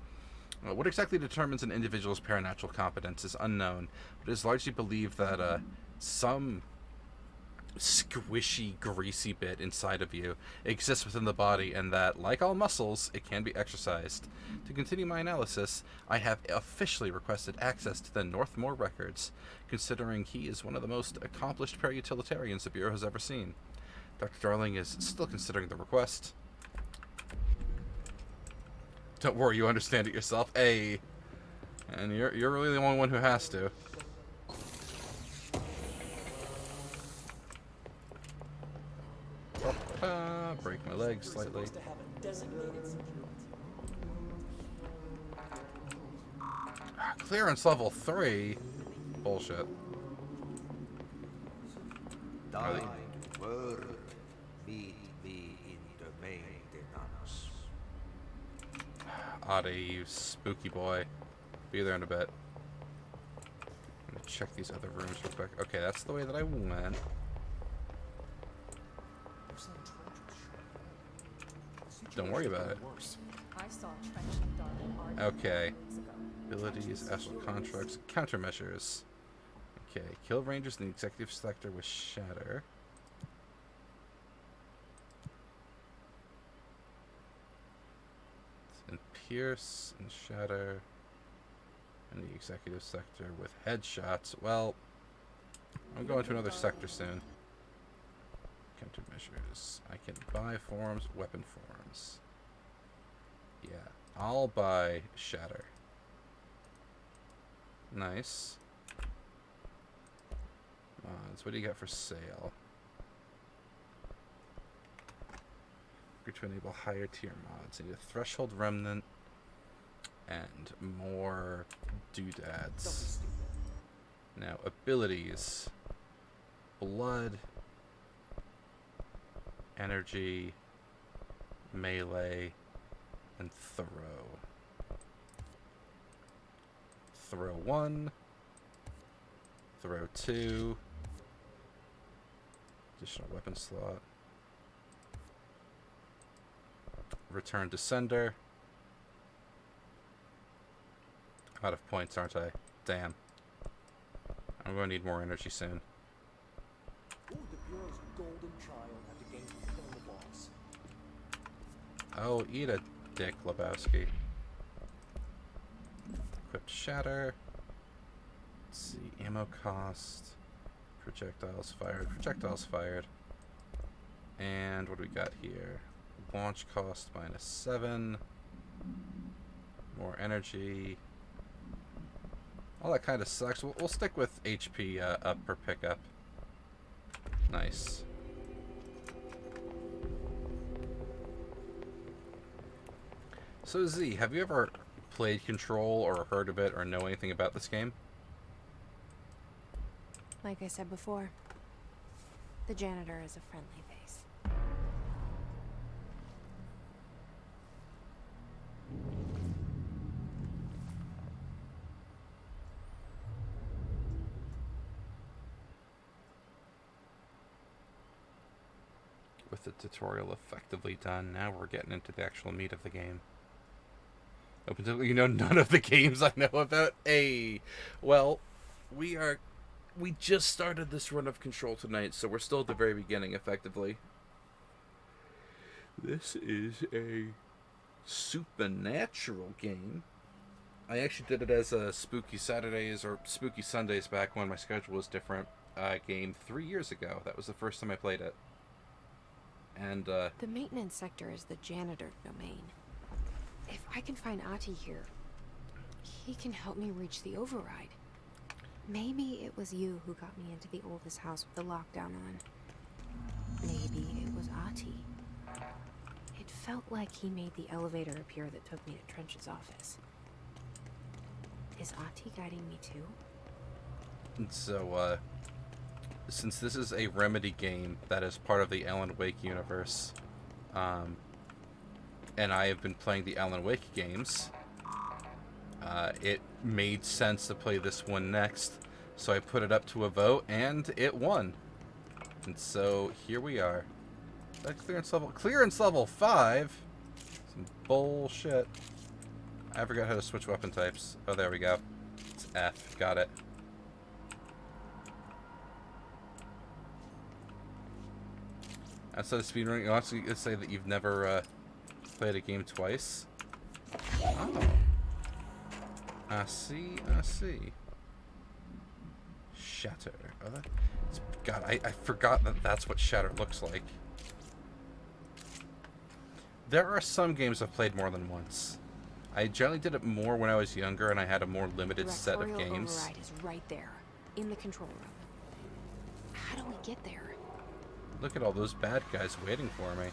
Speaker 1: What exactly determines an individual's paranatural competence is unknown, but it is largely believed that some squishy, greasy bit inside of you exists within the body, and that, like all muscles, it can be exercised. To continue my analysis, I have officially requested access to the Northmore records, considering he is one of the most accomplished para-utilitarians the Bureau has ever seen. Dr. Darling is still considering the request. Don't worry, you understand it yourself. Hey, and you're really the only one who has to. Break my legs slightly. Clearance level 3? Bullshit.
Speaker 3: Thine word, meet me in the maintenance.
Speaker 1: Adi, you spooky boy. Be there in a bit. I'm gonna check these other rooms real quick. Okay, that's the way that I went. Don't worry about it.
Speaker 12: I saw trench in Darling Arden
Speaker 1: Okay.
Speaker 12: 2 weeks ago.
Speaker 1: Abilities, astral contracts, countermeasures. Okay, kill rangers in the executive sector with shatter. And pierce and shatter in the executive sector with headshots. Well, I'm going to another sector soon. Countermeasures. I can buy forms, weapon forms. Yeah, I'll buy shatter. Nice. Mods. What do you got for sale? To enable higher tier mods. I need a threshold remnant and more doodads. Now, abilities. Blood. Energy. Melee. And throw. Throw 1. Throw 2. Additional weapon slot. Return to sender. I'm out of points, aren't I? Damn. I'm going to need more energy soon.
Speaker 12: Ooh, the Bureau's golden child had to gain from killing the boss.
Speaker 1: Oh, eat a dick, Lebowski. Equipped shatter. Let's see, ammo cost. Projectiles fired. Projectiles fired. And what do we got here? Launch cost -7. More energy. All that kind of sucks. We'll stick with HP up per pickup. Nice. So Z, have you ever played Control or heard of it or know anything about this game?
Speaker 2: Like I said before, the janitor is a friendly face.
Speaker 1: With the tutorial effectively done, now we're getting into the actual meat of the game. Up until you know none of the games I know about. Hey, well, we just started this run of Control tonight, so we're still at the very beginning, effectively. This is a supernatural game. I actually did it as a Spooky Saturdays or Spooky Sundays back when my schedule was different. Game 3 years ago. That was the first time I played it. And
Speaker 2: the maintenance sector is the janitor domain. If I can find Ahti here, he can help me reach the override. Maybe it was you who got me into the oldest house with the lockdown on. Maybe it was Ahti. It felt like he made the elevator appear that took me to Trench's office. Is Ahti guiding me too?
Speaker 1: So, since this is a Remedy game that is part of the Alan Wake universe, and I have been playing the Alan Wake games, it made sense to play this one next, so I put it up to a vote, and it won. And so, here we are. That clearance level 5? Some bullshit. I forgot how to switch weapon types. Oh, there we go. It's F. Got it. Outside of speedrunning, you also say that you've never played a game twice. Oh. I see, I see. Shatter. Oh, God, I forgot that that's what Shatter looks like. There are some games I've played more than once. I generally did it more when I was younger and I had a more limited set of games.
Speaker 2: The override is right there, in the control room. How do we get there?
Speaker 1: Look at all those bad guys waiting for me.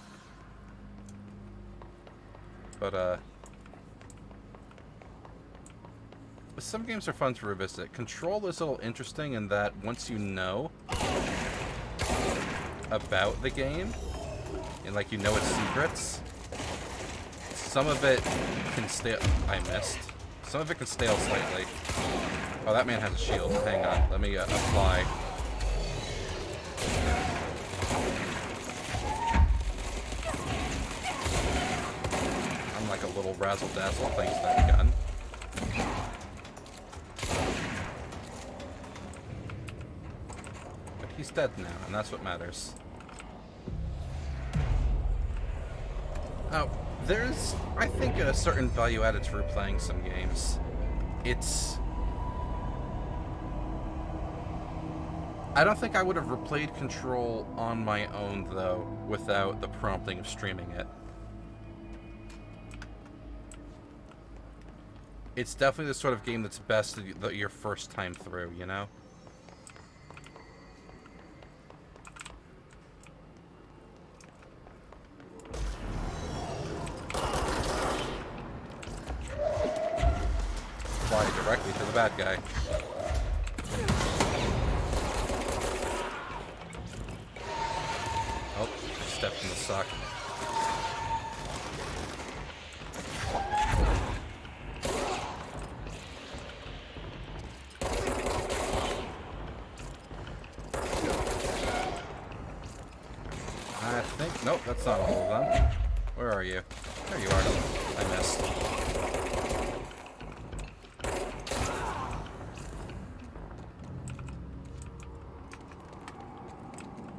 Speaker 1: But, some games are fun to revisit. Control is a little interesting in that once you know about the game, and like you know its secrets, some of it can stale. I missed. Some of it can stale slightly. Oh, that man has a shield. Hang on. Let me apply. I'm like a little razzle-dazzle thanks to that gun. dead now, and that's what matters. Oh, there's, I think, a certain value added to replaying some games. It's... I don't think I would have replayed Control on my own, though, without the prompting of streaming it. It's definitely the sort of game that's best your first time through, you know? Fly directly to the bad guy. Oh, stepped in the sock. I think... Nope, that's not all of them. Where are you? There you are. I missed.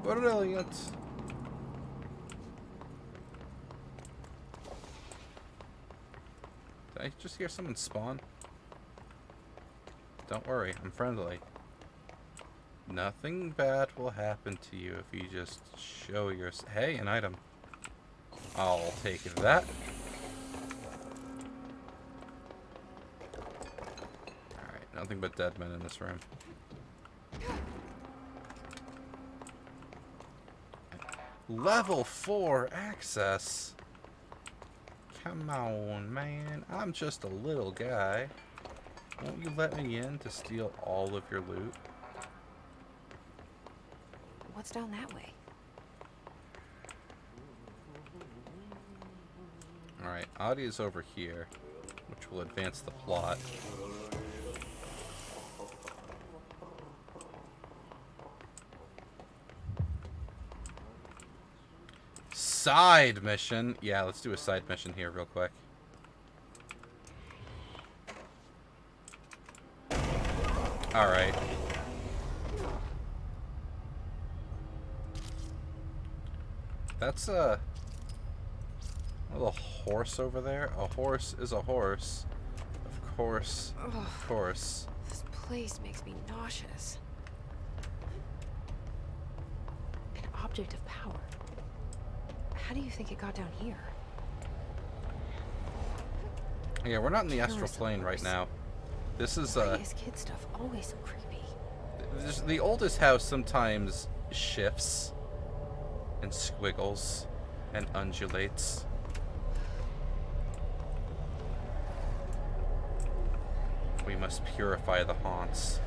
Speaker 1: Brilliant. Did I just hear someone spawn? Don't worry, I'm friendly. Nothing bad will happen to you if you just show your... Hey, an item. I'll take that. Alright, nothing but dead men in this room. Level 4 access? Come on, man. I'm just a little guy. Won't you let me in to steal all of your loot?
Speaker 2: What's down that way?
Speaker 1: Alright, Adi's over here, which will advance the plot. Side mission. Yeah, let's do a side mission here real quick. Alright. That's a little horse over there. A horse is a horse. Of course. Of course.
Speaker 2: This place makes me nauseous. An object of power. How do you think it got down here?
Speaker 1: Yeah, we're not in the astral plane right now. This is
Speaker 2: Why is kid stuff always so creepy?
Speaker 1: the oldest house sometimes shifts and squiggles and undulates. We must purify the haunts.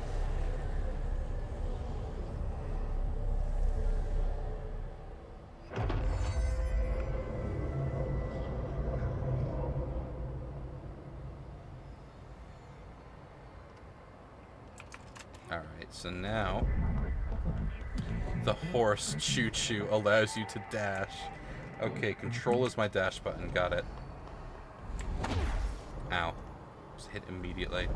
Speaker 1: Alright, so now the horse choo-choo allows you to dash. Okay, control is my dash button. Got it. Ow. Just hit immediately.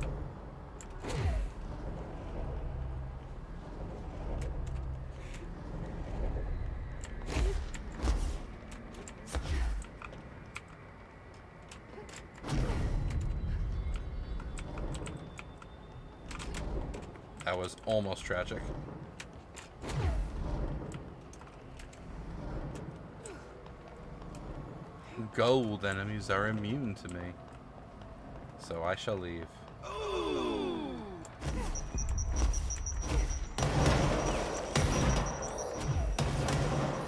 Speaker 1: That was almost tragic. Gold enemies are immune to me. So I shall leave.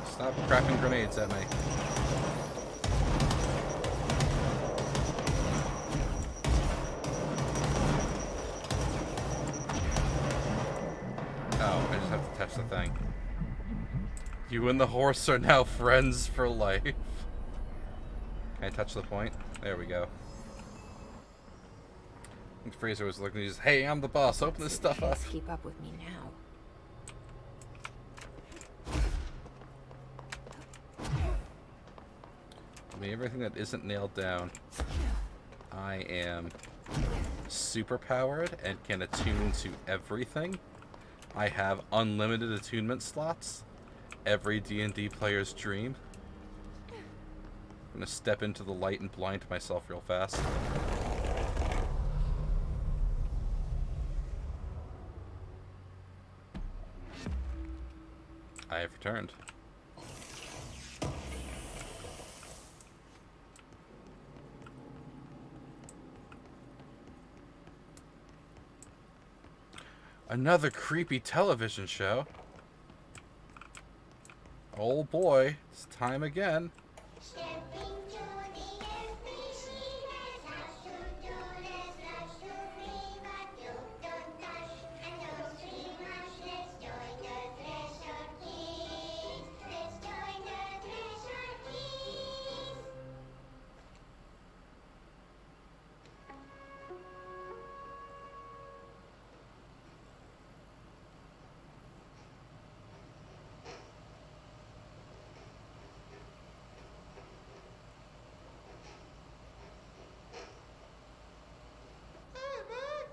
Speaker 1: Stop crapping grenades at me. Oh, I just have to touch the thing. You and the horse are now friends for life. Can I touch the point? There we go. I think Fraser was looking, he's, hey, I'm the boss, open this stuff up.
Speaker 2: Keep up with me now.
Speaker 1: I mean, everything that isn't nailed down. I am super powered and can attune to everything. I have unlimited attunement slots. Every D&D player's dream. I'm gonna step into the light and blind myself real fast. I have returned. Another creepy television show. Oh boy, it's time again.
Speaker 10: Stepping to the FBC, let's rush to do, let's rush to free, but you don't touch, and don't scream much, let's join the Treasure Kids, let's join the Treasure Kids.
Speaker 12: Hey, man!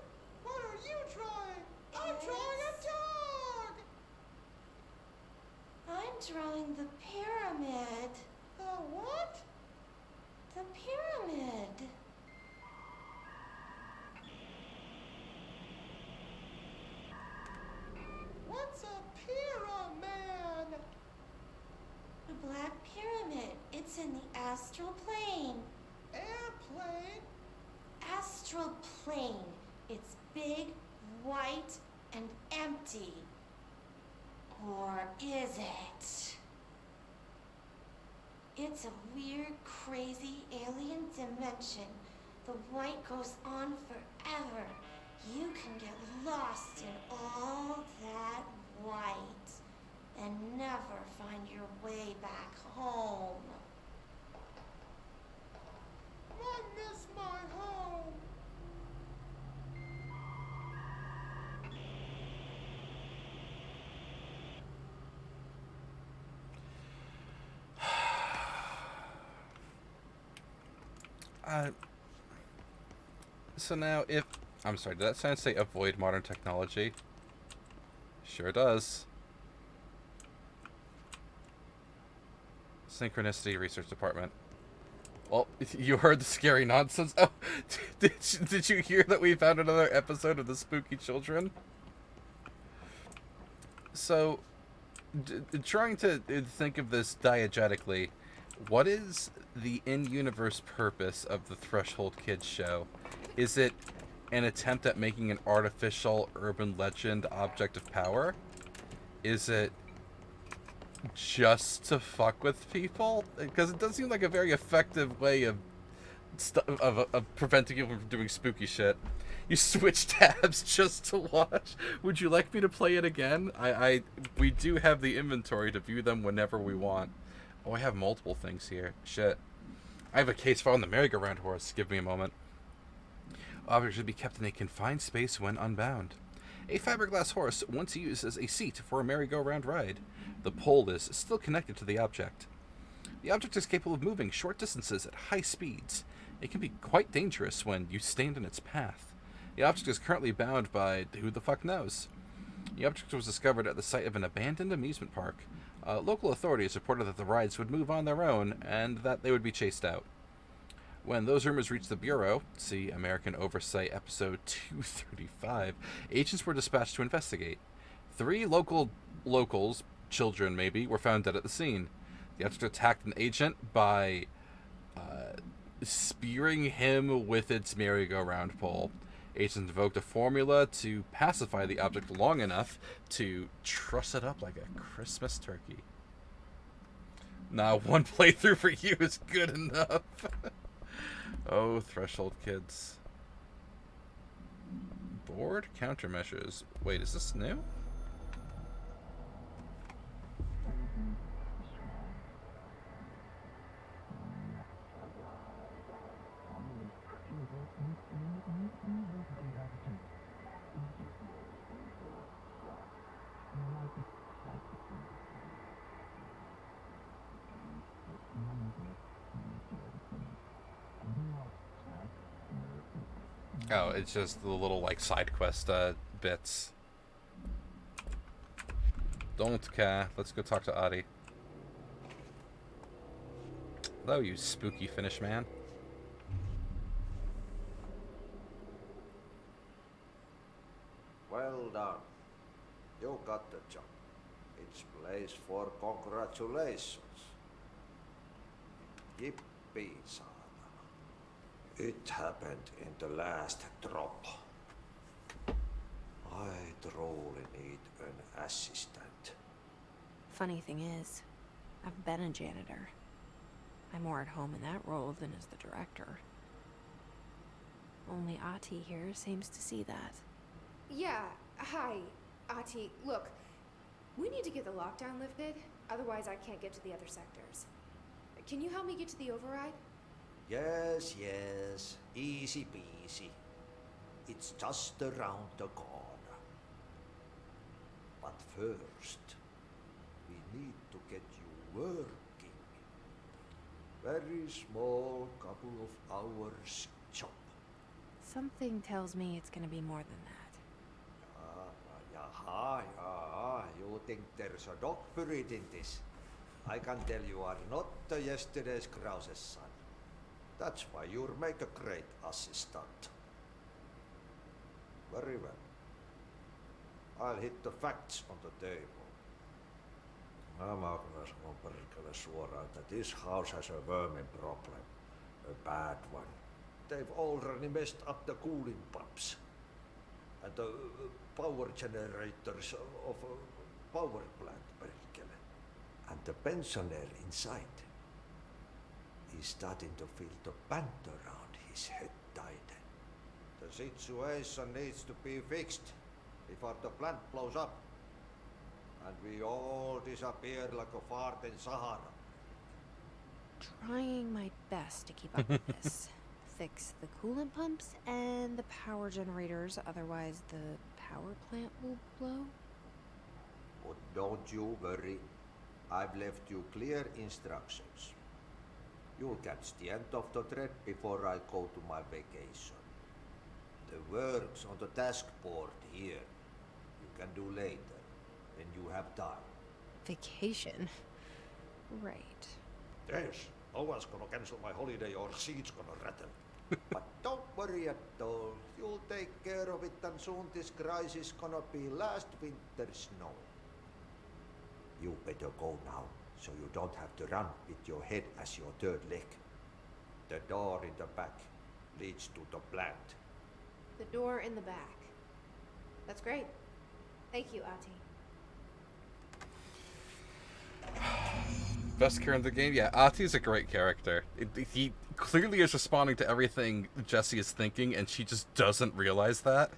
Speaker 12: What are you drawing? I'm drawing a dog!
Speaker 10: I'm drawing the pyramid.
Speaker 12: The what?
Speaker 10: The pyramid.
Speaker 12: What's a pyramid?
Speaker 10: A black pyramid. It's in the astral plane.
Speaker 12: Airplane?
Speaker 10: Astral plane. It's big, white, and empty. Or is it? It's a weird, crazy alien dimension. The white goes on forever. You can get lost in all that white and never find your way back home.
Speaker 12: I miss my home.
Speaker 1: So now if... I'm sorry, did that sign say avoid modern technology? Sure does. Synchronicity Research Department. Well, you heard the scary nonsense. Oh, did you hear that we found another episode of the Spooky Children? So, trying to think of this diegetically, what is the in-universe purpose of the Threshold Kids show? Is it an attempt at making an artificial urban legend object of power? Is it just to fuck with people? Because it does seem like a very effective way of preventing people from doing spooky shit. You switch tabs just to watch. Would you like me to play it again? We do have the inventory to view them whenever we want. Oh, I have multiple things here. Shit. I have a case file on the merry-go-round horse. Give me a moment. Objects should be kept in a confined space when unbound. A fiberglass horse once used as a seat for a merry-go-round ride. The pole is still connected to the object. The object is capable of moving short distances at high speeds. It can be quite dangerous when you stand in its path. The object is currently bound by who the fuck knows. The object was discovered at the site of an abandoned amusement park. Local authorities reported that the rides would move on their own and that they would be chased out. When those rumors reached the Bureau, see American Oversight Episode 235, agents were dispatched to investigate. 3 locals, children maybe, were found dead at the scene. The object attacked an agent by spearing him with its merry-go-round pole. Agents invoked a formula to pacify the object long enough to truss it up like a Christmas turkey. Now, one playthrough for you is good enough. Oh, Threshold Kids. Board countermeasures. Wait, is this new? Oh, it's just the little, like, side quest bits. Don't care. Let's go talk to Adi. Hello, you spooky Finnish man.
Speaker 3: Well done. You got the job. It's place for congratulations. Yippee, saatana. It happened in the last drop. I truly need an assistant.
Speaker 2: Funny thing is, I've been a janitor. I'm more at home in that role than as the director. Only Ati here seems to see that.
Speaker 4: Yeah, hi, Ati. Look, we need to get the lockdown lifted, otherwise I can't get to the other sectors. Can you help me get to the override?
Speaker 3: Yes, yes. Easy peasy. It's just around the corner. But first, we need to get you working. Very small, couple of hours job.
Speaker 2: Something tells me it's gonna be more than that.
Speaker 3: Yaha. You think there's a dog buried in this? I can tell you are not the yesterday's Krause's son. That's why you'll make a great assistant. Very well. I'll hit the facts on the table. Mä kyllä sanon perkele suoraan, että this house has a vermin problem. A bad one. They've already messed up the cooling pumps. And the power generators of a power plant, perkele. And the pensioner inside is starting to feel the band around his head tighten. The situation needs to be fixed before the plant blows up. And we all disappear like a fart in Sahara.
Speaker 2: Trying my best to keep up with this. Fix the coolant pumps and the power generators, otherwise the power plant will blow.
Speaker 3: But don't you worry. I've left you clear instructions. You'll catch the end of the thread before I go to my vacation. The work's on the task board here. You can do later, when you have time.
Speaker 2: Vacation? Right.
Speaker 3: Yes, no one's gonna cancel my holiday or seat's gonna rattle. But don't worry at all. You'll take care of it and soon this crisis gonna be last winter's snow. You better go now, so you don't have to run with your head as your third leg. The door in the back leads to the plant.
Speaker 4: The door in the back. That's great. Thank you, Ati.
Speaker 1: Best character in the game? Yeah, Ati's a great character. He clearly is responding to everything Jessie is thinking, and she just doesn't realize that.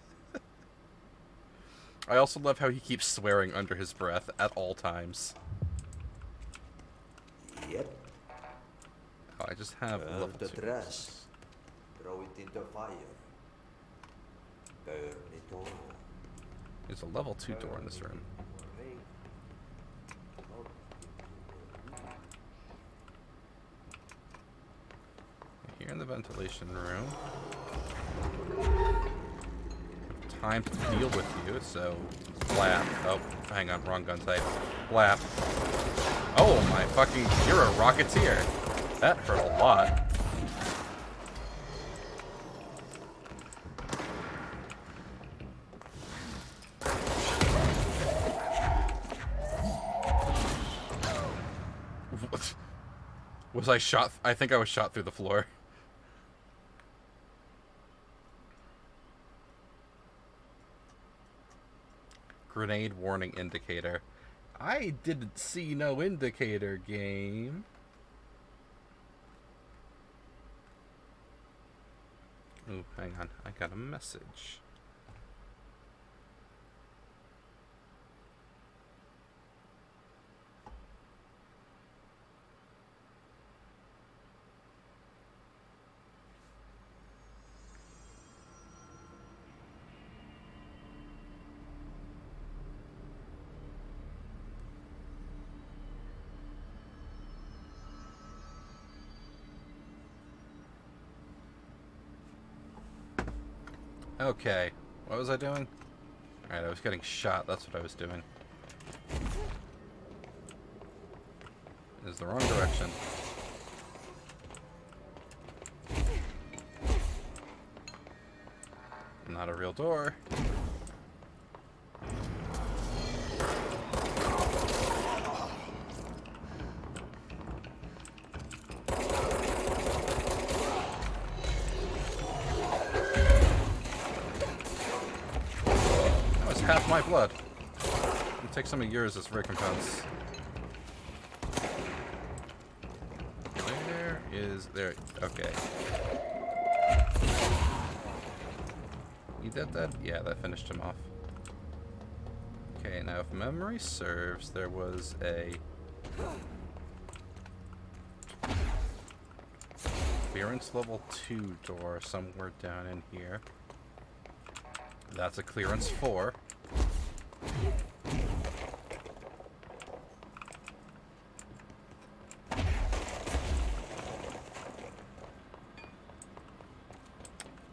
Speaker 1: I also love how he keeps swearing under his breath at all times.
Speaker 3: Yep.
Speaker 1: Oh, I just have
Speaker 3: Burn
Speaker 1: level
Speaker 3: the
Speaker 1: 2.
Speaker 3: trash. Throw it in the fire. Burn it all.
Speaker 1: There's a level 2 door in this room. Here in the ventilation room. Time to deal with you, so blap. Oh, hang on, wrong gun type. Blap. Oh my fucking, you're a rocketeer. That hurt a lot. What? Was I shot? I think I was shot through the floor. Grenade warning indicator. I didn't see no indicator, game. Oh, hang on. I got a message. Okay, what was I doing? Alright, I was getting shot, that's what I was doing. is the wrong direction. Not a real door. That was half my blood. I'll take some of yours as recompense. Where is there? Okay. You did that? Yeah, that finished him off. Okay, now if memory serves, there was a clearance level 2 door somewhere down in here. That's a clearance 4.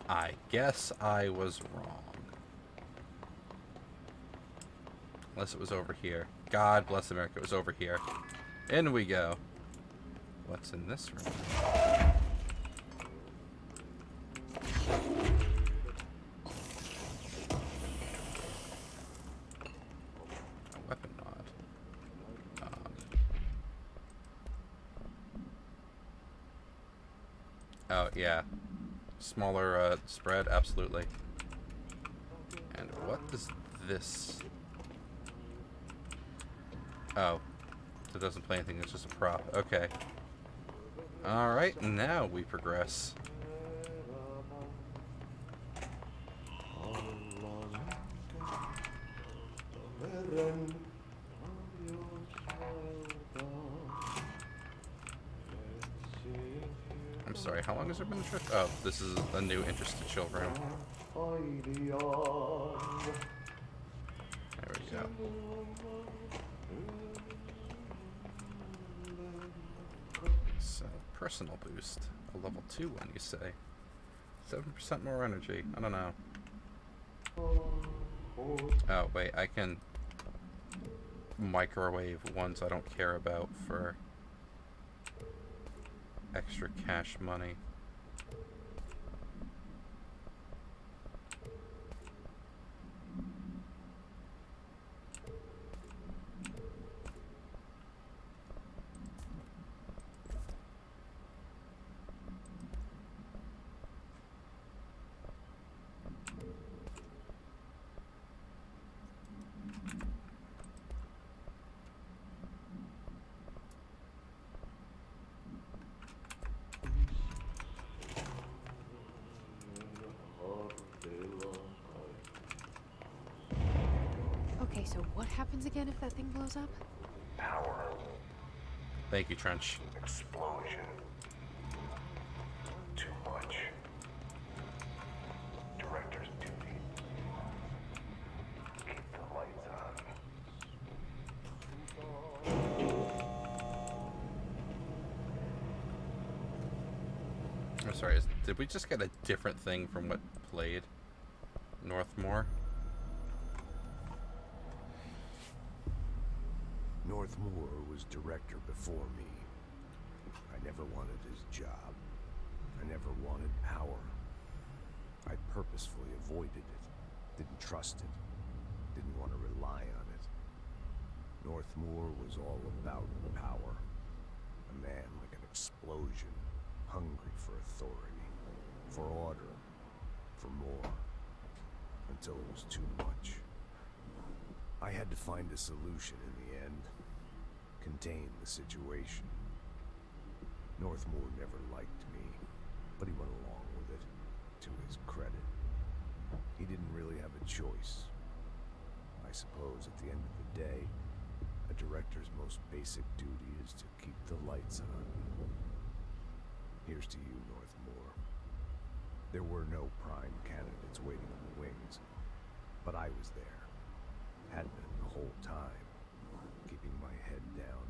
Speaker 1: I guess I was wrong. Unless it was over here. God bless America, it was over here. In we go. What's in this room? A weapon mod. Oh, yeah. Smaller spread, absolutely. And what is this? Oh, it doesn't play anything, it's just a prop. Okay. Alright, now we progress. I'm sorry, how long has there been a trip? Oh, this is a new interest to children. There we go. So, personal boost. A level 2 one, you say? 7% more energy. I don't know. Oh, wait, I can microwave ones I don't care about for extra cash money.
Speaker 2: Okay, so what happens again if that thing blows up?
Speaker 6: Power.
Speaker 1: Thank you, Trench.
Speaker 6: Explosion. Too much. Director's duty. Keep the lights on.
Speaker 1: I'm sorry, did we just get a different thing from what played? Northmore?
Speaker 11: Northmore was director before me. I never wanted his job. I never wanted power. I purposefully avoided it. Didn't trust it. Didn't want to rely on it. Northmore was all about power. A man like an explosion, hungry for authority, for order, for more, until it was too much. I had to find a solution in the end. Contain the situation. Northmore never liked me, but he went along with it, to his credit. He didn't really have a choice. I suppose at the end of the day, a director's most basic duty is to keep the lights on. Here's to you, Northmore. There were no prime candidates waiting in the wings, but I was there. Had been the whole time, keeping my head down,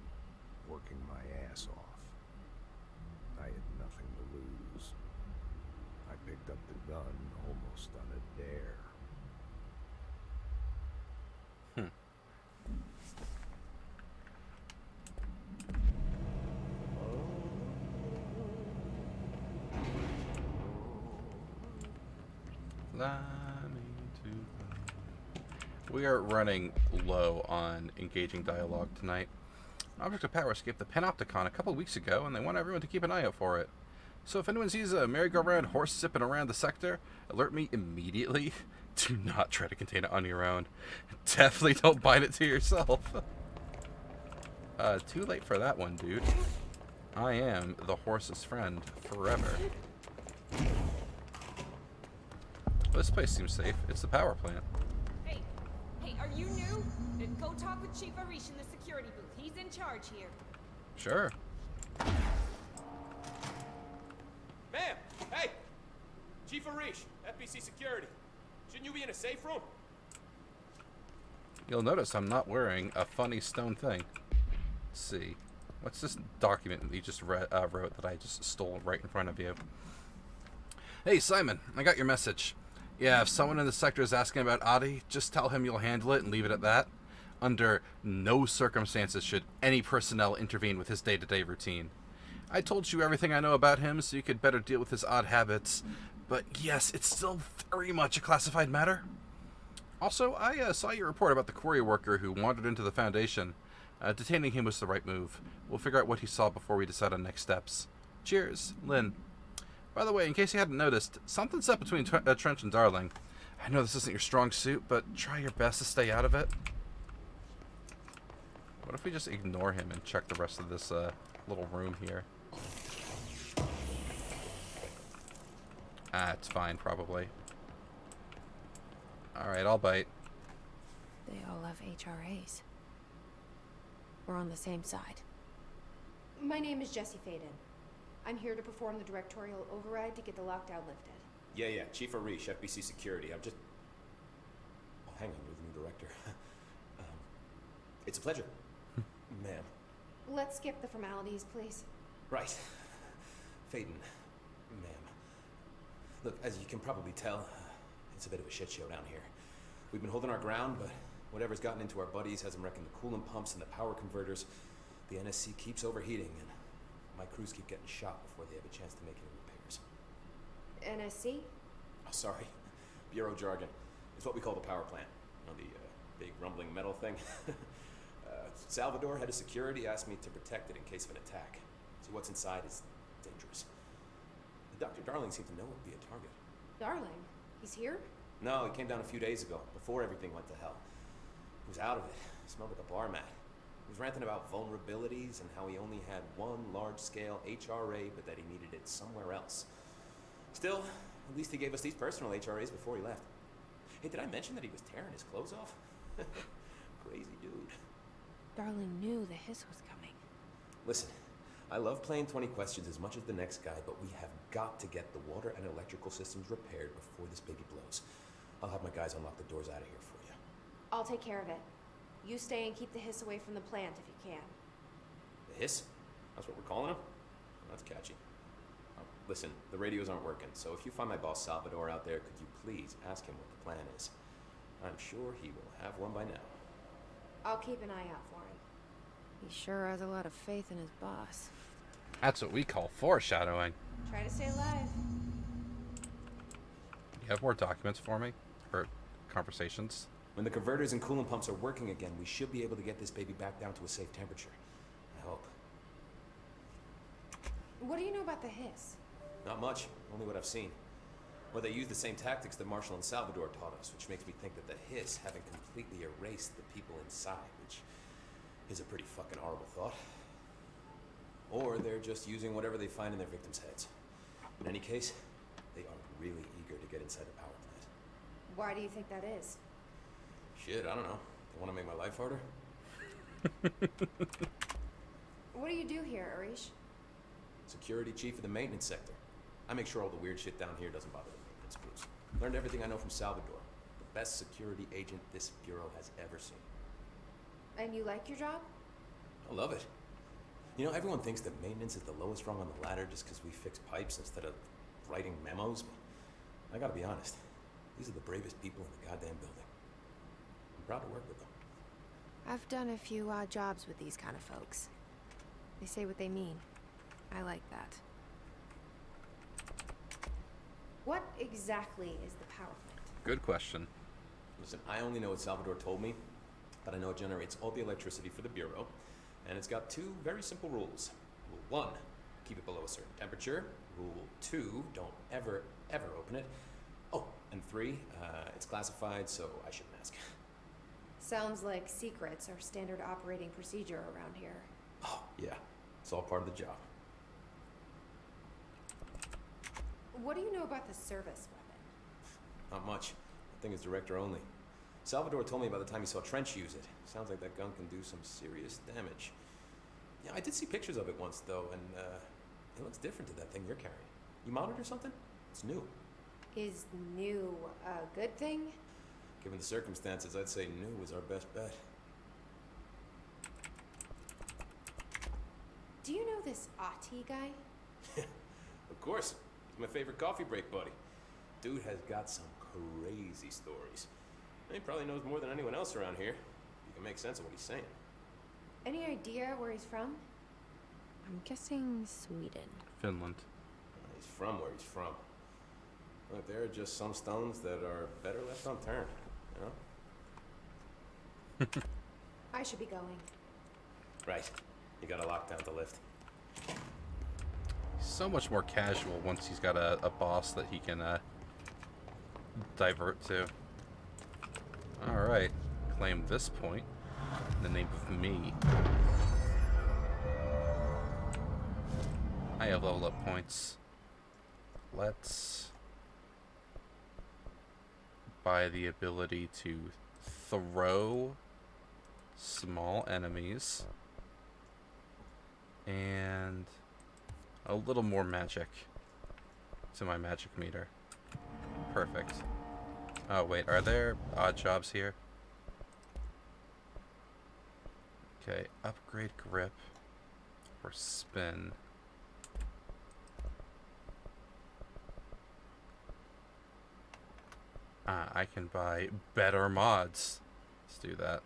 Speaker 11: working my ass off. I had nothing to lose. I picked up the gun almost on a dare.
Speaker 1: Fly me to. We are running low on engaging dialogue tonight. Object of Power escaped the Panopticon a couple weeks ago, and they want everyone to keep an eye out for it. So if anyone sees a merry-go-round horse zipping around the sector, alert me immediately. Do not try to contain it on your own. Definitely don't bind it to yourself. Too late for that one, dude. I am the horse's friend forever. Well, this place seems safe. It's the power plant.
Speaker 13: Hey, are you new? Then go talk with Chief Arish in the security booth. He's in charge here.
Speaker 1: Sure.
Speaker 14: Ma'am! Hey! Chief Arish, FBC Security. Shouldn't you be in a safe room?
Speaker 1: You'll notice I'm not wearing a funny stone thing. Let's see. What's this document that you just wrote that I just stole right in front of you? Hey, Simon, I got your message. Yeah, if someone in the sector is asking about Adi, just tell him you'll handle it and leave it at that. Under no circumstances should any personnel intervene with his day-to-day routine. I told you everything I know about him so you could better deal with his odd habits, but yes, it's still very much a classified matter. Also, I saw your report about the quarry worker who wandered into the Foundation. Detaining him was the right move. We'll figure out what he saw before we decide on next steps. Cheers, Lynn. By the way, in case you hadn't noticed, something's up between Trench and Darling. I know this isn't your strong suit, but try your best to stay out of it. What if we just ignore him and check the rest of this little room here? Ah, it's fine, probably. Alright, I'll bite.
Speaker 2: They all have HRAs. We're on the same side.
Speaker 4: My name is Jessie Faden. I'm here to perform the directorial override to get the lockdown lifted.
Speaker 14: Yeah, Chief Arish, FBC Security. I'm just... Oh, hang on, you're the new director. It's a pleasure. Ma'am.
Speaker 4: Let's skip the formalities, please.
Speaker 14: Right. Faden. Ma'am. Look, as you can probably tell, it's a bit of a shit show down here. We've been holding our ground, but whatever's gotten into our buddies has them wrecking the coolant pumps and the power converters. The NSC keeps overheating, and my crews keep getting shot before they have a chance to make any repairs.
Speaker 4: NSC?
Speaker 14: Oh, sorry. Bureau jargon. It's what we call the power plant. You know, the big rumbling metal thing? Salvador, head of security, asked me to protect it in case of an attack. See, what's inside is dangerous. Dr. Darling seemed to know it would be a target.
Speaker 4: Darling? He's here?
Speaker 14: No, he came down a few days ago, before everything went to hell. He was out of it. Smelled like a bar mat. He was ranting about vulnerabilities and how he only had one large-scale HRA, but that he needed it somewhere else. Still, at least he gave us these personal HRAs before he left. Hey, did I mention that he was tearing his clothes off? Crazy dude.
Speaker 2: Darling knew the hiss was coming.
Speaker 14: Listen, I love playing 20 questions as much as the next guy, but we have got to get the water and electrical systems repaired before this baby blows. I'll have my guys unlock the doors out of here for you.
Speaker 4: I'll take care of it. You stay and keep the hiss away from the plant if you can.
Speaker 14: The hiss? That's what we're calling him? That's catchy. Oh, listen, the radios aren't working, so if you find my boss Salvador out there, could you please ask him what the plan is? I'm sure he will have one by now.
Speaker 4: I'll keep an eye out for him.
Speaker 2: He sure has a lot of faith in his boss.
Speaker 1: That's what we call foreshadowing.
Speaker 4: Try to stay alive.
Speaker 1: You have more documents for me? Or conversations?
Speaker 14: When the converters and coolant pumps are working again, we should be able to get this baby back down to a safe temperature. I hope.
Speaker 4: What do you know about the hiss?
Speaker 14: Not much, only what I've seen. Well, they use the same tactics that Marshall and Salvador taught us, which makes me think that the hiss haven't completely erased the people inside, which is a pretty fucking horrible thought. Or they're just using whatever they find in their victims' heads. In any case, they are really eager to get inside the power plant.
Speaker 4: Why do you think that is?
Speaker 14: Shit, I don't know. They want to make my life harder?
Speaker 4: What do you do here, Arish?
Speaker 14: Security chief of the maintenance sector. I make sure all the weird shit down here doesn't bother the maintenance crews. Learned everything I know from Salvador. The best security agent this bureau has ever seen.
Speaker 4: And you like your job?
Speaker 14: I love it. You know, everyone thinks that maintenance is the lowest rung on the ladder just because we fix pipes instead of writing memos, but I gotta be honest. These are the bravest people in the goddamn building. I'm proud to work with them.
Speaker 2: I've done a few odd jobs with these kind of folks. They say what they mean. I like that.
Speaker 4: What exactly is the power plant?
Speaker 1: Good question.
Speaker 14: Listen, I only know what Salvador told me, but I know it generates all the electricity for the Bureau, and it's got 2 very simple rules. Rule 1, keep it below a certain temperature. Rule 2, don't ever, ever open it. Oh, and 3, it's classified, so I shouldn't ask.
Speaker 4: Sounds like secrets are standard operating procedure around here.
Speaker 14: Oh, yeah. It's all part of the job.
Speaker 4: What do you know about the service weapon?
Speaker 14: Not much. That thing is director only. Salvador told me by the time he saw Trench use it. Sounds like that gun can do some serious damage. Yeah, I did see pictures of it once, though, and it looks different to that thing you're carrying. You mounted or something? It's new.
Speaker 4: Is new a good thing?
Speaker 14: Given the circumstances, I'd say new is our best bet.
Speaker 4: Do you know this Ati guy?
Speaker 14: Of course. He's my favorite coffee break buddy. Dude has got some crazy stories. He probably knows more than anyone else around here. You can make sense of what he's saying.
Speaker 4: Any idea where he's from?
Speaker 2: I'm guessing Sweden.
Speaker 1: Finland.
Speaker 14: He's from where he's from. Look, there are just some stones that are better left unturned, you know?
Speaker 4: I should be going.
Speaker 14: Right. You gotta lock down the lift.
Speaker 1: So much more casual once he's got a boss that he can divert to. Alright. Claim this point in the name of me. I have level up points. Let's buy the ability to throw small enemies and a little more magic to my magic meter. Perfect. Oh wait, are there odd jobs here? Okay, upgrade grip or spin. I can buy better mods. Let's do that.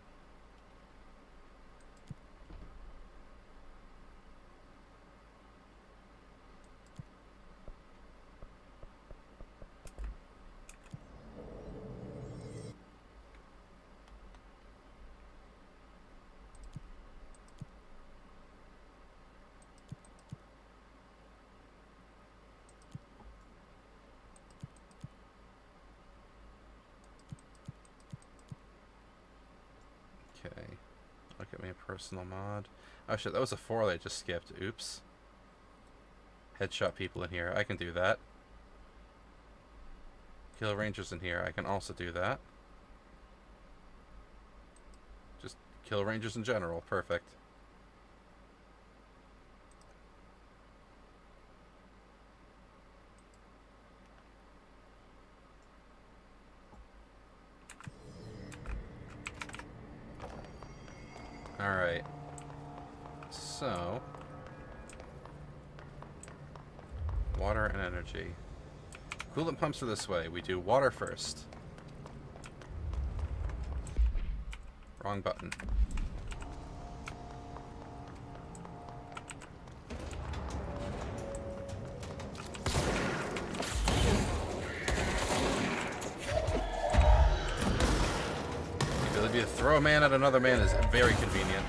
Speaker 1: Okay, look at my personal mod. Oh shit, that was a 4 that I just skipped. Oops. Headshot people in here. I can do that. Kill rangers in here. I can also do that. Just kill rangers in general. Perfect. Alright. So, water and energy. Coolant pumps are this way. We do water first. Wrong button. The ability to throw a man at another man is very convenient.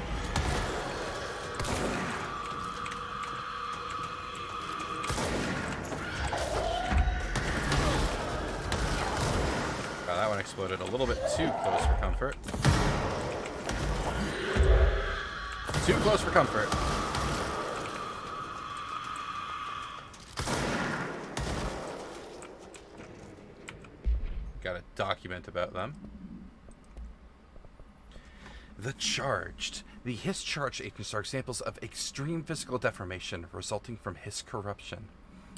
Speaker 1: Wow, that one exploded a little bit too close for comfort. Too close for comfort. Got a document about them. The Charged. The Hiss Charged agents are examples of extreme physical deformation resulting from Hiss corruption.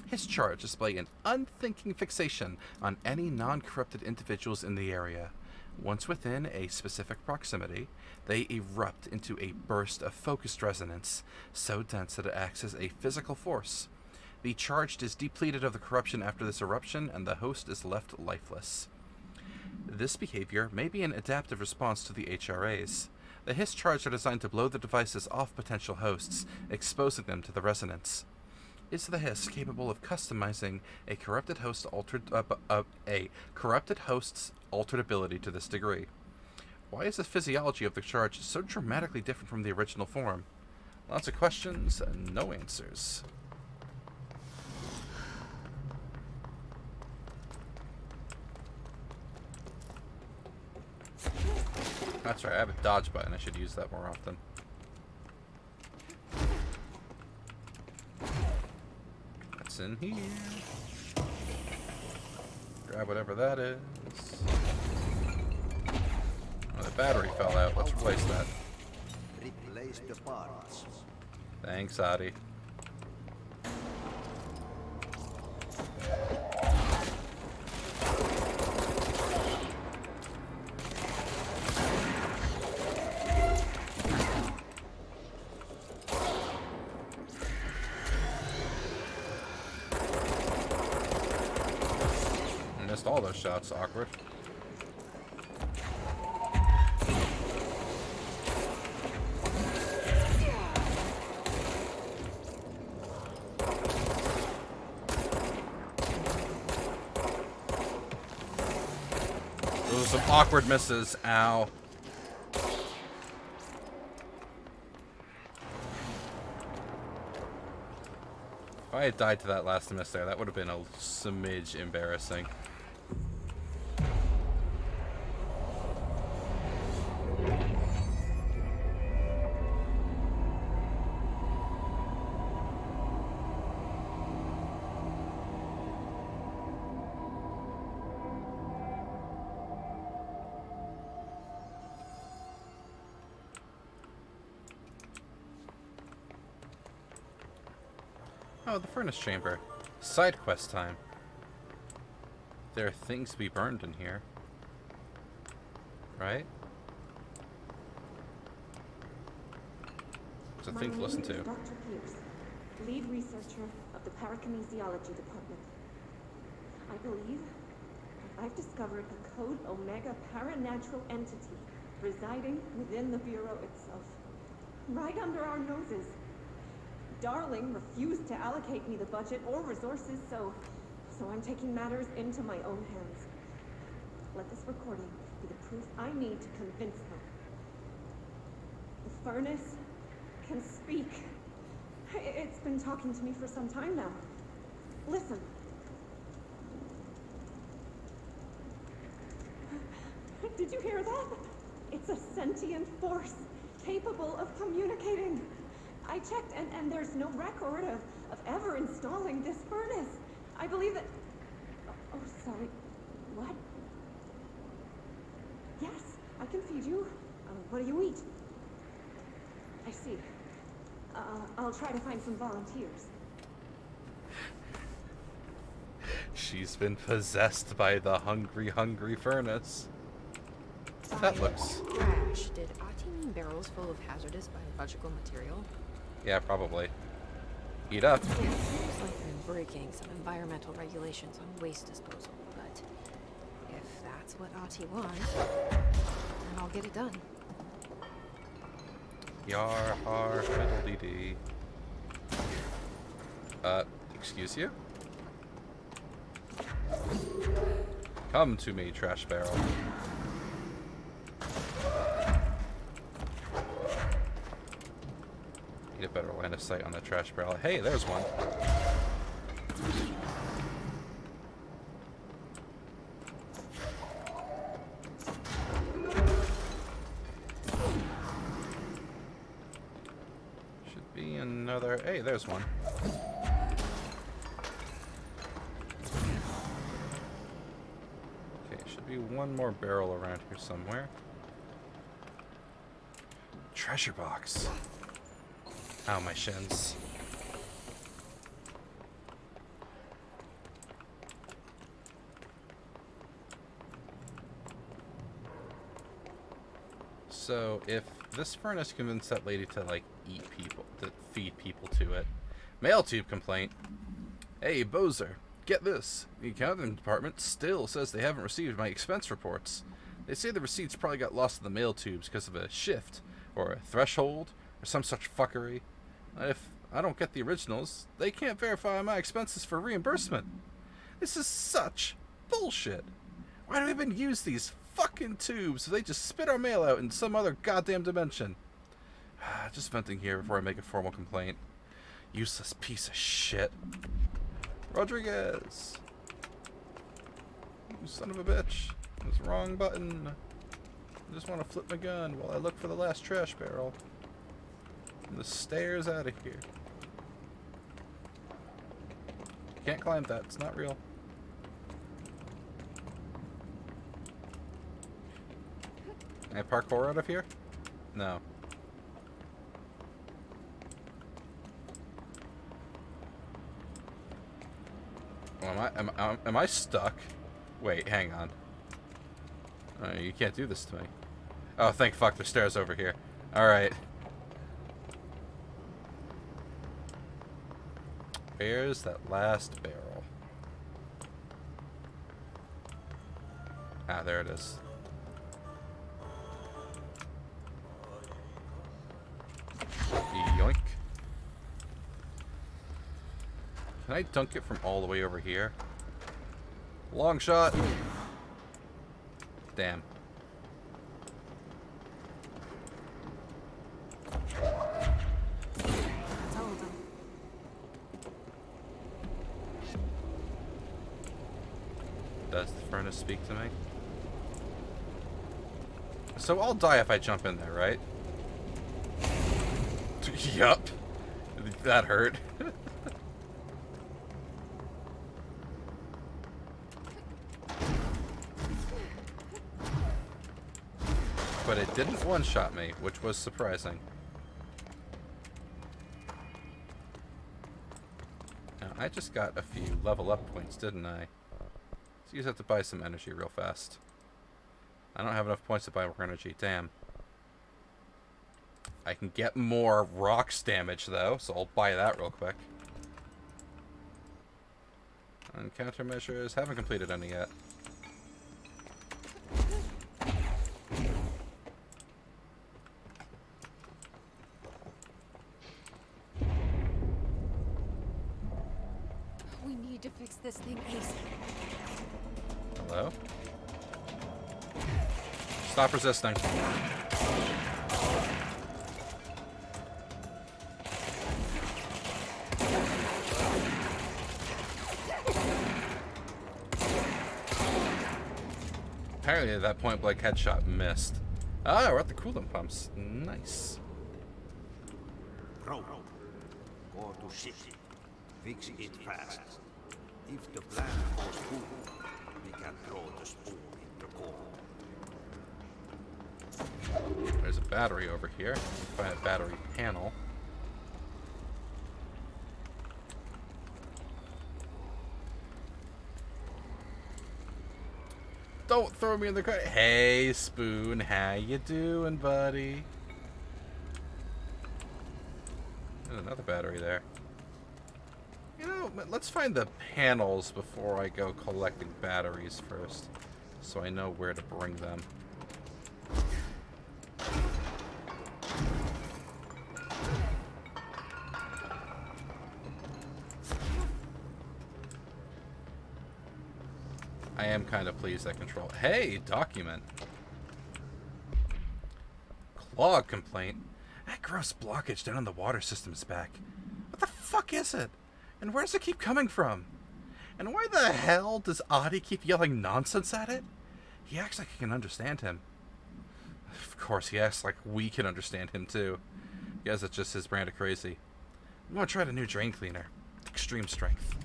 Speaker 1: Hiss Charged display an unthinking fixation on any non-corrupted individuals in the area. Once within a specific proximity, they erupt into a burst of focused resonance, so dense that it acts as a physical force. The Charged is depleted of the corruption after this eruption, and the host is left lifeless. This behavior may be an adaptive response to the HRAs. The Hiss Charged are designed to blow the devices off potential hosts, exposing them to the resonance. is the hiss capable of customizing a corrupted host's altered ability to this degree? Why is the physiology of the charge so dramatically different from the original form? Lots of questions and no answers. That's right, I have a dodge button. I should use that more often. That's in here. Grab whatever that is. Oh, the battery fell out. Let's replace that.
Speaker 3: Replace the parts.
Speaker 1: Thanks, Adi. Missed all those shots. Awkward. Those are some awkward misses. Ow. If I had died to that last miss there, that would have been a smidge embarrassing. Oh, the furnace chamber. Side quest time. There are things to be burned in here. Right? There's a thing to listen to.
Speaker 15: Dr. Pierce, lead researcher of the parakinesiology department. I believe I've discovered a Code Omega paranatural entity residing within the Bureau itself. Right under our noses. Darling refused to allocate me the budget or resources, so I'm taking matters into my own hands. Let this recording be the proof I need to convince them. The furnace can speak. It's been talking to me for some time now. Listen. Did you hear that? It's a sentient force capable of communicating. I checked, and there's no record of ever installing this furnace. I believe that... Oh, sorry. What? Yes, I can feed you. What do you eat? I see. I'll try to find some volunteers.
Speaker 1: She's been possessed by the hungry, hungry furnace. That looks...
Speaker 2: Crash. Did Ati mean barrels full of hazardous biological material?
Speaker 1: Yeah, probably. Eat up.
Speaker 2: Yeah, it seems like they're breaking some environmental regulations on waste disposal, but if that's what Ati wants, then I'll get it done.
Speaker 1: Yar har fiddle-dee-dee. Excuse you? Come to me, trash barrel. Need a better line of sight on the trash barrel. Hey, there's one. Should be another... Hey, there's one. Okay, should be one more barrel around here somewhere. Treasure box. Ow, my shins. So, if this furnace convinced that lady to, like, eat people, to feed people to it. Mail tube complaint. Hey, Bozer, get this. The accounting department still says they haven't received my expense reports. They say the receipts probably got lost in the mail tubes because of a shift, or a threshold, or some such fuckery. I don't get the originals. They can't verify my expenses for reimbursement. This is such bullshit. Why do we even use these fucking tubes if they just spit our mail out in some other goddamn dimension? Just venting here before I make a formal complaint. Useless piece of shit. Rodriguez! You son of a bitch. That's the wrong button. I just want to flip my gun while I look for the last trash barrel. And the stairs out of here. Can't climb that. It's not real. Can I parkour out of here? No. Well, am I stuck? Wait, hang on. You can't do this to me. Oh, thank fuck, there's stairs over here. Alright. Where's that last barrel? Ah, there it is. Yoink. Can I dunk it from all the way over here? Long shot. Damn. Does the furnace speak to me? So I'll die if I jump in there, right? Yup. That hurt. But it didn't one-shot me, which was surprising. Now, I just got a few level up points, didn't I? So you just have to buy some energy real fast. I don't have enough points to buy more energy, damn. I can get more rocks damage, though, so I'll buy that real quick. And countermeasures, haven't completed any yet.
Speaker 9: We need to fix this thing ASAP.
Speaker 1: Hello? Stop resisting. Apparently that point blank headshot missed. Ah, we're at the coolant pumps. Nice.
Speaker 3: Bro, go to city. Fix it fast. If the plan goes through, we can throw the spoon in the core.
Speaker 1: There's a battery over here. Find a battery panel. Don't throw me in the crowd. Hey, Spoon, how you doing, buddy? There's another battery there. You know, let's find the panels before I go collecting batteries first, so I know where to bring them. I am kind of pleased I control. Hey, document. Clog complaint. That gross blockage down in the water system is back. What the fuck is it? And where's it keep coming from? And why the hell does Adi keep yelling nonsense at it? He acts like he can understand him. Of course, he acts like we can understand him too. Guess it's just his brand of crazy. I'm gonna try the new drain cleaner. Extreme strength.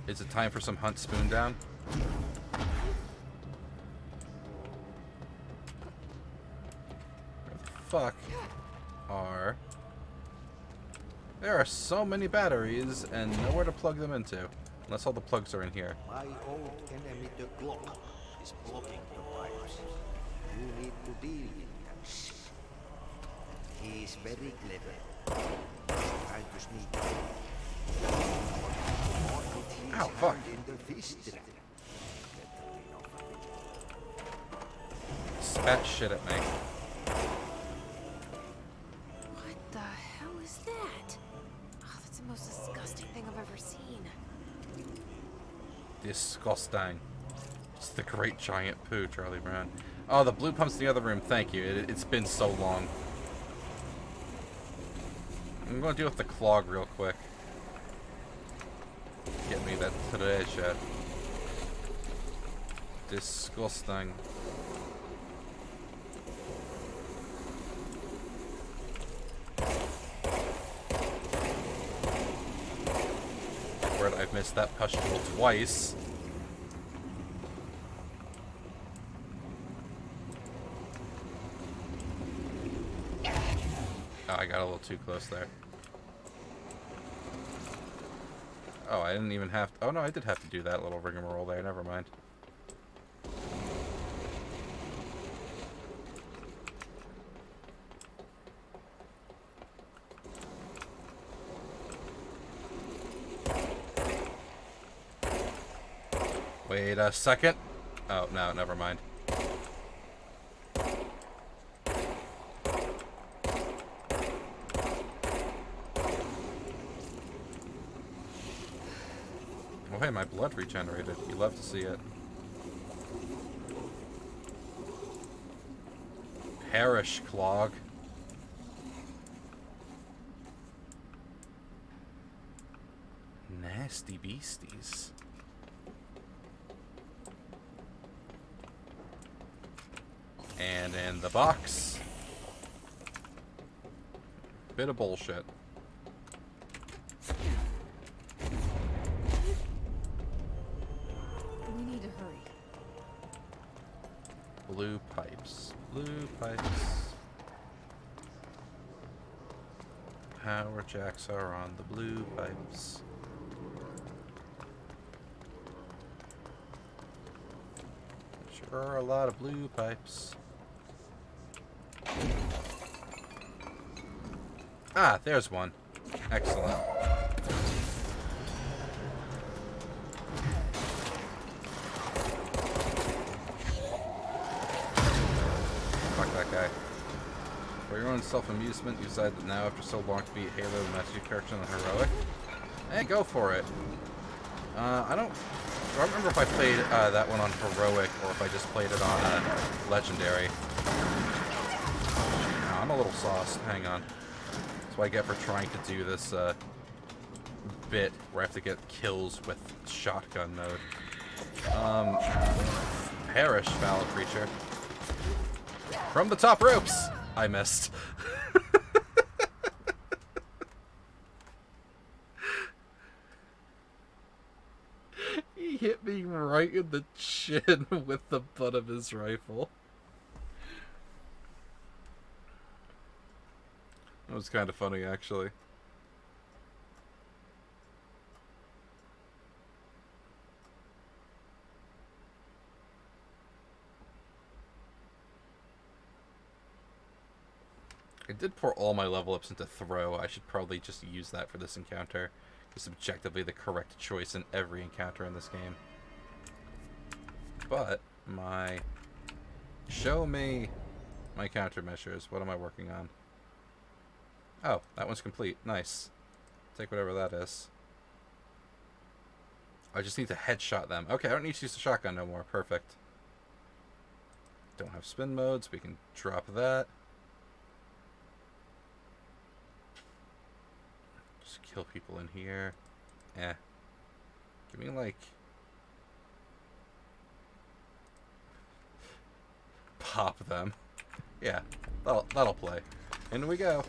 Speaker 1: Is it time for some hunt Spoon down? Where the fuck are... There are so many batteries and nowhere to plug them into. Unless all the plugs are in here.
Speaker 3: My old enemy, the clock, is blocking the pipes. You need to deal with that shit. He's very clever. Trying to sneak in.
Speaker 1: Ow, fuck. Spat shit at me.
Speaker 2: What the hell is that? Oh, that's the most disgusting thing I've ever seen.
Speaker 1: Disgusting. It's the great giant poo, Charlie Brown. Oh, the blue pump's in the other room. Thank you. It's been so long. I'm going to deal with the clog real quick. Get me that treasure. Disgusting. Word, I've missed that pustule twice. Oh, I got a little too close there. Oh, I didn't even have to... Oh, no, I did have to do that little rigmarole there. Never mind. Wait a second. Oh, no, never mind. Oh, hey, my blood regenerated. You love to see it. Perish, clog. Nasty beasties. And in the box. Bit of bullshit.
Speaker 2: We need to hurry.
Speaker 1: Blue pipes. Blue pipes. Power jacks are on the blue pipes. Sure are a lot of blue pipes. Ah, there's one. Excellent. Fuck that guy. For your own self-amusement, you decide that now, after so long, to beat Halo, the master character on heroic. Hey, go for it. I don't remember if I played that one on heroic or if I just played it on legendary. No, I'm a little sauced. Hang on. That's what I get for trying to do this bit where I have to get kills with shotgun mode. Perish, foul creature. From the top ropes! I missed. He hit me right in the chin with the butt of his rifle. That was kind of funny, actually. I did pour all my level ups into throw. I should probably just use that for this encounter. It's objectively the correct choice in every encounter in this game. But my... Show me my countermeasures. What am I working on? Oh, that one's complete. Nice. Take whatever that is. I just need to headshot them. Okay, I don't need to use the shotgun no more. Perfect. Don't have spin modes. We can drop that. Just kill people in here. Eh. Give me, like... Pop them. Yeah, that'll play. In we go.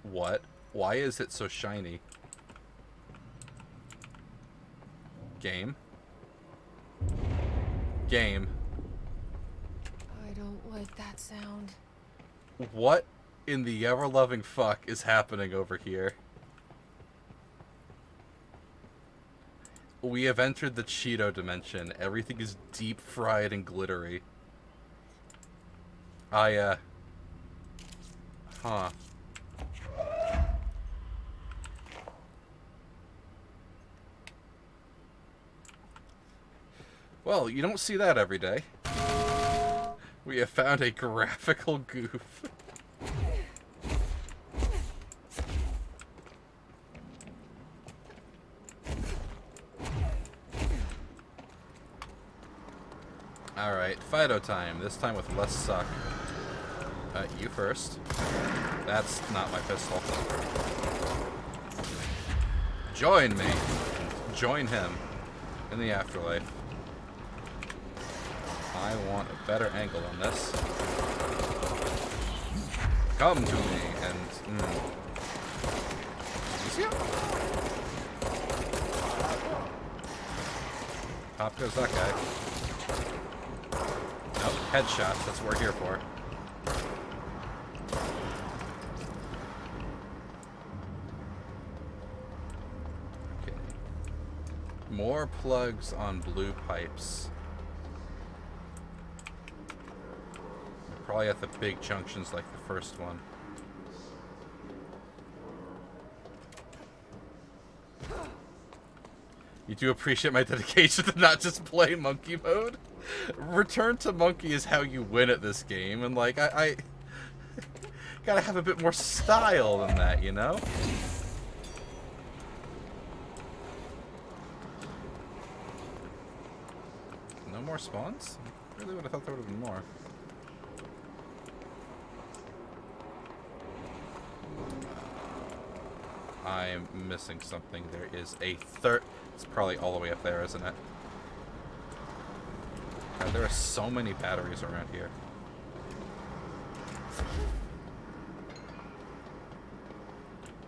Speaker 1: What? Why is it so shiny? Game? Game.
Speaker 2: I don't like that sound.
Speaker 1: What in the ever-loving fuck is happening over here? We have entered the Cheeto dimension. Everything is deep-fried and glittery. Huh. Well, you don't see that every day. We have found a graphical goof. Alright, Fido time. This time with less suck. You first. That's not my pistol. Join me. Join him in the afterlife. I want a better angle on this. Come to me and... You see him? Pop goes that guy. Nope, headshot. That's what we're here for. Okay. More plugs on blue pipes. Probably at the big junctions like the first one. You do appreciate my dedication to not just play monkey mode? Return to monkey is how you win at this game, and like, I gotta have a bit more style than that, you know? No more spawns? I really would have thought there would have been more. I'm missing something. There is a third. It's probably all the way up there, isn't it? God, there are so many batteries around here.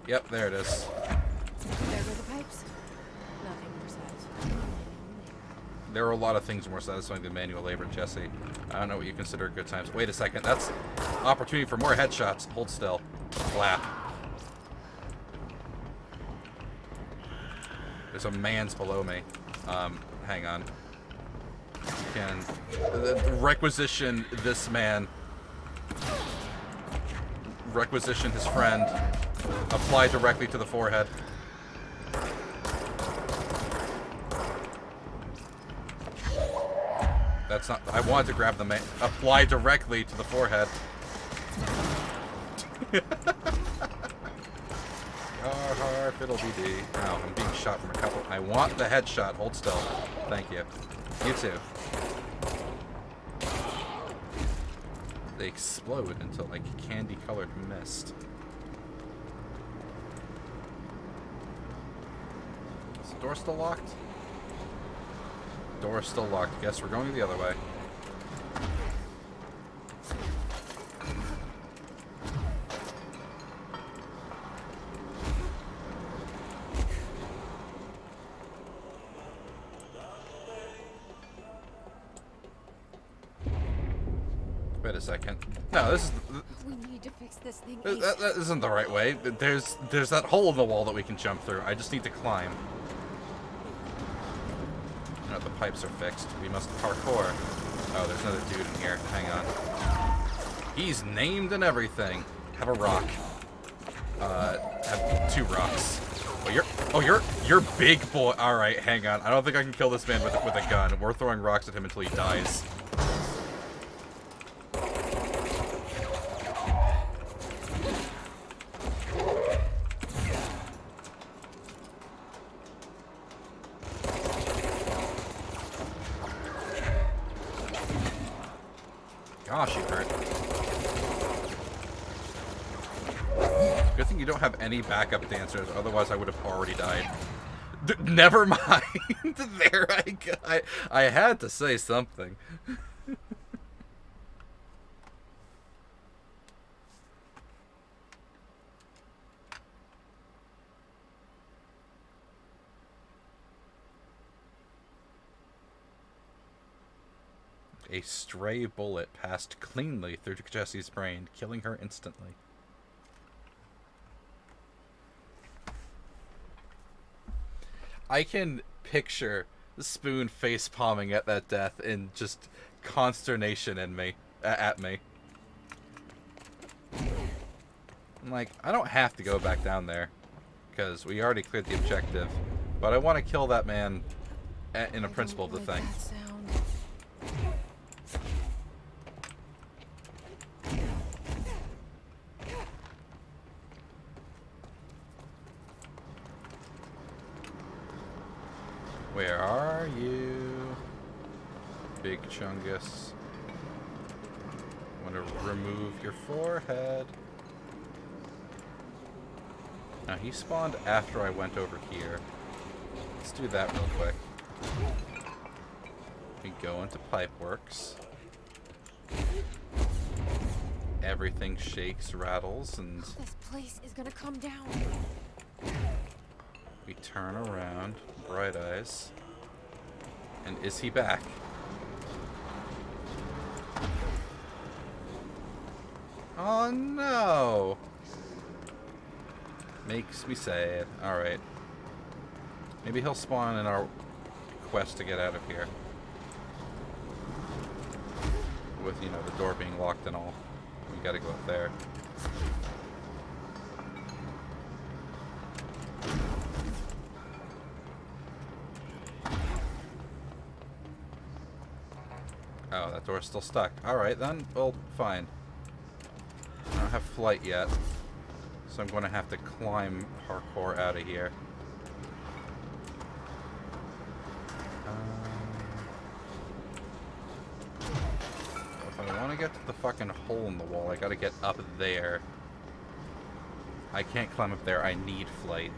Speaker 1: Yep, there it is.
Speaker 2: There go the pipes. Nothing more satisfying.
Speaker 1: There are a lot of things more satisfying than manual labor, Jesse. I don't know what you consider good times. Wait a second. That's opportunity for more headshots. Hold still. Flap. There's a man's below me. Hang on. Can requisition this man. Requisition his friend. Apply directly to the forehead. That's not... I wanted to grab the man. Apply directly to the forehead. Fiddle-dee-dee. Ow, I'm being shot from a couple. I want the headshot. Hold still. Thank you. You too. They explode into like candy-colored mist. Is the door still locked? Door still locked. Guess we're going the other way. Wait a second. No, this is...
Speaker 2: We need to fix this thing.
Speaker 1: That isn't the right way. There's that hole in the wall that we can jump through. I just need to climb. No, the pipes are fixed. We must parkour. Oh, there's another dude in here. Hang on. He's named and everything. Have a rock. Have 2 rocks. You're big boy. All right, hang on. I don't think I can kill this man with a gun. We're throwing rocks at him until he dies. Gosh, you hurt. Good thing you don't have any backup dancers, otherwise I would have already died. Never mind. There I had to say something. A stray bullet passed cleanly through Jesse's brain, killing her instantly. I can picture Spoon face palming at that death in just consternation in me, at me. I'm like, I don't have to go back down there, because we already cleared the objective, but I want to kill that man in a principle of the thing. Where are you? Big Chungus. Want to remove your forehead. Now he spawned after I went over here. Let's do that real quick. We go into Pipeworks. Everything shakes, rattles, and
Speaker 9: This place is gonna come down.
Speaker 1: we turn around. Bright Eyes. And is he back? Oh no! Makes me sad. Alright. Maybe he'll spawn in our quest to get out of here. With, you know, the door being locked and all. We gotta go up there. Oh, that door's still stuck. Alright then. Well, fine. I don't have flight yet. So I'm going to have to climb parkour out of here. If I want to get to the fucking hole in the wall, I gotta get up there. I can't climb up there. I need flight.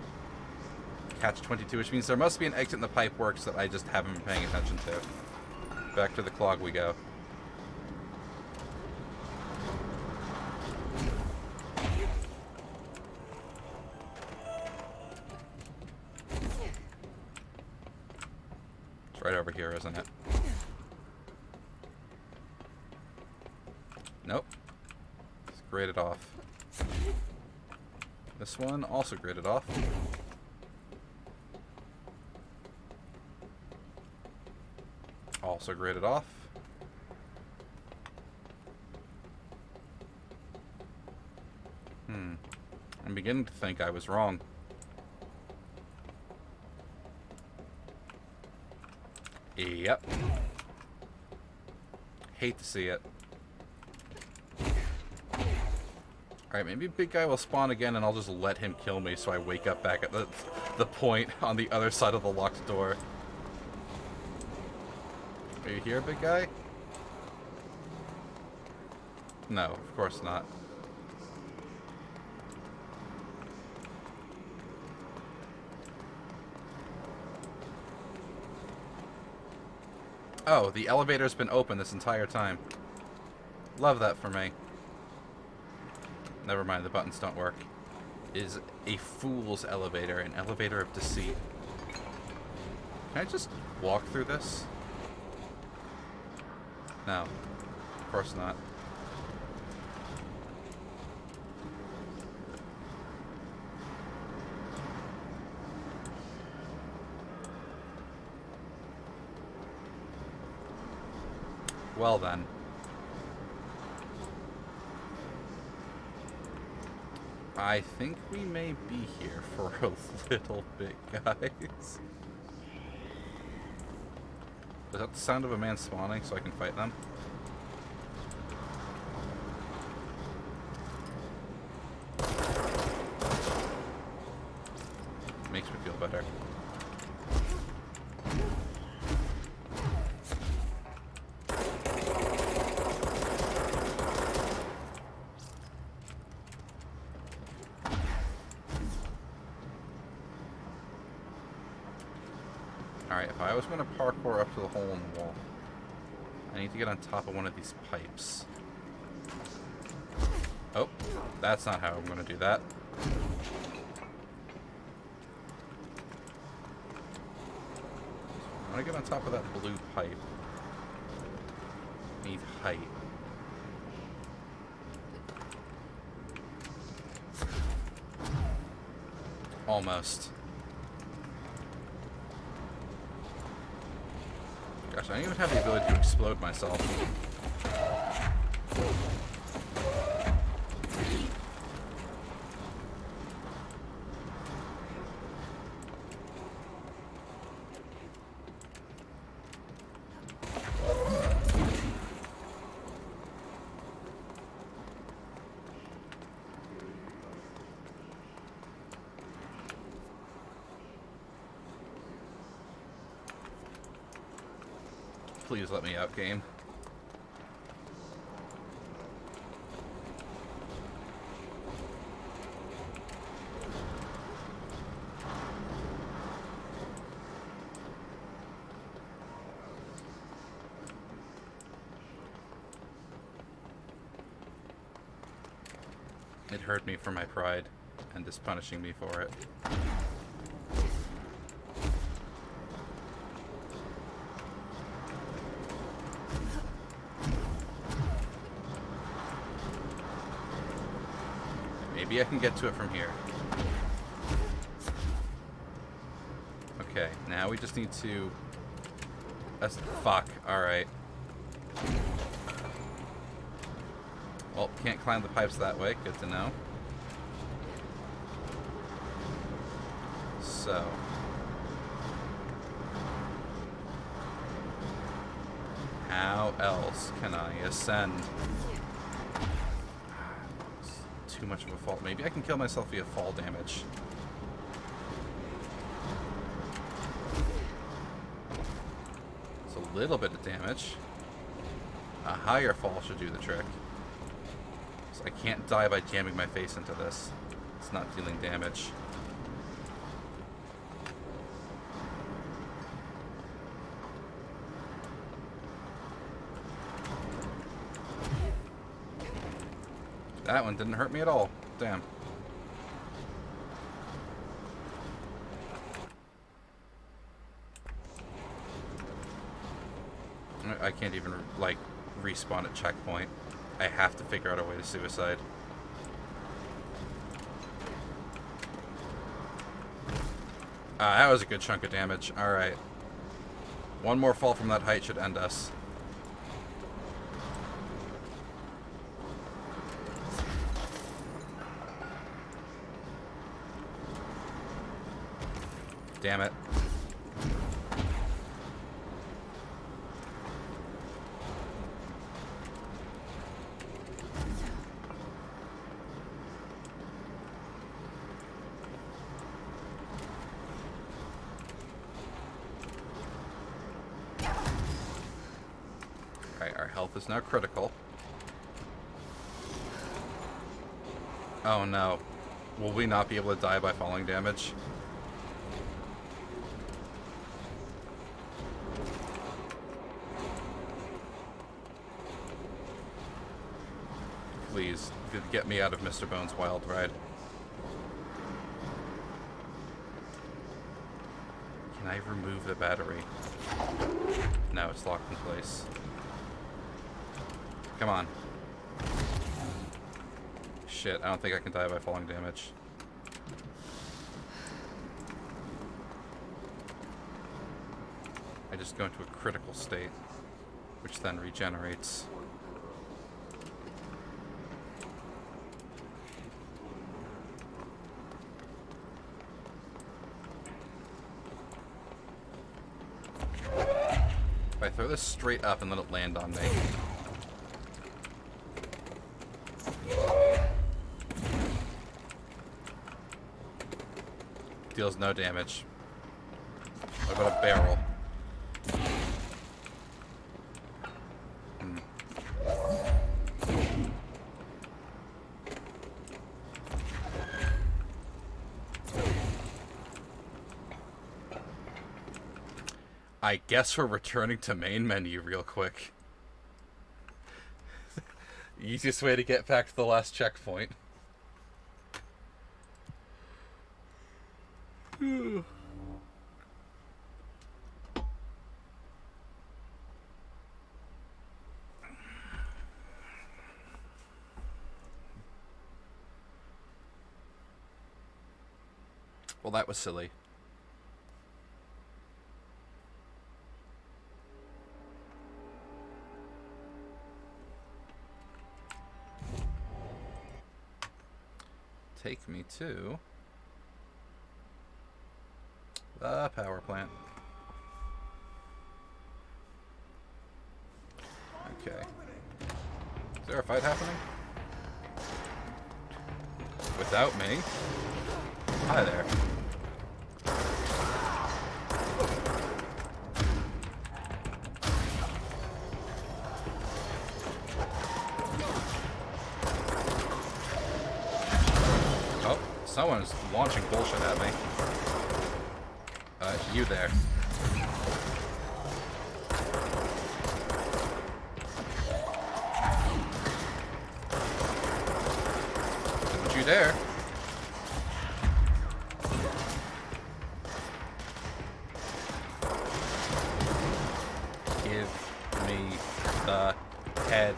Speaker 1: Catch 22, which means there must be an exit in the Pipeworks that I just haven't been paying attention to. Back to the clog we go. It's right over here, isn't it? Nope. It's graded off. This one also graded off. Also graded off. I'm beginning to think I was wrong. Yep. Hate to see it. Alright, maybe Big Guy will spawn again and I'll just let him kill me so I wake up back at the point on the other side of the locked door. Are you here, Big Guy? No, of course not. Oh, the elevator's been open this entire time. Love that for me. Never mind, the buttons don't work. It is a fool's elevator, an elevator of deceit. Can I just walk through this? No, of course not. Well then. I think we may be here for a little bit, guys. Is that the sound of a man spawning so I can fight them? Makes me feel better. Alright, if I was going to parkour up to the hole in the wall, I need to get on top of one of these pipes. Oh, that's not how I'm going to do that. I want to get on top of that blue pipe. I need height. Almost. Gosh, I don't even have the ability to explode myself. Please let me out, game. It hurt me for my pride, and is punishing me for it. Maybe I can get to it from here. Okay, now we just need to... fuck, alright. Well, can't climb the pipes that way. Good to know. So. How else can I ascend? It's too much of a fall. Maybe I can kill myself via fall damage. It's a little bit of damage. A higher fall should do the trick. So I can't die by jamming my face into this. It's not dealing damage. That one didn't hurt me at all. Damn. I can't even, like, respawn at checkpoint. I have to figure out a way to suicide. That was a good chunk of damage. Alright. One more fall from that height should end us. Damn it. Alright, our health is now critical. Oh no. Will we not be able to die by falling damage? Please, get me out of Mr. Bones' wild ride. Can I remove the battery? No, it's locked in place. Come on. Shit, I don't think I can die by falling damage. I just go into a critical state, which then regenerates. If I throw this straight up and let it land on me. Deals no damage. What about a barrel? I guess we're returning to main menu real quick. Easiest way to get back to the last checkpoint. Well, that was silly. Take me to the power plant. Okay. Is there a fight happening? Without me? Hi there. Someone's launching bullshit at me. You there. Don't you dare. Give me the head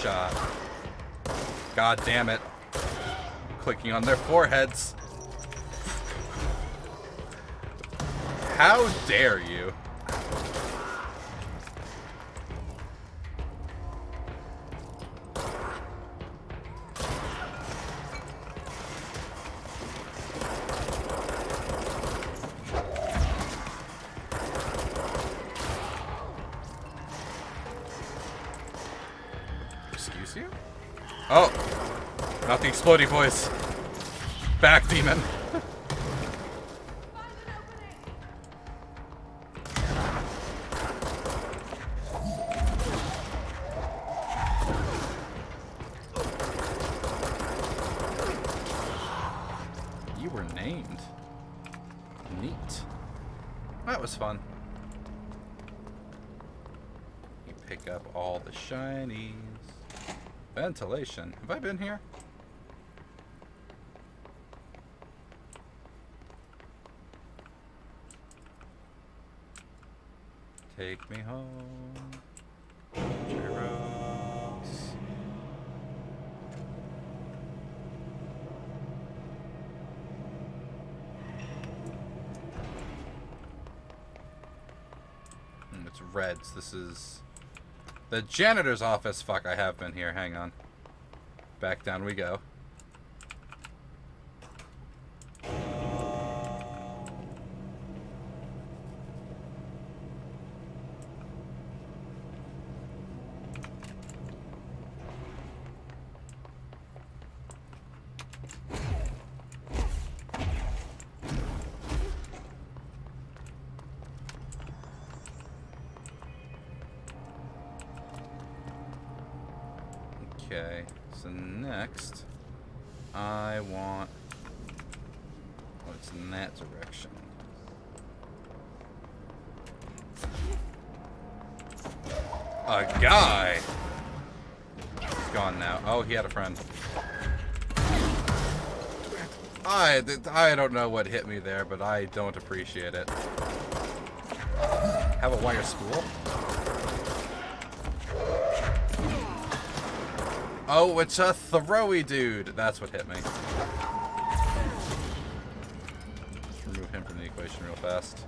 Speaker 1: shot. God damn it. Clicking on their foreheads. How dare you? Excuse you? Oh, not the explodey voice. Back, demon. You were named. Neat. That was fun. You pick up all the shinies. Ventilation. Have I been here? Take me home. Gyros. It's Reds. This is the janitor's office. Fuck, I have been here. Hang on. Back down we go. Okay, so next, I want what's in that direction. A guy! He's gone now. Oh, he had a friend. I don't know what hit me there, but I don't appreciate it. Have a wire spool? Oh, it's a throwy dude. That's what hit me. Remove him from the equation real fast.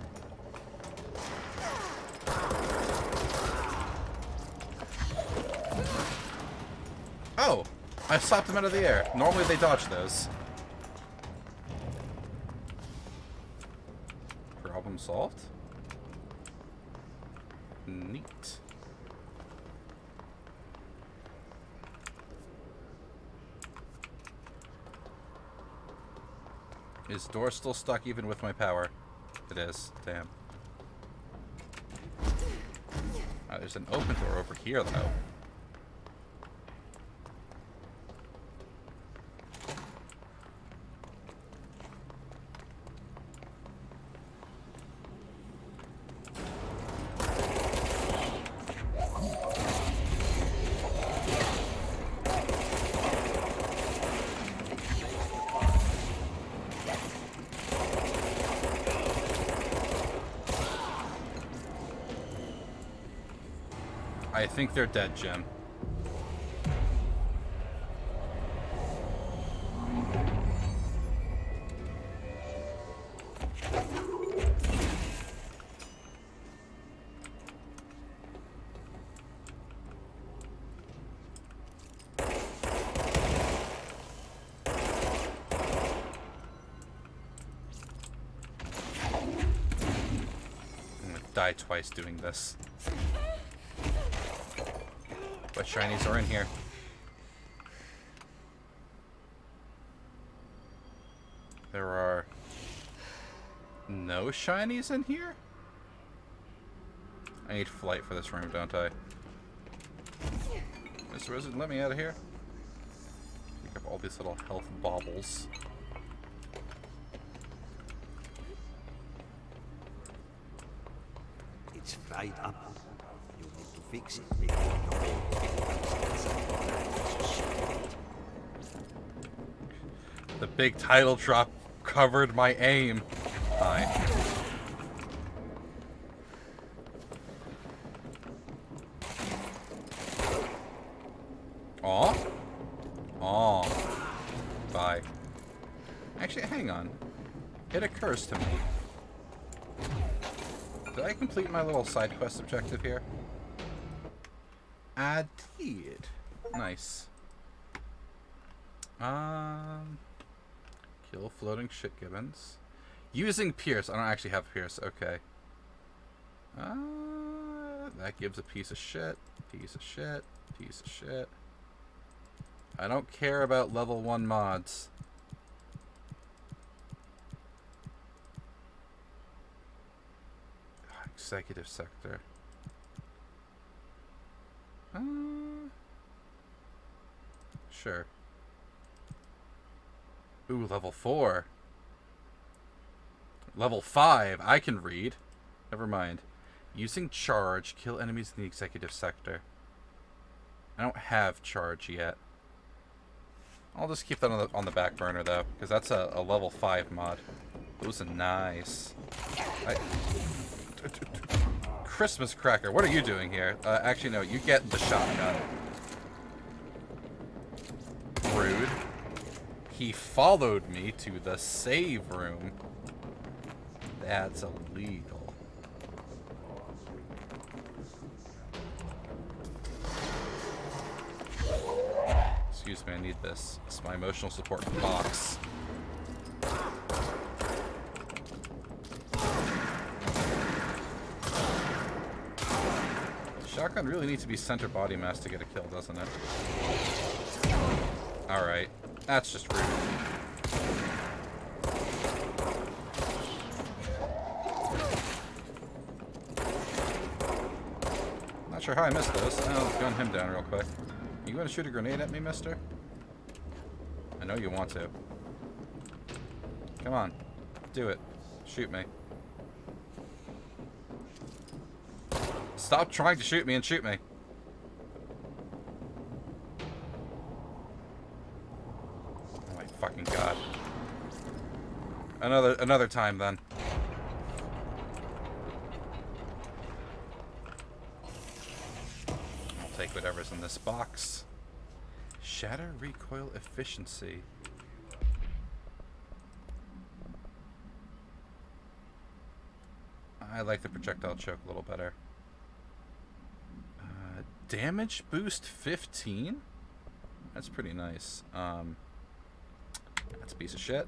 Speaker 1: Oh! I slapped him out of the air. Normally they dodge those. Problem solved? Neat. Is door still stuck even with my power? It is. Damn. Oh, there's an open door over here, though. I think they're dead, Jim. I'm gonna die twice doing this. What shinies are in here? There are no shinies in here? I need flight for this room, don't I? Mr. Wizard, let me out of here. Pick up all these little health baubles.
Speaker 3: dried up. You need to fix it before the whole
Speaker 1: The big title drop covered my aim. Fine. Aw? Aw. Bye. Actually, hang on. It occurs to me. Did I complete my little side quest objective here? I did. Nice. Kill floating shit gibbons. Using Pierce. I don't actually have Pierce. Okay. That gives a piece of shit. Piece of shit. Piece of shit. I don't care about level 1 mods. Executive sector. Sure. Ooh, level 4. Level 5. I can read. Never mind. Using charge, kill enemies in the executive sector. I don't have charge yet. I'll just keep that on the back burner though, because that's a level 5 mod. Those are nice. Christmas cracker, what are you doing here? Actually, no, you get the shotgun. Rude. He followed me to the save room. That's illegal. Excuse me, I need this. It's my emotional support box. Shotgun really needs to be center body mass to get a kill, doesn't it? Alright. That's just rude. Not sure how I missed those. I'll gun him down real quick. You going to shoot a grenade at me, mister? I know you want to. Come on. Do it. Shoot me. Stop trying to shoot me and shoot me. Oh my fucking god. Another time then. I'll take whatever's in this box. Shatter recoil efficiency. I like the projectile choke a little better. Damage boost 15? That's pretty nice. That's a piece of shit.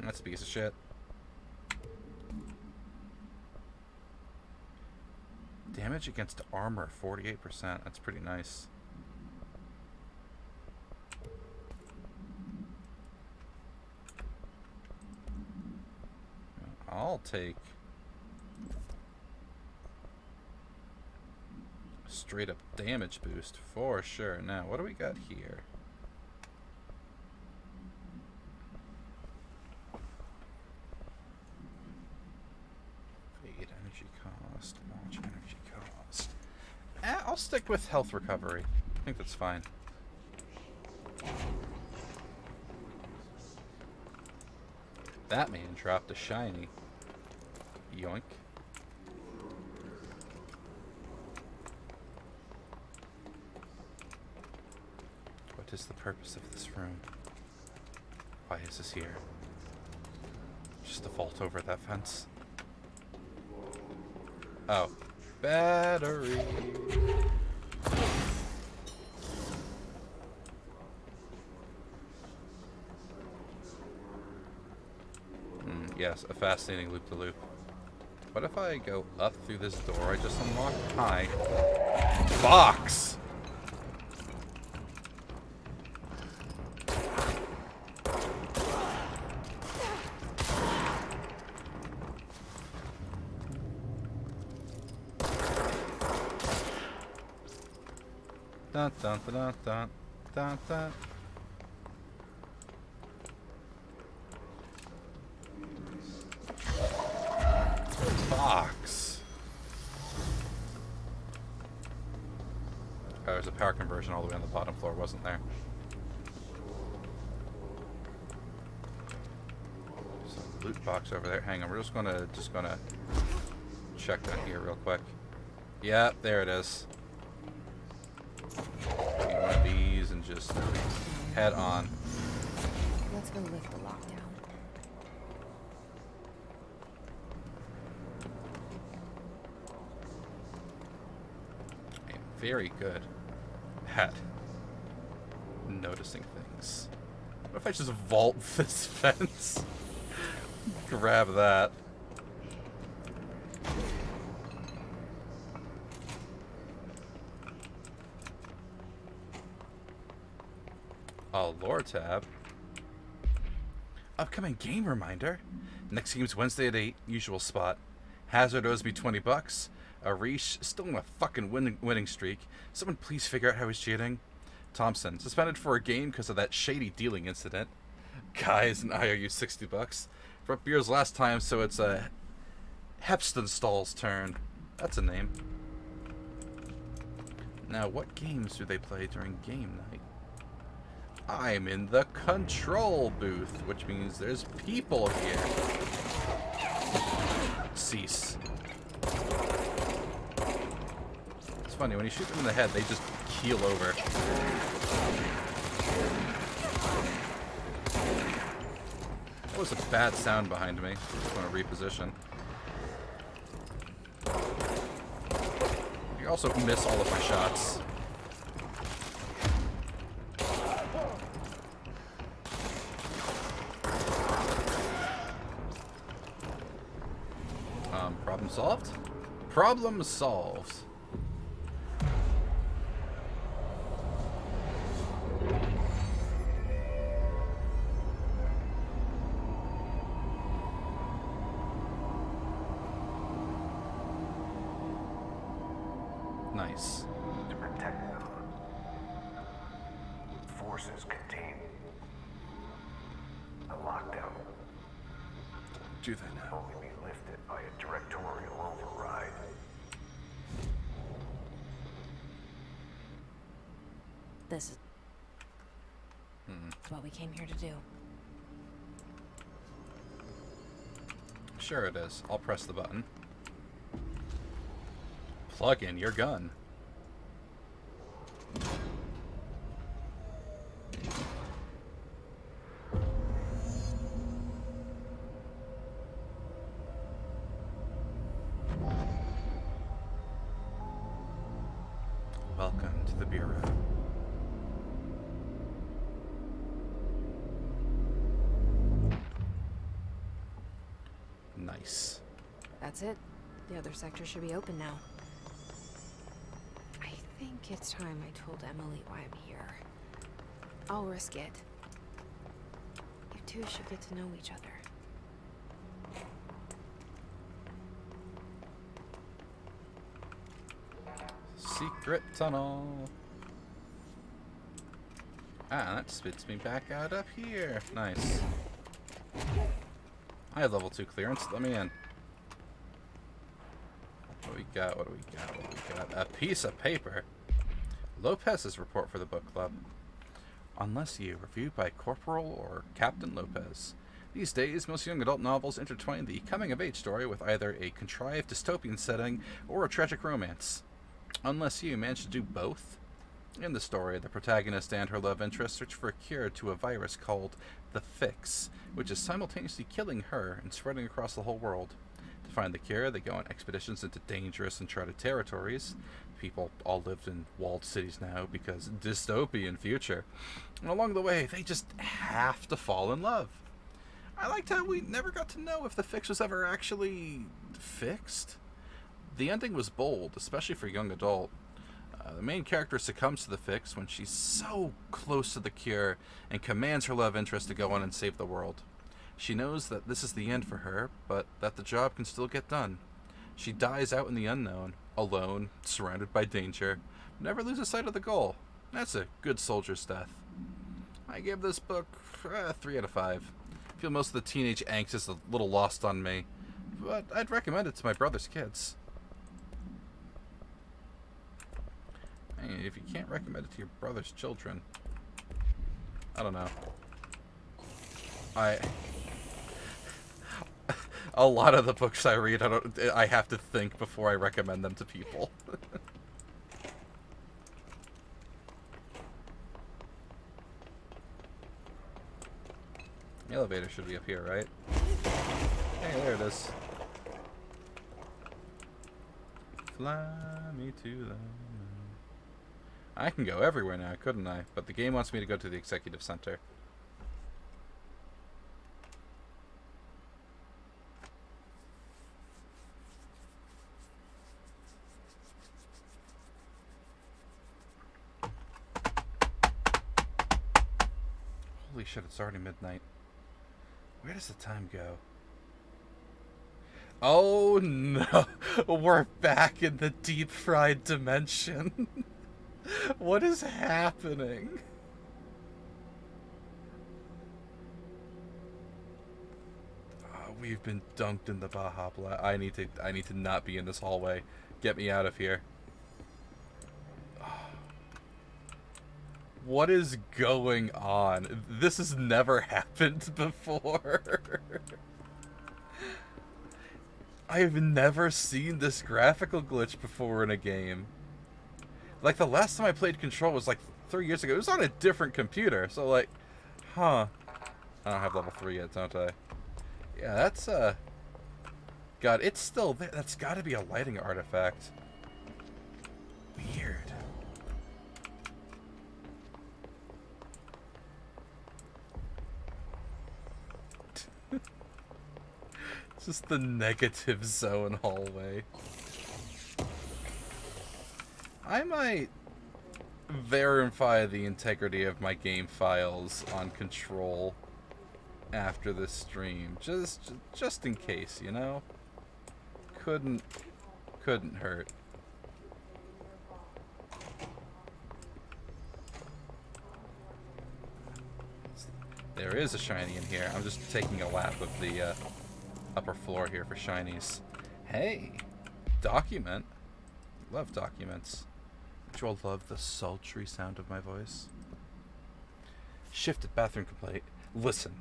Speaker 1: That's a piece of shit. Damage against armor 48%. That's pretty nice. I'll take straight up damage boost for sure. Now, what do we got here? Fade energy cost, launch energy cost. I'll stick with health recovery. I think that's fine. That man dropped a shiny. Yoink. What is the purpose of this room? Why is this here? Just to vault over that fence? Oh. Battery! Yes, a fascinating loop-to-loop. What if I go up through this door I just unlocked? Hi. Box! Dun dun dun dun dun dun. Box. there's a power conversion all the way on the bottom floor, wasn't there? There's a loot box over there. Hang on, we're just gonna check down here real quick. Yeah, there it is. Get one of these and just head on.
Speaker 2: Let's go lift the lockdown.
Speaker 1: I am very good at noticing things. What if I just vault this fence? Grab that. A lore tab. Upcoming game reminder. Next game's Wednesday at 8, usual spot. Hazard owes me $20. Arish still on a fucking winning streak. Someone please figure out how he's cheating. Thompson suspended for a game because of that shady dealing incident. Guys, and I owe you $60. For beers last time, so it's a Hepstonstall's turn. That's a name. Now, what games do they play during game night? I'm in the control booth, which means there's people here. Cease. It's funny, when you shoot them in the head, they just keel over. That was a bad sound behind me. I just want to reposition. You also miss all of my shots. Problem solved? Problem solved. Nice.
Speaker 6: To protect them. Forces contain a lockdown.
Speaker 1: Do they now?
Speaker 6: Only be lifted by a directorial override.
Speaker 2: This is what we came here to do.
Speaker 1: Sure it is. I'll press the button. Plug in your gun. Welcome to the Bureau. Nice.
Speaker 2: That's it. The other sector should be open now. I think it's time I told Emily why I'm here. I'll risk it. You two should get to know each other.
Speaker 1: Secret tunnel. Ah, that spits me back out up here. Nice. I have level 2 clearance. Let me in. What do we got? What do we got? What do we got? A piece of paper. Lopez's report for the book club. Unless you, reviewed by Corporal or Captain Lopez. These days, most young adult novels intertwine the coming-of-age story with either a contrived dystopian setting or a tragic romance. Unless you manage to do both. In the story, the protagonist and her love interest search for a cure to a virus called the Fix, which is simultaneously killing her and spreading across the whole world. To find the cure, they go on expeditions into dangerous, uncharted territories. People all live in walled cities now because dystopian future. And along the way, they just have to fall in love. I liked how we never got to know if the Fix was ever actually fixed. The ending was bold, especially for a young adult. The main character succumbs to the Fix when she's so close to the cure and commands her love interest to go on and save the world. She knows that this is the end for her, but that the job can still get done. She dies out in the unknown, alone, surrounded by danger, never loses sight of the goal. That's a good soldier's death. I give this book 3 out of 5. I feel most of the teenage angst is a little lost on me, but I'd recommend it to my brother's kids. Hey, if you can't recommend it to your brother's children, I don't know. A lot of the books I read, I have to think before I recommend them to people. The elevator should be up here, right? Hey, there it is. Fly me to the moon. I can go everywhere now, couldn't I? But the game wants me to go to the executive center. Holy shit, it's already midnight. Where does the time go? Oh no! We're back in the deep fried dimension. What is happening? Oh, we've been dunked in the Baja Blast. I need to not be in this hallway. Get me out of here. What is going on? This has never happened before. I've never seen this graphical glitch before in a game. Like, the last time I played Control was like 3 years ago. It was on a different computer, so like, huh. I don't have level 3 yet, don't I? Yeah, that's, God, it's still there. That's gotta be a lighting artifact. Weird. It's just the negative zone hallway. I might verify the integrity of my game files on Control after this stream, just in case, you know. Couldn't hurt. There is a shiny in here. I'm just taking a lap of the upper floor here for shinies. Hey, document. Love documents. Don't you all love the sultry sound of my voice? Shifted bathroom complaint. Listen,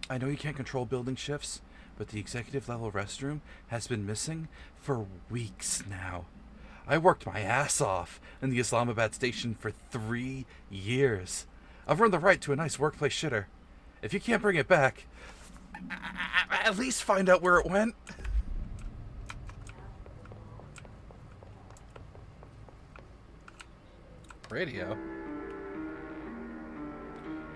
Speaker 1: I know you can't control building shifts, but the executive level restroom has been missing for weeks now. I worked my ass off in the Islamabad station for 3 years. I've earned the right to a nice workplace shitter. If you can't bring it back, at least find out where it went. Radio.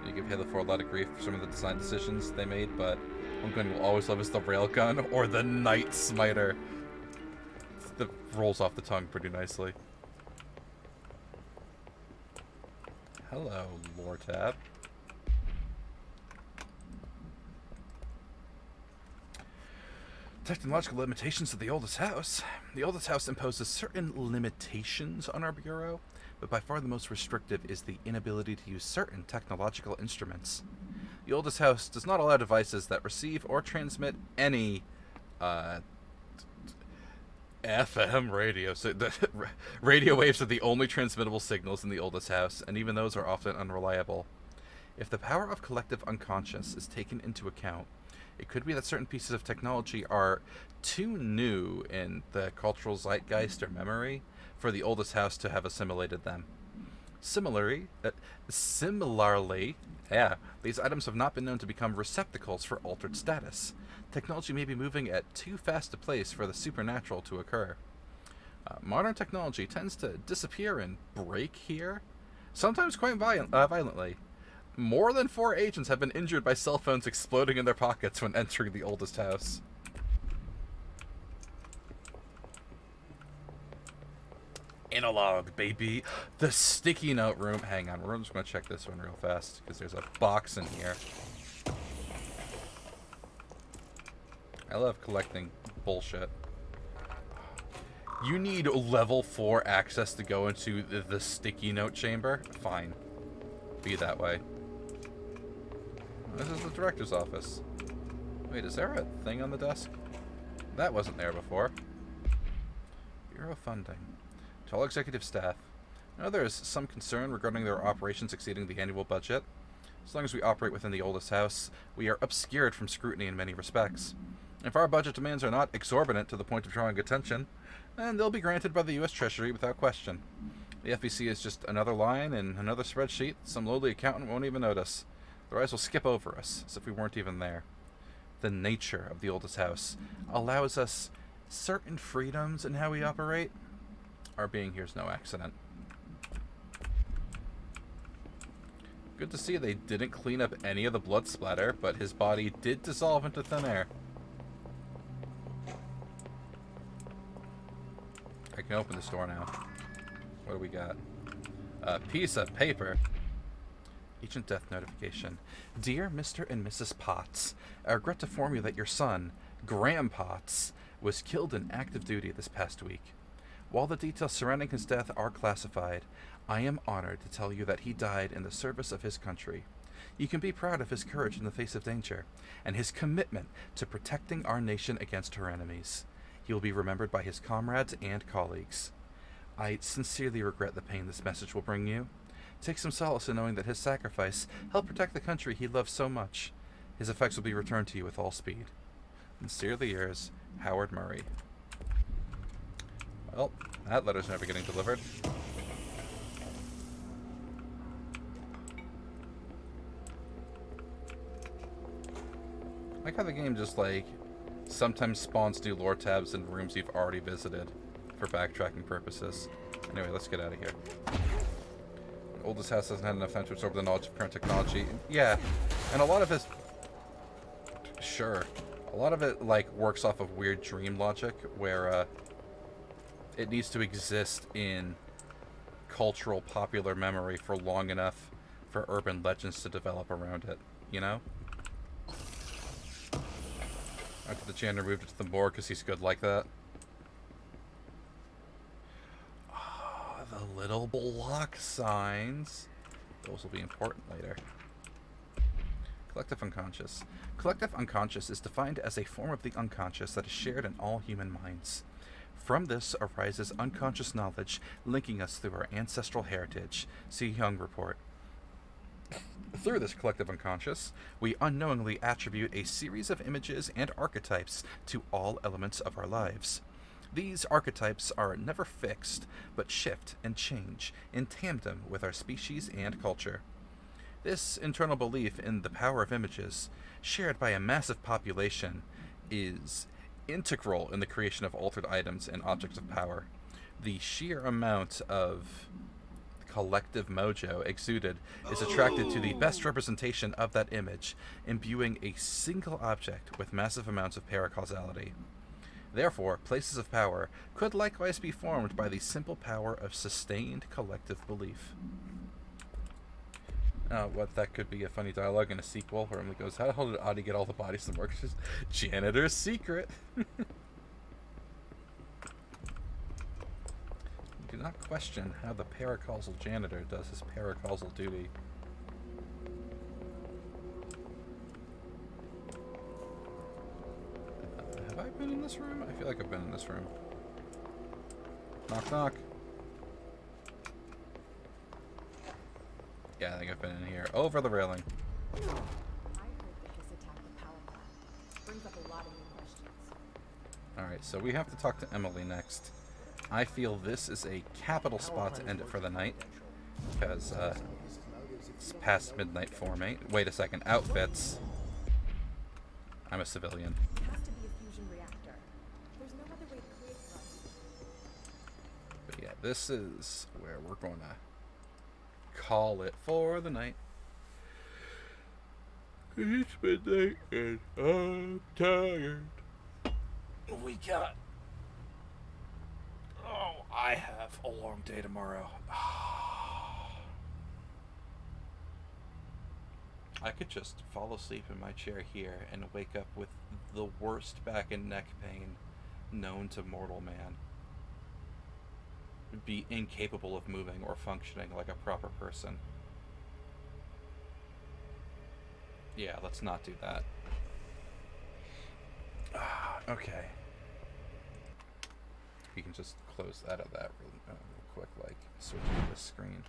Speaker 1: You give Halo 4 a lot of grief for some of the design decisions they made, but one gun you'll always love is the railgun or the Night Smiter. That rolls off the tongue pretty nicely. Hello, Lore Tab. Technological limitations of the oldest house. The oldest house imposes certain limitations on our bureau, but by far the most restrictive is the inability to use certain technological instruments. The oldest house does not allow devices that receive or transmit any FM radio. So the radio waves are the only transmittable signals in the oldest house, and even those are often unreliable. If the power of collective unconscious is taken into account, it could be that certain pieces of technology are too new in the cultural zeitgeist or memory for the oldest house to have assimilated them. Similarly, these items have not been known to become receptacles for altered status. Technology may be moving at too fast a pace for the supernatural to occur. Modern technology tends to disappear and break here, sometimes quite violently. More than 4 agents have been injured by cell phones exploding in their pockets when entering the oldest house. Analog, baby. The sticky note room. Hang on, we're just going to check this one real fast, because there's a box in here. I love collecting bullshit. You need level 4 access to go into the sticky note chamber? Fine. Be that way. This is the director's office. Wait, is there a thing on the desk? That wasn't there before. Bureau funding. To all executive staff, Now, there is some concern regarding their operations exceeding the annual budget. As long as we operate within the oldest house, we are obscured from scrutiny in many respects. If our budget demands are not exorbitant to the point of drawing attention, then they'll be granted by the U.S. Treasury without question. The FBC is just another line in another spreadsheet some lowly accountant won't even notice. Their eyes will skip over us, as if we weren't even there. The nature of the oldest house allows us certain freedoms in how we operate. Our being here is no accident. Good to see they didn't clean up any of the blood splatter, but his body did dissolve into thin air. I can open this door now. What do we got? A piece of paper. Agent death notification. Dear Mr. and Mrs. Potts, I regret to inform you that your son, Graham Potts, was killed in active duty this past week. While the details surrounding his death are classified, I am honored to tell you that he died in the service of his country. You can be proud of his courage in the face of danger, and his commitment to protecting our nation against her enemies. He will be remembered by his comrades and colleagues. I sincerely regret the pain this message will bring you. Take some solace in knowing that his sacrifice helped protect the country he loved so much. His effects will be returned to you with all speed. Sincerely yours, Howard Murray. Well, that letter's never getting delivered. I like how the game just, like, sometimes spawns new lore tabs in rooms you've already visited for backtracking purposes. Anyway, let's get out of here. The oldest house hasn't had enough time to absorb the knowledge of current technology. Yeah, and a lot of his... Sure. A lot of it, like, works off of weird dream logic, where, it needs to exist in cultural popular memory for long enough for urban legends to develop around it, you know? After the janitor moved it to the morgue because he's good like that. Oh, the little block signs. Those will be important later. Collective unconscious. Collective unconscious is defined as a form of the unconscious that is shared in all human minds. From this arises unconscious knowledge linking us through our ancestral heritage. See Young Report. Through this collective unconscious, we unknowingly attribute a series of images and archetypes to all elements of our lives. These archetypes are never fixed, but shift and change in tandem with our species and culture. This internal belief in the power of images, shared by a massive population, is integral in the creation of altered items and objects of power. The sheer amount of collective mojo exuded is attracted to the best representation of that image, imbuing a single object with massive amounts of paracausality. Therefore, places of power could likewise be formed by the simple power of sustained collective belief. What that could be a funny dialogue in a sequel where Emily goes, how the hell did Audie get all the bodies to work? Just janitor's secret. Do not question how the paracausal janitor does his paracausal duty. Have I been in this room? I feel like I've been in this room. Knock, knock. Yeah, I think I've been in here. Over the railing.
Speaker 9: I heard that this attack the power plant brings up a lot of new questions.
Speaker 1: Alright, so we have to talk to Emily next. I feel this is a capital spot to end it for the night, because it's past midnight for me. Wait a second, outfits. I'm a civilian.
Speaker 9: It has to be a fusion reactor. There's no other way to create one.
Speaker 1: But yeah, this is where we're going to call it for the night. It's midnight and I'm tired. We got... Oh, I have a long day tomorrow. I could just fall asleep in my chair here and wake up with the worst back and neck pain known to mortal man. Be incapable of moving or functioning like a proper person. Yeah, let's not do that. Okay. We can just close that of that real quick, like, switching the screen.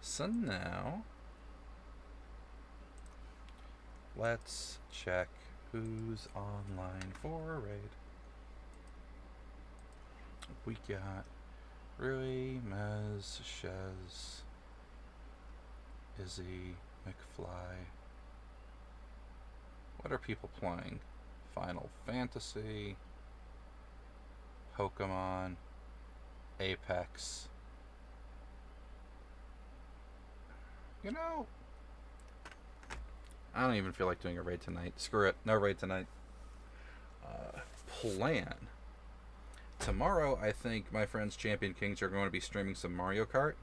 Speaker 1: So now, let's check who's online for a raid. We got Rui, Mez, Shez, Izzy, McFly. What are people playing? Final Fantasy, Pokemon, Apex. You know, I don't even feel like doing a raid tonight. Screw it. No raid tonight. Plan. Tomorrow, I think my friends Champion Kings are going to be streaming some Mario Kart.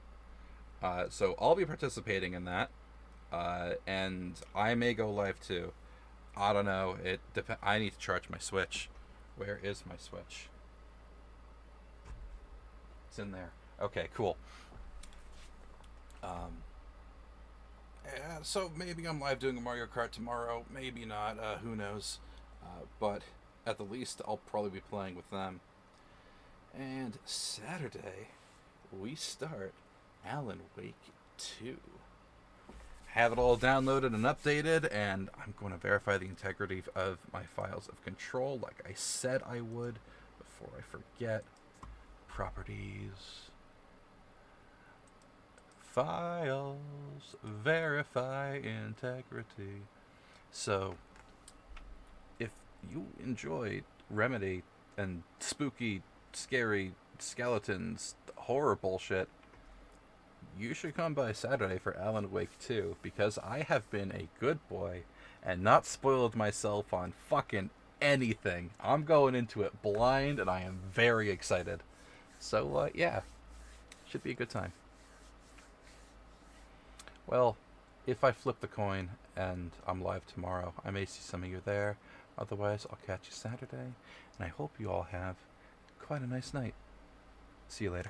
Speaker 1: So I'll be participating in that. And I may go live too. I don't know. I need to charge my Switch. Where is my Switch? It's in there. Okay, cool. Yeah, so maybe I'm live doing a Mario Kart tomorrow. Maybe not. Who knows? But at the least, I'll probably be playing with them. And Saturday, we start Alan Wake 2. Have it all downloaded and updated, and I'm going to verify the integrity of my files of control like I said I would before I forget. Properties. Files. Verify integrity. So, if you enjoy Remedy and spooky, scary skeletons, horror bullshit, you should come by Saturday for Alan Wake 2, because I have been a good boy and not spoiled myself on fucking anything. I'm going into it blind, and I am very excited. So, yeah, should be a good time. Well, if I flip the coin and I'm live tomorrow, I may see some of you there. Otherwise, I'll catch you Saturday, and I hope you all have quite a nice night. See you later.